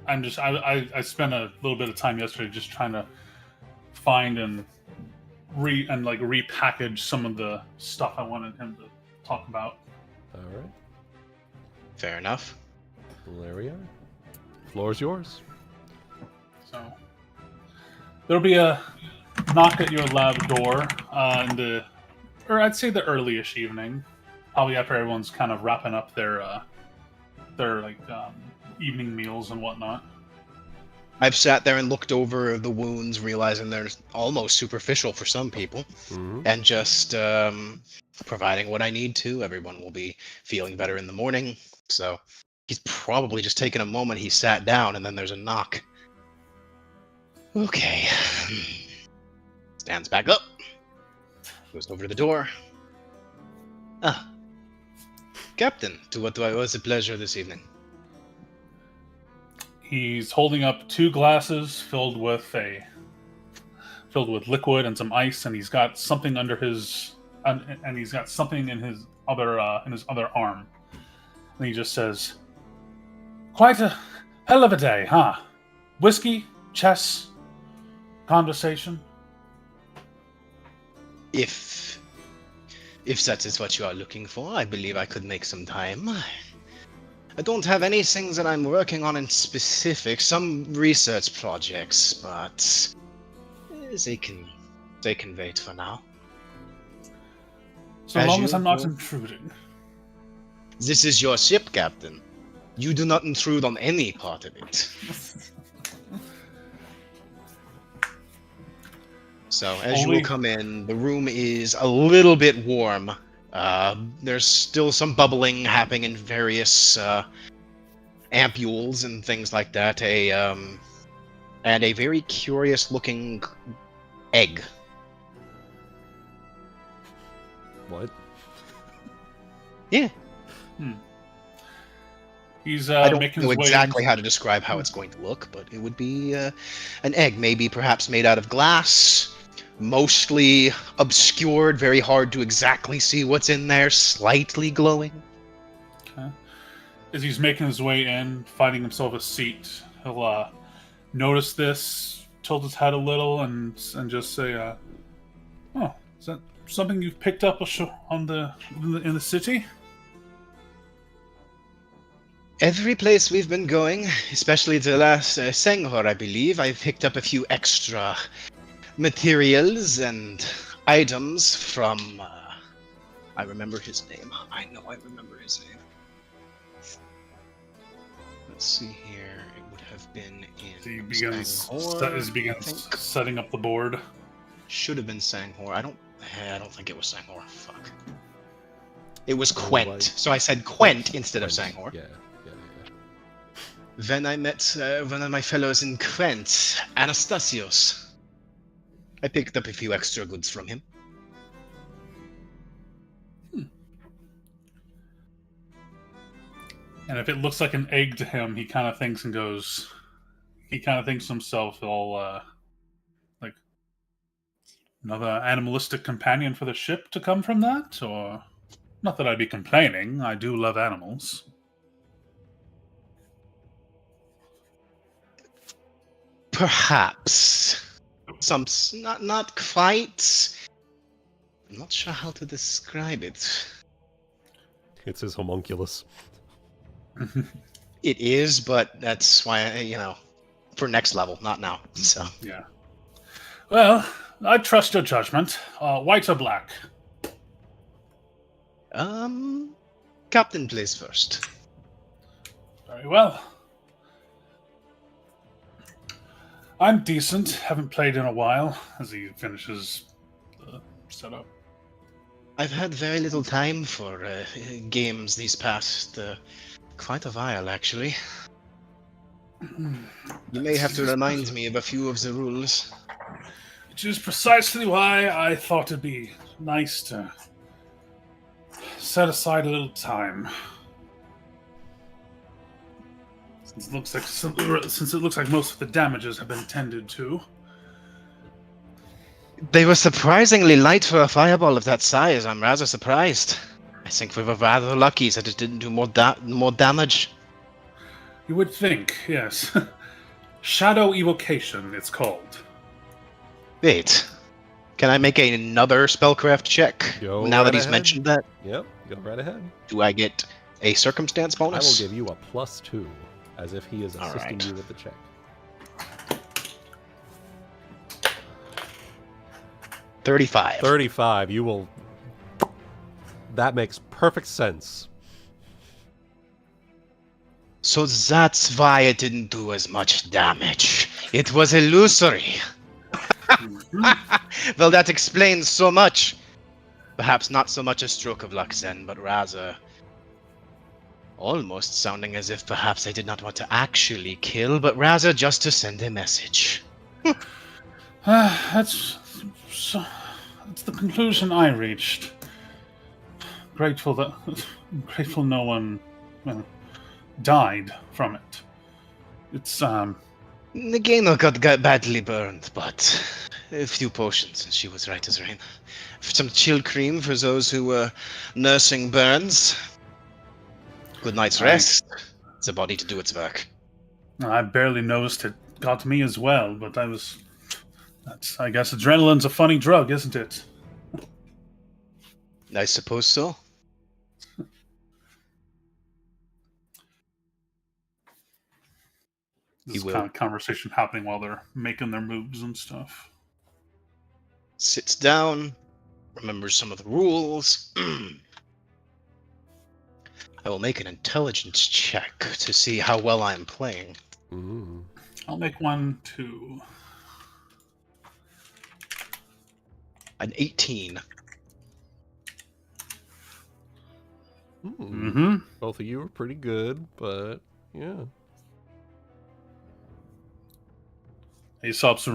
I spent a little bit of time yesterday just trying to find and repackage some of the stuff I wanted him to talk about. All right. Fair enough. Well, there we are. Floor's yours. So there'll be a knock at your lab door I'd say the early-ish evening, probably after everyone's kind of wrapping up their evening meals and whatnot. I've sat there and looked over the wounds, realizing they're almost superficial for some people, and just providing what I need to. Everyone will be feeling better in the morning, so he's probably just taken a moment. He sat down, and then there's a knock. Okay. Stands back up. Goes over to the door. Ah. Captain, to what do I owe the pleasure this evening? He's holding up 2 glasses filled with liquid and some ice, and he's got something under his and he's got something in his other arm. And he just says, "Quite a hell of a day, huh? Whiskey, chess, conversation." If that is what you are looking for, I believe I could make some time. I don't have any things that I'm working on in specific, some research projects, but they can wait for now. So long as I'm not intruding. This is your ship, Captain. You do not intrude on any part of it. So, as you will come in, the room is a little bit warm. There's still some bubbling happening in various ampules and things like that. And a very curious-looking egg. What? Yeah. He's I don't making know his way exactly how to describe how it's going to look, but it would be an egg, maybe perhaps made out of glass, mostly obscured, very hard to exactly see what's in there, slightly glowing. Okay. As he's making his way in, finding himself a seat, he'll notice this, tilt his head a little, and just say, "Oh, is that something you've picked up in the city?" Every place we've been going, especially the last Senghor, I believe, I've picked up a few extra materials and items from... I remember his name. I know I remember his name. Let's see here. It would have been in He begins Sanghor, setting up the board. Should have been Sanghor. I don't think it was Sanghor. Fuck. It was Quent. So I said Quent instead of Sanghor. Yeah. Then I met one of my fellows in Quent, Anastasios. I picked up a few extra goods from him. And if it looks like an egg to him, he kind of thinks and goes... He kind of thinks to himself, all, like, another animalistic companion for the ship to come from that? Or... Not that I'd be complaining. I do love animals. Perhaps. Not quite. I'm not sure how to describe it. It's his homunculus. It is, but that's why, for next level, not now. So Yeah. Well, I trust your judgment. White or black? Captain plays first. Very well. I'm decent. Haven't played in a while, as he finishes the setup. I've had very little time for games these past quite a while, actually. You may have to remind me of a few of the rules. Which is precisely why I thought it'd be nice to set aside a little time. Since it looks like most of the damages have been tended to. They were surprisingly light for a fireball of that size. I'm rather surprised. I think we were rather lucky that it didn't do more damage. You would think, yes. Shadow Evocation, it's called. Wait. Can I make another spellcraft check? Go now right that he's ahead. mentioned that? Yep, go right ahead. Do I get a circumstance I will bonus? give you a +2, as if he is All assisting right. you with the check. 35. 35, you will... That makes perfect sense. So that's why it didn't do as much damage. It was illusory. Well, that explains so much. Perhaps not so much a stroke of luck then, but rather almost sounding as if perhaps I did not want to actually kill, but rather just to send a message. That's the conclusion I reached. Grateful no one died from it. It's Nagaina got badly burned, but a few potions, and she was right as rain. Some chill cream for those who were nursing burns. Good night's rest. It's a body to do its work. I barely noticed it got me as well, but I guess adrenaline's a funny drug, isn't it? I suppose so. This is will. kind of conversation happening while they're making their moves and stuff. Sits down, remembers some of the rules. I will make an intelligence check to see how well I am playing. Mm. I'll make one, too. An 18. Mm-hmm. Both of you are pretty good, but yeah. Aesop's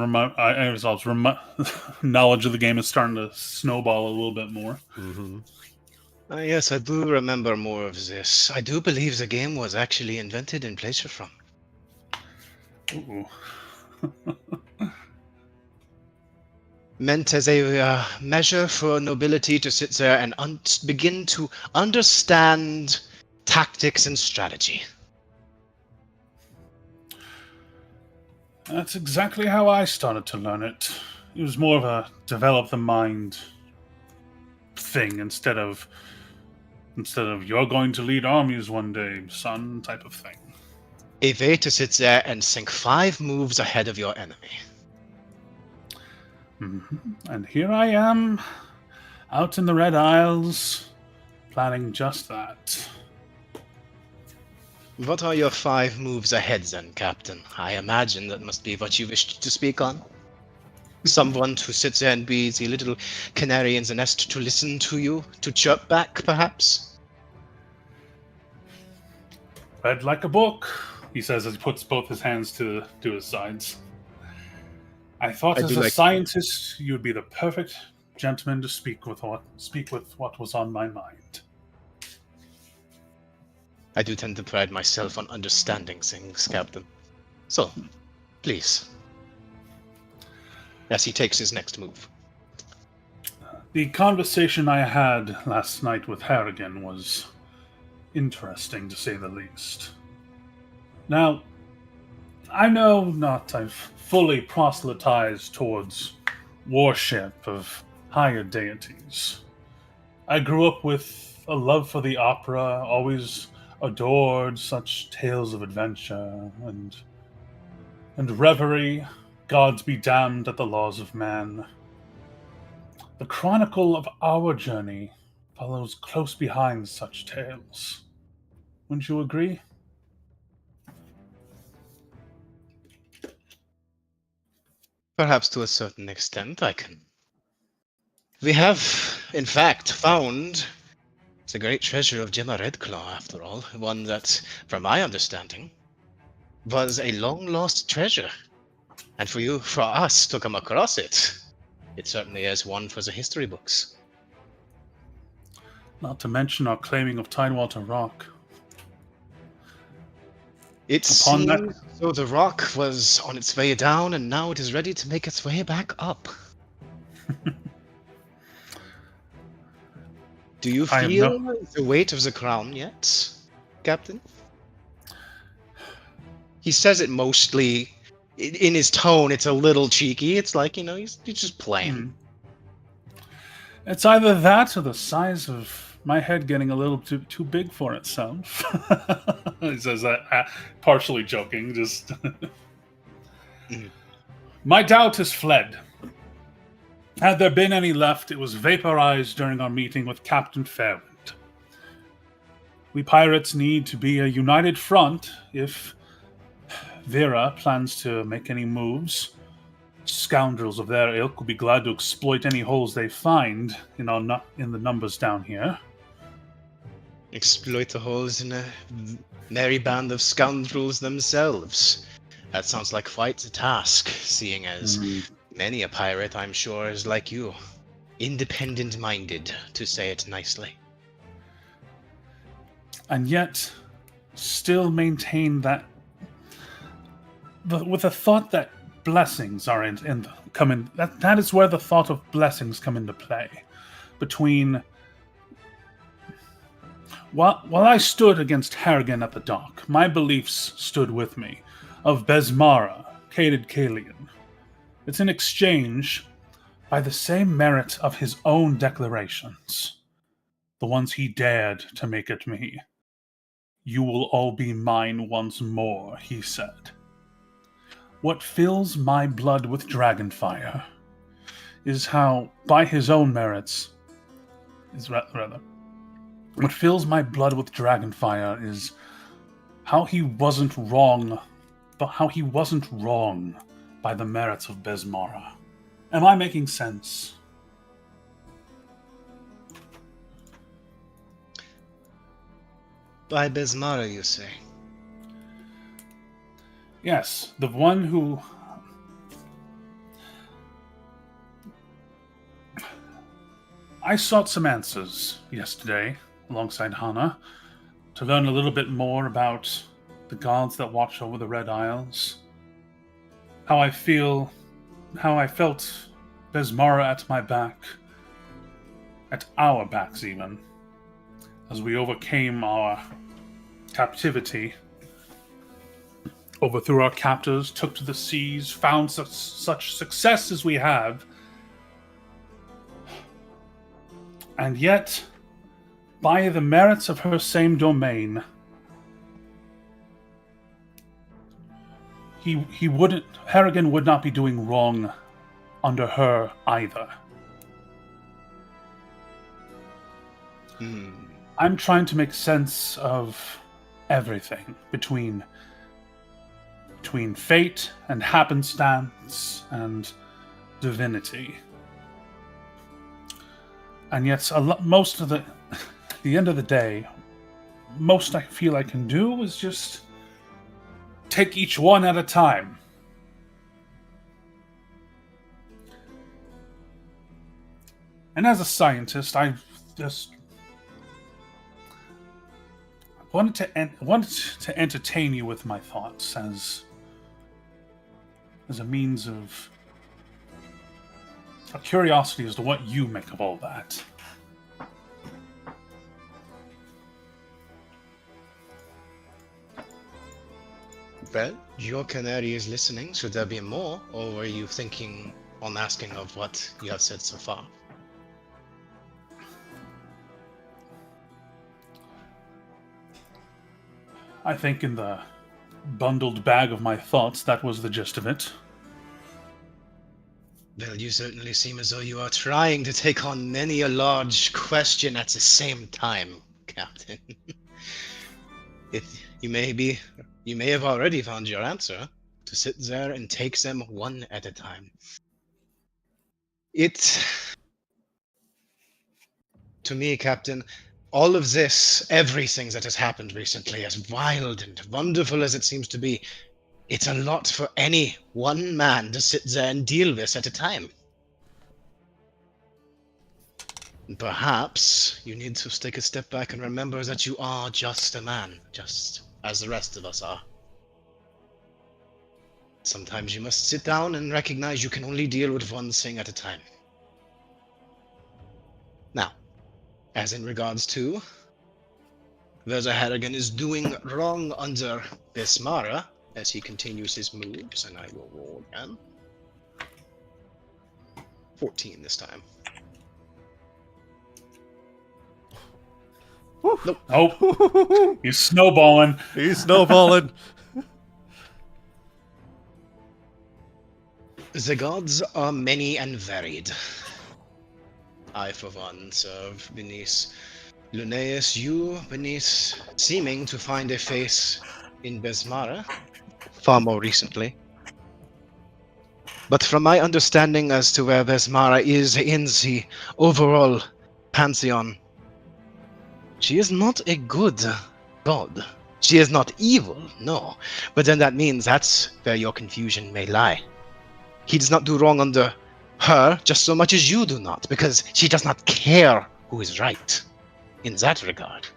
knowledge of the game is starting to snowball a little bit more. Mm-hmm. Yes, I do remember more of this. I do believe the game was actually invented in Pleasure From. Ooh. Meant as a measure for nobility to sit there and begin to understand tactics and strategy. That's exactly how I started to learn it. It was more of a develop the mind thing instead of you're going to lead armies one day, son, type of thing. A way to sit there and think 5 moves ahead of your enemy. And here I am, out in the Red Isles, planning just that. What are your 5 moves ahead then, Captain? I imagine that must be what you wished to speak on. Someone to sit there and be the little canary in the nest to listen to you, to chirp back, perhaps? Read like a book, he says as he puts both his hands to his sides. I thought as a scientist you'd be the perfect gentleman to speak with what was on my mind. I do tend to pride myself on understanding things, Captain. So, please. As he takes his next move. The conversation I had last night with Harrigan was interesting, to say the least. Now, I know not I've fully proselytized towards worship of higher deities. I grew up with a love for the opera, always adored such tales of adventure and reverie, gods be damned at the laws of man. The chronicle of our journey follows close behind such tales. Wouldn't you agree? Perhaps to a certain extent, I can. We have, in fact, found the great treasure of Gemma Redclaw, after all. One that, from my understanding, was a long-lost treasure. And for us to come across it, it certainly is one for the history books. Not to mention our claiming of Tidewater Rock. It seems so the rock was on its way down, and now it is ready to make its way back up. Do you feel the weight of the crown yet, Captain? He says it mostly in his tone. It's a little cheeky. It's like, he's just playing. It's either that or the size of my head getting a little too big for itself. He says that, partially joking. Just My doubt has fled. Had there been any left, it was vaporized during our meeting with Captain Fairwind. We pirates need to be a united front if Vera plans to make any moves. Scoundrels of their ilk will be glad to exploit any holes they find in the numbers down here. Exploit the holes in a merry band of scoundrels themselves. That sounds like quite a task, seeing as many a pirate, I'm sure, is like you. Independent-minded, to say it nicely. And yet, still maintain that... with the thought that blessings are come in. That is where the thought of blessings come into play. Between... While I stood against Harrigan at the dock, my beliefs stood with me. Of Besmara, Cated Kalian. It's in exchange by the same merit of his own declarations. The ones he dared to make at me. You will all be mine once more, he said. What fills my blood with dragonfire is how, by his own merits, what fills my blood with dragonfire is how he wasn't wrong by the merits of Besmara. Am I making sense? By Besmara, you say? Yes, the one who... I sought some answers yesterday alongside Hana to learn a little bit more about the gods that watch over the Red Isles. How I felt Besmara at my back, at our backs even, as we overcame our captivity, overthrew our captors, took to the seas, found such success as we have, and yet, by the merits of her same domain, Harrigan would not be doing wrong under her either. I'm trying to make sense of everything between fate and happenstance and divinity. And yet, most of at the end of the day, most I feel I can do is just take each one at a time. And as a scientist, I just wanted to entertain you with my thoughts as a means of a curiosity as to what you make of all that. Well, your canary is listening. Should there be more, or were you thinking on asking of what you have said so far? I think in the bundled bag of my thoughts, that was the gist of it. Well, you certainly seem as though you are trying to take on many a large question at the same time, Captain. You may have already found your answer, to sit there and take them one at a time. To me, Captain, all of this, everything that has happened recently, as wild and wonderful as it seems to be, it's a lot for any one man to sit there and deal with at a time. Perhaps you need to take a step back and remember that you are just a man, just as the rest of us are. Sometimes you must sit down and recognize you can only deal with one thing at a time. Now, as in regards to whether Harrigan is doing wrong under Besmara, as he continues his moves, and I will roll again. 14 this time. Nope. Oh, he's snowballing. He's snowballing. The gods are many and varied. I, for one, serve beneath Linnaeus, you beneath seeming to find a face in Besmara, far more recently. But from my understanding as to where Besmara is in the overall pantheon, she is not a good god. She is not evil, no. But then that means that's where your confusion may lie. He does not do wrong under her just so much as you do not, because she does not care who is right in that regard.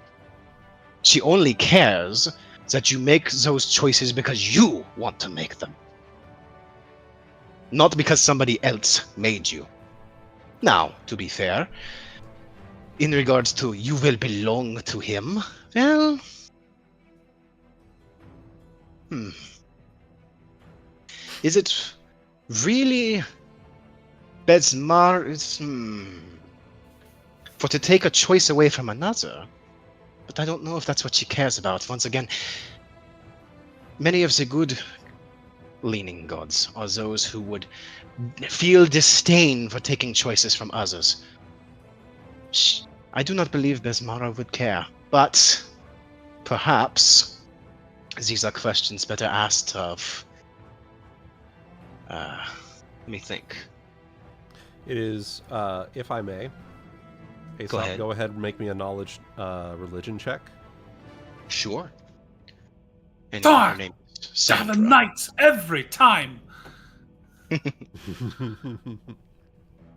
She only cares that you make those choices because you want to make them, not because somebody else made you. Now, to be fair, in regards to you will belong to him, well, is it really Besmar? For to take a choice away from another, but I don't know if that's what she cares about. Once again, many of the good-leaning gods are those who would feel disdain for taking choices from others. I do not believe Besmara would care, but perhaps these are questions better asked of... let me think. It is, if I may, Aesop, go ahead and make me a knowledge religion check. Sure. And Darn! her name is Seven Sandra. nights every time.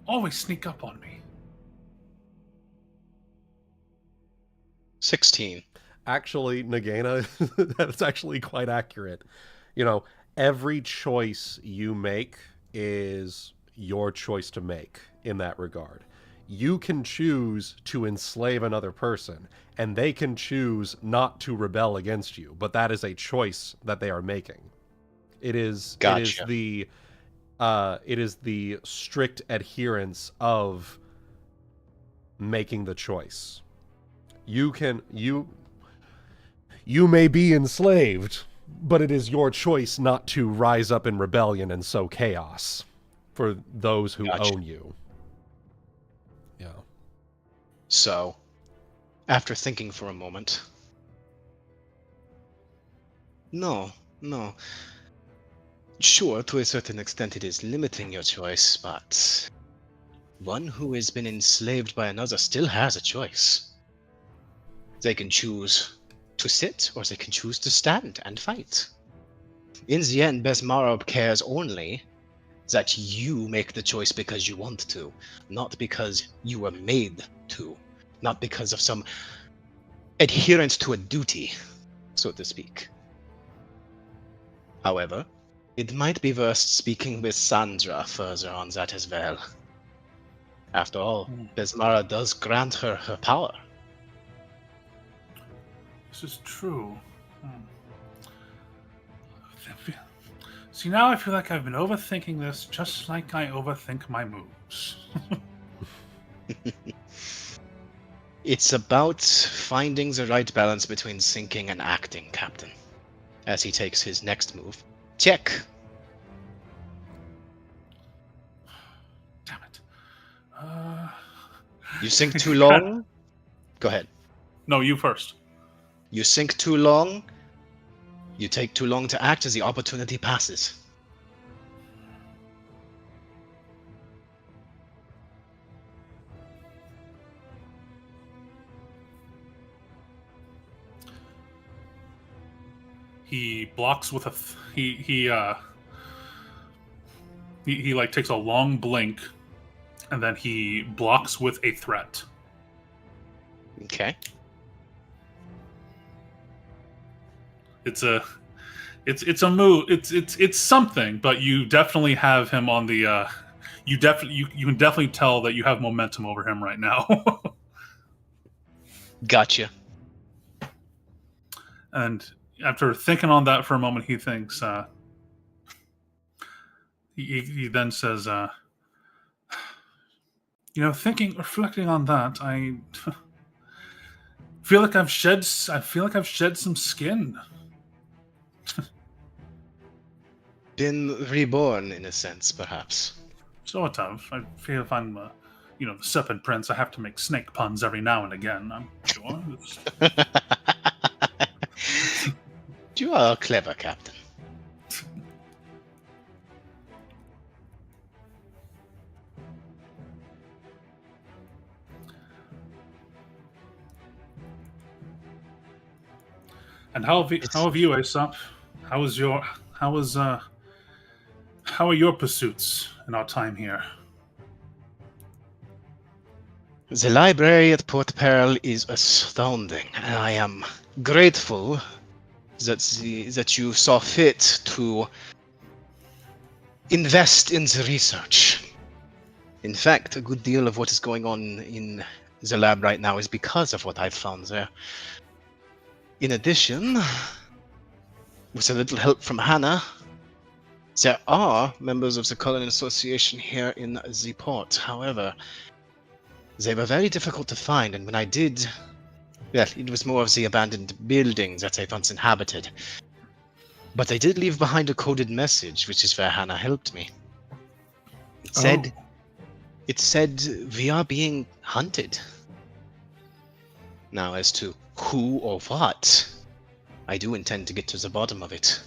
Always sneak up on me. 16. Actually, Nagaina, that's actually quite accurate. You know, every choice you make is your choice to make in that regard. You can choose to enslave another person, and they can choose not to rebel against you, but that is a choice that they are making. Gotcha. It is the strict adherence of making the choice. You may be enslaved, but it is your choice not to rise up in rebellion and sow chaos for those who Gotcha. own you. Yeah. So, after thinking for a moment, no. Sure, to a certain extent it is limiting your choice, but one who has been enslaved by another still has a choice. They can choose to sit, or they can choose to stand and fight. In the end, Besmarab cares only that you make the choice because you want to, not because you were made to, not because of some adherence to a duty, so to speak. However, it might be worth speaking with Sandra further on that as well. After all, Besmara does grant her her power. This is true. See, now I feel like I've been overthinking this just like I overthink my moves. It's about finding the right balance between thinking and acting, Captain. As he takes his next move. Check! Damn it. You think too long? Go ahead. No, you first. You think too long? You take too long to act as the opportunity passes. He blocks with a he like takes a long blink, and then he blocks with a threat. Okay. It's a move. It's something, but you definitely have him on the. You can definitely tell that you have momentum over him right now. Gotcha. And after thinking on that for a moment, he thinks. He then says, reflecting on that, I feel like I've shed some skin. Been reborn, in a sense, perhaps. Sort of. I feel if I'm, the Serpent Prince, I have to make snake puns every now and again, I'm sure. You are a clever captain. And how have you, Aesop? How are your pursuits in our time here? The library at Port Peril is astounding, and I am grateful that you saw fit to invest in the research. In fact, a good deal of what is going on in the lab right now is because of what I've found there. In addition, with a little help from Hana, there are members of the Colony Association here in the port. However, they were very difficult to find, and when I did, well, it was more of the abandoned buildings that they once inhabited. But they did leave behind a coded message, which is where Hana helped me. It said we are being hunted. Now, as to who or what, I do intend to get to the bottom of it.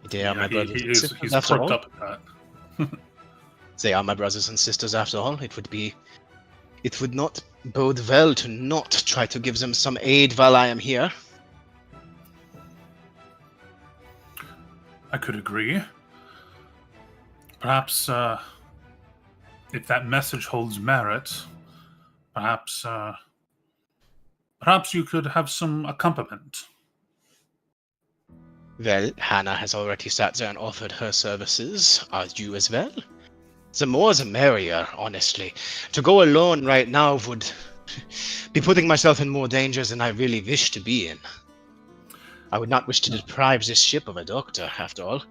They are my brothers and sisters, he's after perked all. up at that. They are my brothers and sisters, after all. It would not bode well to not try to give them some aid while I am here. I could agree. Perhaps, if that message holds merit, perhaps Perhaps you could have some accompaniment. Well, Hana has already sat there and offered her services. Are you as well? The more the merrier, honestly. To go alone right now would be putting myself in more danger than I really wish to be in. I would not wish to deprive this ship of a doctor, after all.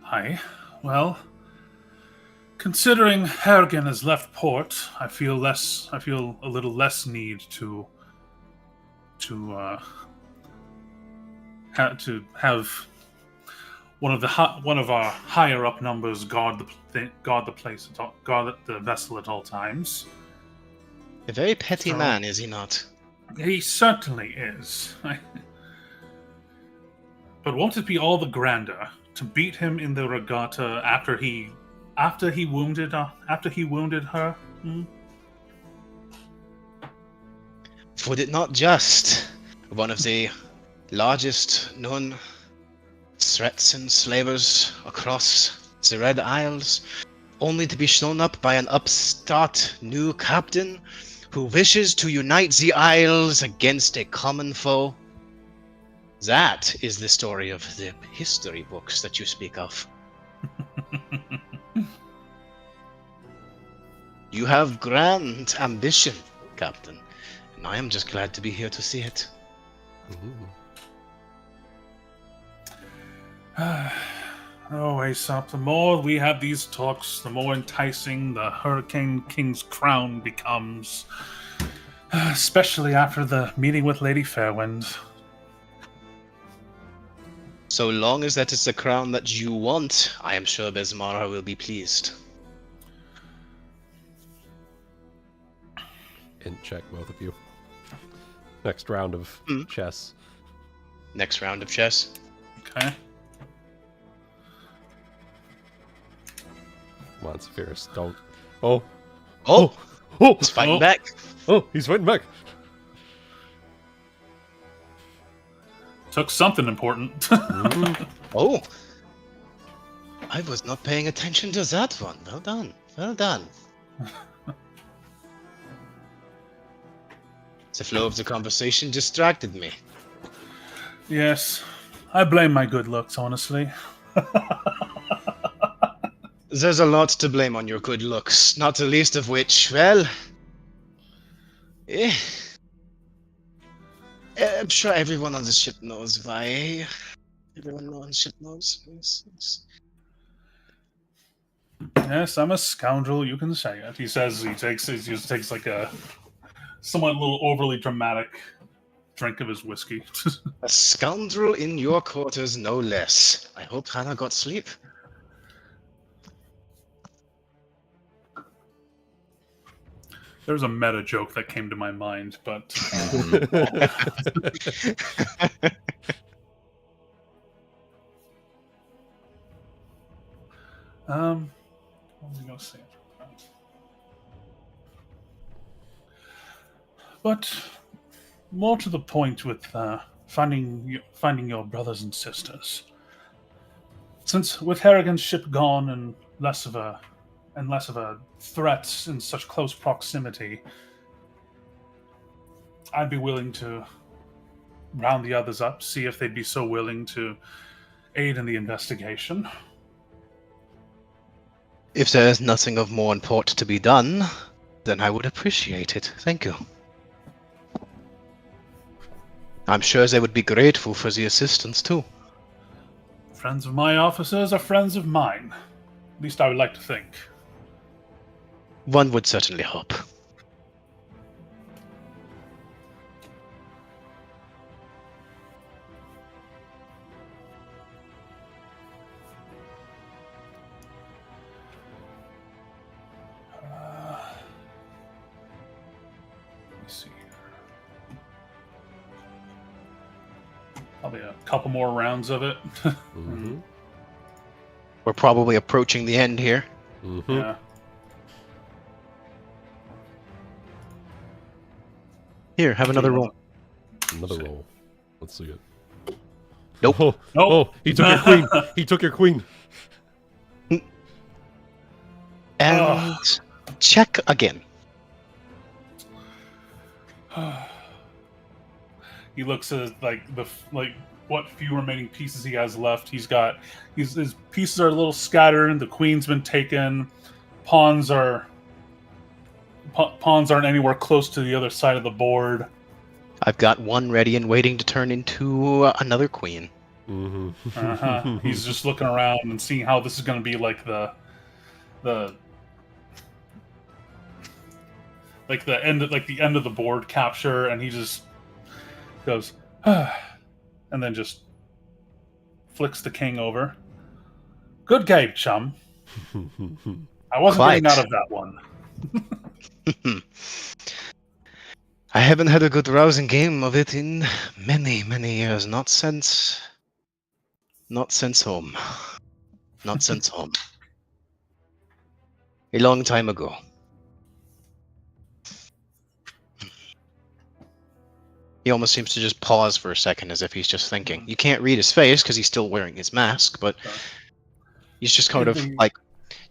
Aye. Well, considering Harrigan has left port, I feel a little less need to have one of our higher up numbers guard the vessel at all times. A very petty So- man, is he not? He certainly is. But won't it be all the grander to beat him in the regatta after he wounded her? Hmm? Would it not just one of the largest known threats and slavers across the Red Isles, only to be shown up by an upstart new captain who wishes to unite the Isles against a common foe? That is the story of the history books that you speak of. You have grand ambition, Captain, and I am just glad to be here to see it. Oh, Aesop, the more we have these talks, the more enticing the Hurricane King's crown becomes. Especially after the meeting with Lady Fairwind. So long as that is the crown that you want, I am sure Besmara will be pleased. Int check, both of you. Next round of chess. Next round of chess. Okay. Come on, Saphyrus, don't. Oh, Oh! oh, He's fighting Oh. back. oh, he's fighting back. Took something important. Oh! I was not paying attention to that one. Well done. Well done. The flow of the conversation distracted me. Yes. I blame my good looks, honestly. There's a lot to blame on your good looks, not the least of which, well... I'm sure everyone on the ship knows why. Everyone on the ship knows. Yes. Yes, I'm a scoundrel, you can say it. He says he just takes like a somewhat little overly dramatic drink of his whiskey. A scoundrel in your quarters, no less. I hope Hana got sleep. There's a meta joke that came to my mind, but what was I going to say? But more to the point with finding your brothers and sisters. Since with Harrigan's ship gone and less of a threat in such close proximity, I'd be willing to round the others up, see if they'd be so willing to aid in the investigation. If there is nothing of more import to be done, then I would appreciate it. Thank you. I'm sure they would be grateful for the assistance too. Friends of my officers are friends of mine. At least I would like to think. One would certainly hope. Let me see here. Probably a couple more rounds of it. Mm-hmm. We're probably approaching the end here. Mm-hmm. Yeah. Here, have another roll. Another roll. Let's see it. Nope. Oh, Nope. oh, he took your queen. He took your queen. And check again. He looks at what few remaining pieces he has left. His pieces are a little scattered. The queen's been taken. Pawns aren't anywhere close to the other side of the board. I've got one ready and waiting to turn into another queen. Mm-hmm. He's just looking around and seeing how this is going to be like the end of the board capture, and he just goes, and then just flicks the king over. Good game, chum. I wasn't getting out of that one. I haven't had a good rousing game of it in many, many years. Not since home. Not since home. A long time ago. He almost seems to just pause for a second as if he's just thinking. You can't read his face because he's still wearing his mask, but he's just kind of like...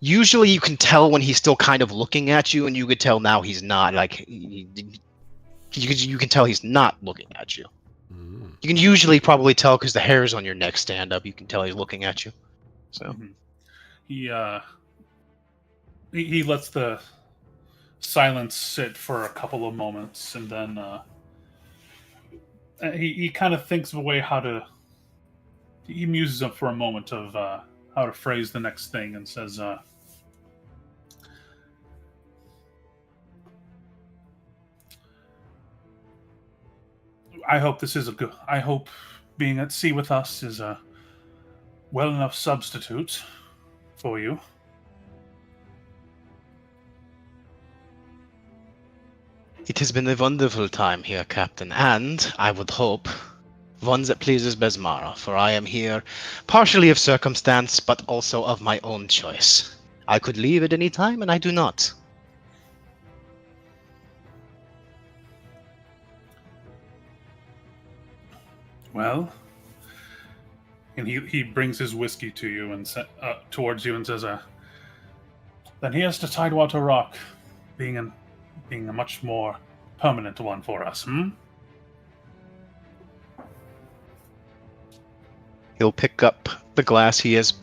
Usually you can tell when he's still kind of looking at you, and you could tell now he's not. Like, you can tell he's not looking at you. Mm. You can usually probably tell because the hairs on your neck stand up. You can tell he's looking at you. So he lets the silence sit for a couple of moments, and then he kind of thinks of a way he muses up for a moment of how to phrase the next thing, and says, I hope being at sea with us is a well enough substitute for you. it has been a wonderful time here, Captain, and I would hope one that pleases Besmara, for I am here partially of circumstance, but also of my own choice. I could leave at any time, and I do not. Well, and he brings his whiskey to you and towards you and says, then here's to Tidewater Rock, being a much more permanent one for us, He'll pick up the glass. He has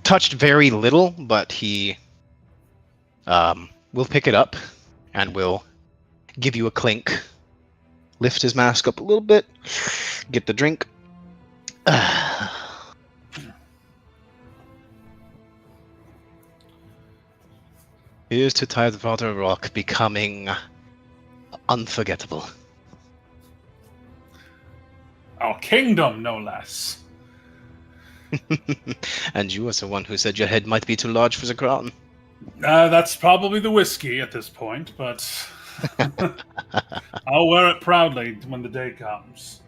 touched very little, but he will pick it up and will give you a clink. Lift his mask up a little bit. Get the drink. Here's to Tidewater Rock becoming unforgettable. Our kingdom, no less. And you was the one who said your head might be too large for the crown. That's probably the whiskey at this point, but I'll wear it proudly when the day comes.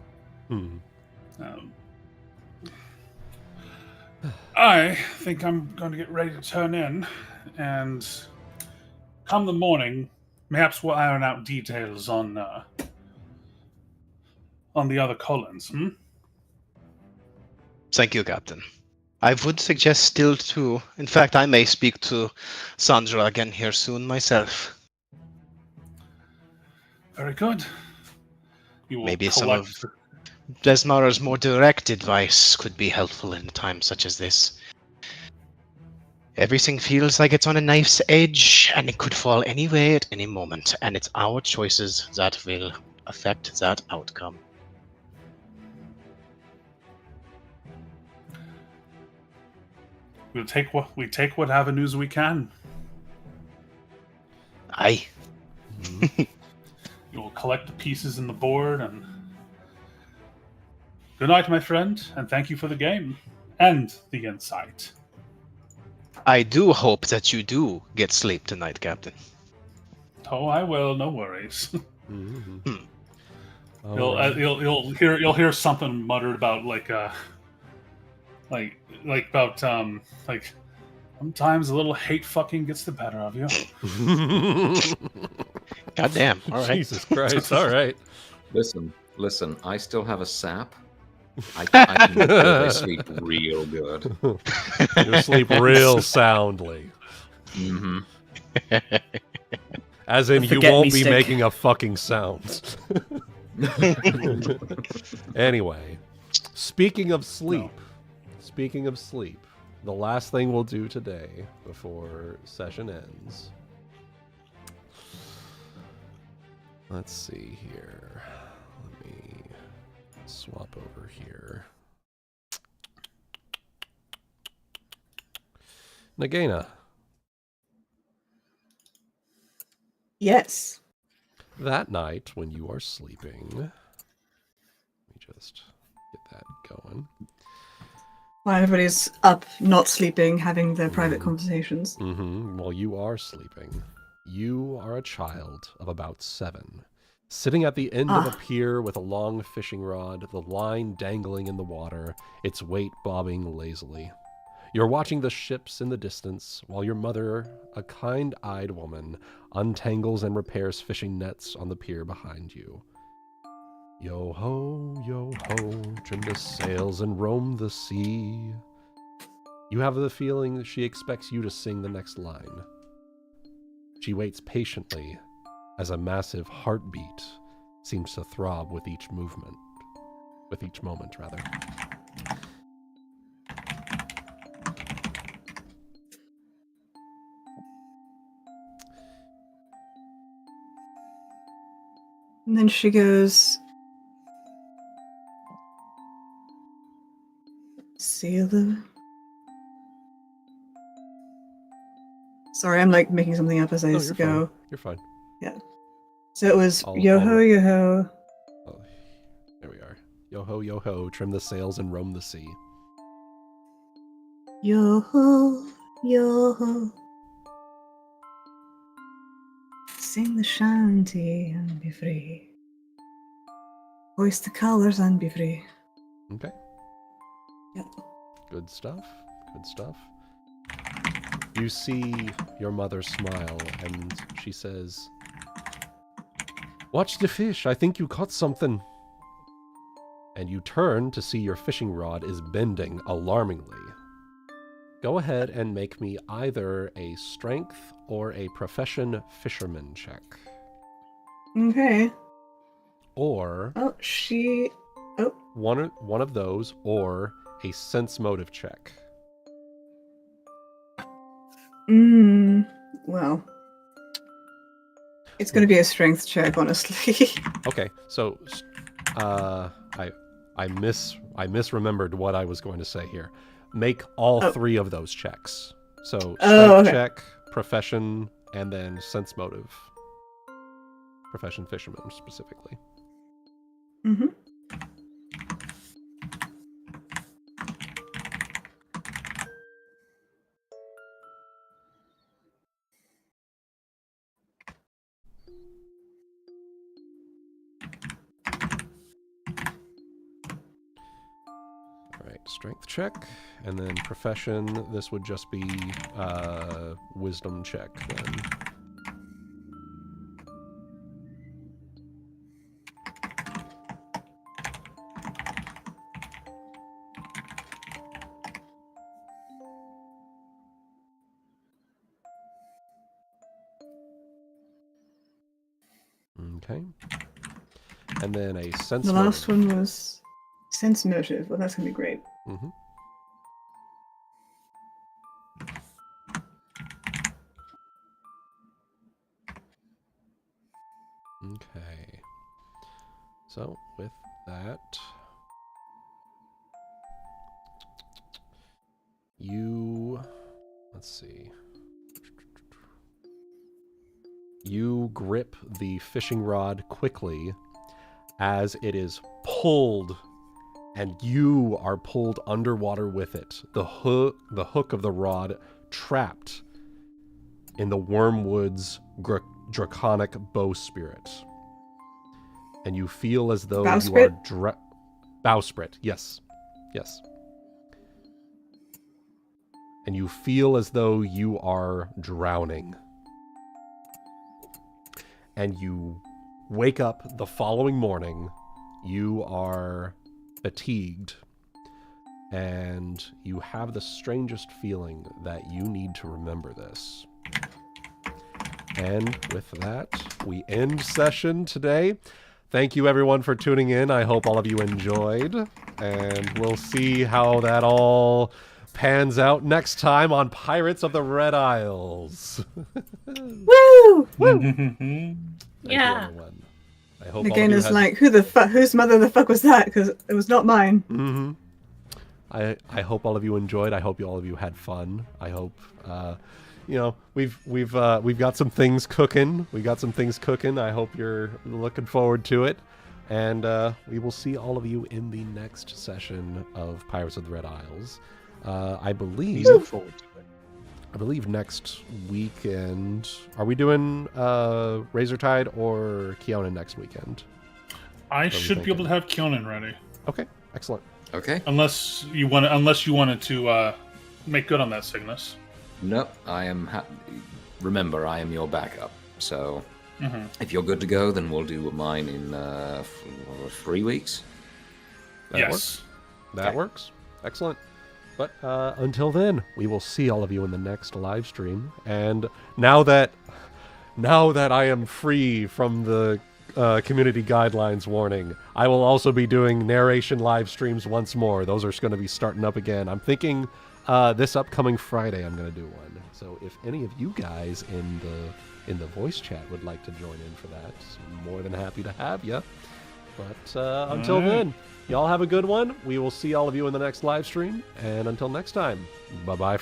I think I'm going to get ready to turn in, and come the morning, perhaps we'll iron out details on the other Collins. Thank you, Captain. I would suggest still to... In fact, I may speak to Sandra again here soon myself. Very good. Maybe some of Besmara's more direct advice could be helpful in a time such as this. Everything feels like it's on a knife's edge, and it could fall any way at any moment, and it's our choices that will affect that outcome. We take what avenues we can. Aye. You will collect the pieces in the board, and good night, my friend, and thank you for the game and the insight. I do hope that you do get sleep tonight, Captain. Oh, I will. No worries. Mm-hmm. You'll hear something muttered about sometimes a little hate fucking gets the better of you. God damn. All right. Jesus Christ. All right. Listen. I still have a sap. I can make sure they sleep real good. You sleep real soundly. Mm-hmm. As in, you Forget won't me be stick. making a fucking sound. Anyway, speaking of sleep, the last thing we'll do today before session ends. Let's see here. Let me swap over here. Nagaina. Yes. That night when you are sleeping, let me just get that going. While everybody's up, not sleeping, having their private conversations. While you are sleeping, you are a child of about 7, sitting at the end of a pier with a long fishing rod, the line dangling in the water, its weight bobbing lazily. You're watching the ships in the distance, while your mother, a kind-eyed woman, untangles and repairs fishing nets on the pier behind you. Yo-ho, trim the sails and roam the sea. You have the feeling she expects you to sing the next line. She waits patiently as a massive heartbeat seems to throb with each moment. And then she goes, sailor. Sorry, I'm like making something up as I You're go. fine. You're fine. Yeah. So it was I'll- yo-ho, I'll- yo-ho. Oh, there we are. Yo-ho, trim the sails and roam the sea. Yo-ho, yo-ho. Sing the shanty and be free. Hoist the colours and be free. Okay. Yep. Good stuff. You see your mother smile, and she says, "Watch the fish. I think you caught something." And you turn to see your fishing rod is bending alarmingly. Go ahead and make me either a strength or a profession fisherman check. Okay. Or Oh, one of those, or a sense motive check. Well. It's going to be a strength check, honestly. Okay, so I misremembered what I was going to say here. Make all 3 of those checks. So strength check, profession, and then sense motive. Profession fisherman specifically. Mm-hmm. Alright, strength check, and then profession, this would just be wisdom check then. Okay. And then a sense The motive. last one was sense motive. Well, that's going to be great. Mm-hmm. Okay. So, with that, let's see. You grip the fishing rod quickly as it is pulled, and you are pulled underwater with it. The hook of the rod trapped in the Wormwood's draconic bowsprit. And you feel as though Bowsprit? you are bowsprit, yes. And you feel as though you are drowning. And you wake up the following morning. You are fatigued. And you have the strangest feeling that you need to remember this. And with that, we end session today. thank you everyone for tuning in. I hope all of you enjoyed, and we'll see how that all pans out next time on Pirates of the Red Isles. Woo! Thank you, Yeah. everyone. I hope all of you Nagaina's had... like, whose mother the fuck was that? Because it was not mine. Mm-hmm. I hope all of you enjoyed. I hope all of you had fun. I hope you know, we've got some things cooking. We got some things cooking. I hope you're looking forward to it. And we will see all of you in the next session of Pirates of the Red Isles. I believe next weekend. Are we doing Razortide or Kiona next weekend? I should be able to have Kyonin ready. Okay, excellent. Okay. Unless you wanted to make good on that, Cygnus. Nope. I am. Remember, I am your backup. So, if you're good to go, then we'll do mine in 3 weeks. Yes. That works. Excellent. But until then, we will see all of you in the next live stream. And now that I am free from the community guidelines warning, I will also be doing narration live streams once more. Those are going to be starting up again. I'm thinking this upcoming Friday I'm going to do one. So if any of you guys in the voice chat would like to join in for that, I'm more than happy to have you. But until then, y'all have a good one. We will see all of you in the next live stream. And until next time, bye-bye for